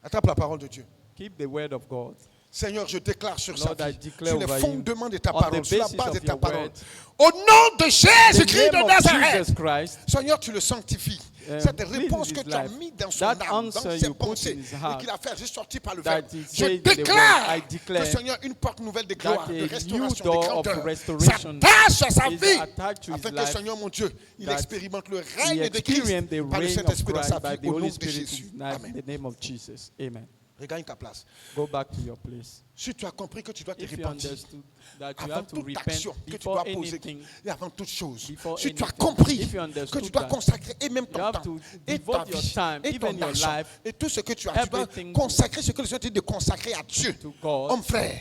Attrape la parole de Dieu. Keep the word of God. Seigneur, je déclare sur sa Lord, I vie, declare sur les over him, fondements de ta on the parole, sur la basis base of de ta your parole. word. Au nom de In Jésus-Christ the name de of Nazareth. Jesus Christ, Seigneur, tu le sanctifies. Cette please réponse in que his tu as life, mise dans son that âme, dans answer ses you put pensées, in his et heart, qu'il a fait ressortir par le that verbe. he Je said in the word, déclare I declare que, Seigneur, une porte nouvelle de gloire, that de a new restauration, de door of grandeur restoration s'attache à sa is vie, attached to his afin que, life, Seigneur mon Dieu, il that expérimente le he règne de experienced Christ the par le reign of Saint-Esprit dans sa Christ by vie, the au nom Holy de Spirit in Jésus. his life, in Amen. the name of Jesus. Amen. Regagne ta place. Go back to your place. Si tu as compris que tu dois te If you repentir, understood that you avant have to toute repent action que tu before dois poser, anything, et avant toute chose, before si tu as anything, compris if you que understood tu dois that, consacrer et même you ton have temps, to et ta devote your vie, time, et ton even your argent, life, et tout ce que tu as, tu dois everything consacrer ce que le Seigneur te dit de consacrer à Dieu. to God. Homme frère,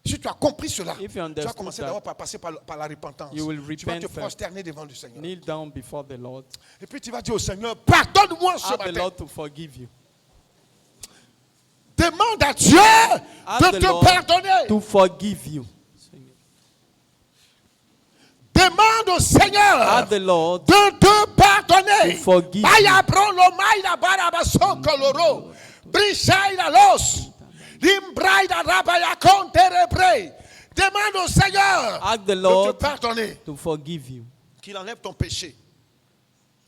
si tu as compris cela, If you tu vas understood commencer that, d'abord par passer par la repentance. you will Tu vas te repent first. prosterner devant le Seigneur. Kneel down before the Lord. Et puis tu vas dire au Seigneur, pardonne-moi ce Ask the matin. Lord to forgive you. Demande à Dieu Ask de the te Lord pardonner. to forgive you. Demande au Seigneur Ask the Lord de te pardonner. to forgive Vaya brolo maida barabaso coloro. Brishaida los. Limbraida rabaya conterebre. Demande au Seigneur Ask the de te Lord pardonner. to forgive you. Qu'il enlève ton péché.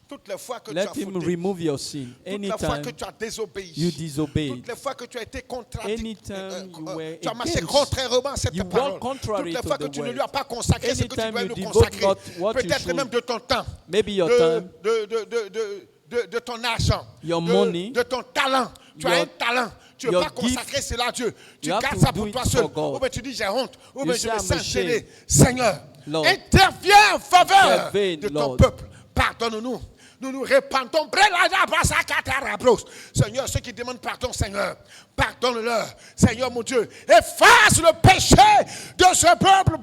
Toutes les fois que tu Let as him fauté. remove your sin. Toutes les fois Anytime que tu as désobéi. you disobeyed. Toutes les fois que tu as été Anytime you were tu as marché against, contrairement à cette you parole. walk contrary Toutes les fois to que the tu ne word. lui as pas consacré ce que tu Anytime dois you lui devote consacrer. not what you Peut-être should. même de ton temps. Maybe your de, time, de ton argent. your de, money, de ton talent. Tu as your- un talent. Tu ne veux your pas consacrer cela à Dieu. Tu You have gardes to ça do pour it toi for seul. God. Ou bien tu dis j'ai honte. Ou You bien je say, me I'm sens gêné. ashamed. Seigneur, Lord, interviens en faveur intervene, de ton Lord. peuple. Pardonne-nous. Nous nous répandons. Seigneur, ceux qui demandent pardon, Seigneur, pardonne-leur. Seigneur, mon Dieu, efface le péché de ce peuple.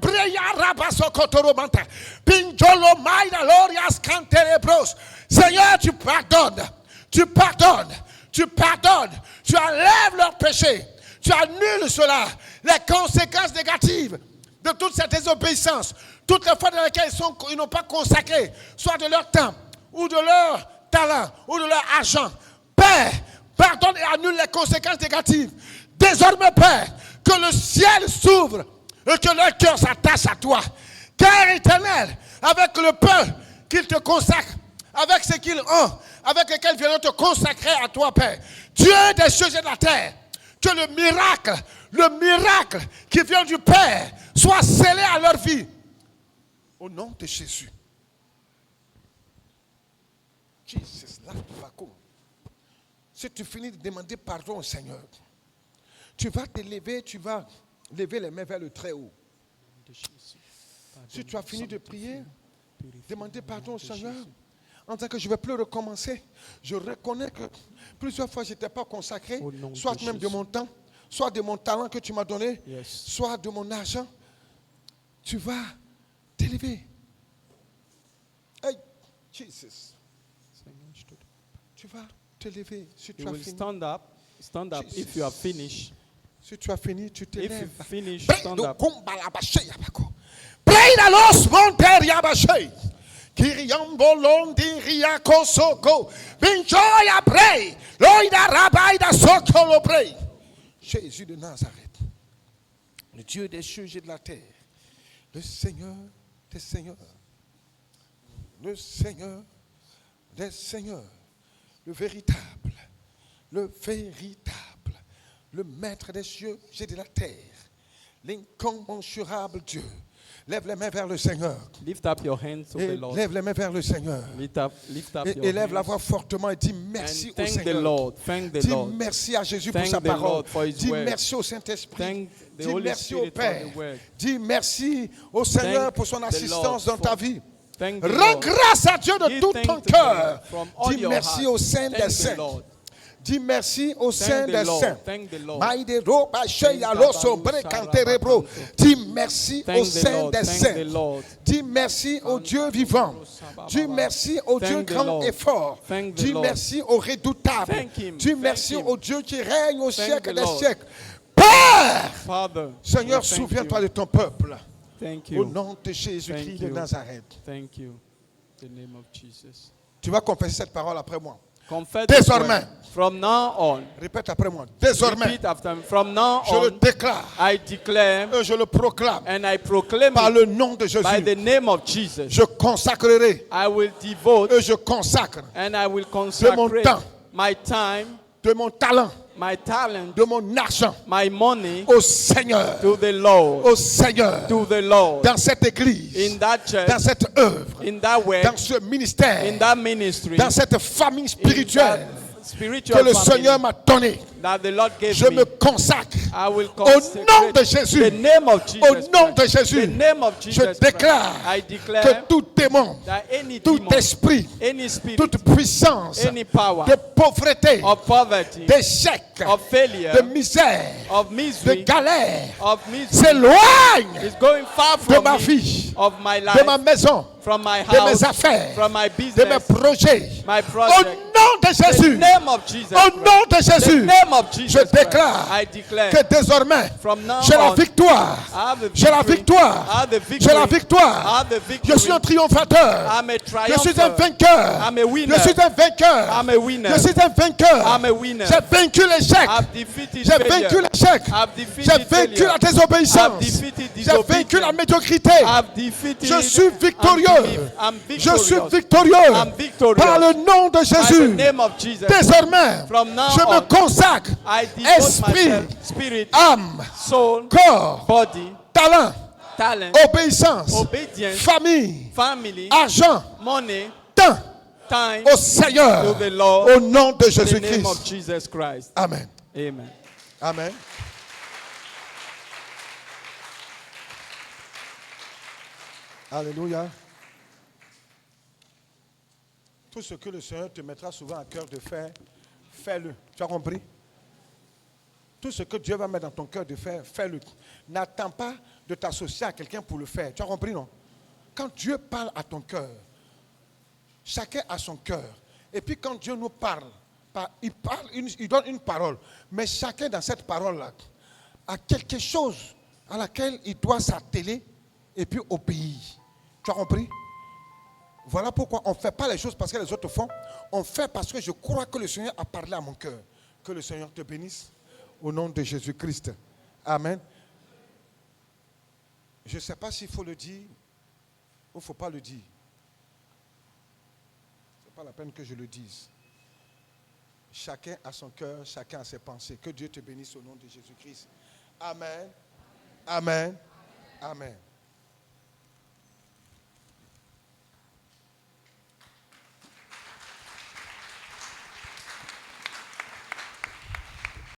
Seigneur, tu pardonnes. Tu pardonnes. Tu pardonnes. Tu enlèves leur péché. Tu annules cela. Les conséquences négatives de toute cette désobéissance, toutes les fois dans lesquelles ils n'ont pas consacré, soit de leur temps, ou de leur talent, ou de leur argent. Père, pardonne et annule les conséquences négatives. Désormais, Père, que le ciel s'ouvre et que leur cœur s'attache à toi. Car éternel, avec le peu qu'ils te consacrent, avec ce qu'ils ont, avec lesquels ils viennent te consacrer à toi, Père, Dieu des cieux et de la terre, que le miracle qui vient du Père soit scellé à leur vie. Au nom de Jésus. Jesus, si tu finis de demander pardon au Seigneur, tu vas te lever, tu vas lever les mains vers le Très-Haut. Si tu as fini de prier, demander pardon au Seigneur, en disant que je ne vais plus recommencer. Je reconnais que plusieurs fois je n'étais pas consacré, soit même de mon temps, soit de mon talent que tu m'as donné, soit de mon argent. Tu vas t'élever. Hey, Jesus. Tu vas te lever. Si tu you as will fini. stand up if you have finished. Si tu as fini, tu te If lèves. you finish, stand up. Pleina los monter yabashe. Kiriambolondi riakosoko. Binjoya pray. Loida rabaida sokolo pray. Jésus de Nazareth, le Dieu des cieux et de la terre, le Seigneur des seigneurs, le Seigneur des seigneurs, le véritable, le maître des cieux et de la terre, l'incommensurable Dieu. Lève les mains vers le Seigneur. Lift up your hands to the Lord. Lève les mains vers le Seigneur. Lift up your Et lève la hands. voix fortement et dis merci And au thank the Seigneur. Lord. Thank the Dis Lord. merci à Jésus Thank pour sa the parole. Lord for his Dis word. merci au Saint-Esprit. Thank the Dis Holy merci au Spirit for Père. the word. Dis merci au Seigneur Thank pour son the assistance Lord dans ta for- vie. Thank the Rends Lord. grâce à Dieu de Give tout thanks ton to cœur. God from all Dis your merci heart. au Saint Thank des the Saints. Lord. Dis merci au Saint Thank the des Lord. Saints. Thank the Lord. Maïdero, Bacheya, Loso, Brekanterebro. Dis merci Thank au the Saint Lord. des Thank Saints. the Lord. Dis merci au Dieu vivant. Dis merci au Dieu Thank the grand Lord. et fort. Thank the Dis Lord. merci au redoutable. Thank him. Dis Thank merci him. au Dieu qui règne au siècle the des Lord. siècles. Père, Father, Seigneur, we thank souviens-toi you. de ton peuple. Thank Au you. nom de Jésus-Christ Thank de you. Nazareth. Thank you. In the name of Jesus. Tu vas confesser cette parole après moi. Confess Désormais. this word. From now on. Répète après moi. Désormais, Repeat after me. From now je le on, déclare I declare et je le proclame and I proclaim par it le nom de by Jésus. the name of Jesus. Je consacrerai I will devote et je consacre and I will mon consecrate temps. my time, de mon talent, my talent, de mon argent my money au Seigneur, to the Lord. au Seigneur, To the Lord. dans cette église, In that church, dans cette œuvre, in that work, dans ce ministère, in that ministry, dans cette famille in spirituelle that spiritual que le family Seigneur m'a donnée. that the Lord gave Je me. me consacre I will au nom consecrate de Jésus. the name of Jesus Au nom de Christ. Jésus, The name of je Jesus déclare Christ. I declare que tout démon, that any tout demon, esprit, any spirit, toute puissance any power de pauvreté, of poverty, d'échec, of failure, de misère, of de misery, galère, of misery s'éloigne is going far de from ma me, vie, of my de ma life, maison, from my de mes house, affaires, from my de mes business, projets. my Au project. nom de The Jésus, name of Jesus au Christ. nom de The Jésus, name of je Jesus Christ. déclare I declare que désormais, from now j'ai la on, victoire. I have the J'ai la victory. victoire. I have the J'ai la victory. I victoire. have the victory. Je suis un triomphateur. I'm a Je suis un triumpher. vainqueur. I'm a winner. Je suis un vainqueur. I'm a winner. Je suis un vainqueur. I'm a winner. J'ai vaincu l'échec. I've defeated J'ai failure. vaincu l'échec. I've J'ai defeated vaincu failure. la désobéissance. I've defeated J'ai vaincu la disobedience. médiocrité. I've defeated Je suis victorieux. unbelief. I'm Je suis victorious. victorieux. I'm victorious. Par le nom de By the Jésus. name of Jesus. Désormais, From now je me on, consacre. I devote Esprit, myself, spirit, âme, soul, corps, body, talent, talent, obéissance, obedience, famille, family, argent, money, temps time, au Seigneur. to the Lord. Au nom de in the name of Jésus-Christ. Jesus Christ. Amen. Amen. Amen. Alléluia. Tout ce que le Seigneur te mettra souvent à cœur de faire, fais-le. Tu as compris? Tout ce que Dieu va mettre dans ton cœur de faire, fais-le. N'attends pas de t'associer à quelqu'un pour le faire. Tu as compris, non? Quand Dieu parle à ton cœur, chacun a son cœur. Et puis quand Dieu nous parle, il donne une parole. Mais chacun dans cette parole-là a quelque chose à laquelle il doit s'atteler et puis obéir. Tu as compris? Voilà pourquoi on ne fait pas les choses parce que les autres font. On fait parce que je crois que le Seigneur a parlé à mon cœur. Que le Seigneur te bénisse au nom de Jésus-Christ. Amen. Je ne sais pas s'il faut le dire ou il ne faut pas le dire. Ce n'est pas la peine que je le dise. Chacun a son cœur, chacun a ses pensées. Que Dieu te bénisse au nom de Jésus-Christ. Amen. Amen. Amen.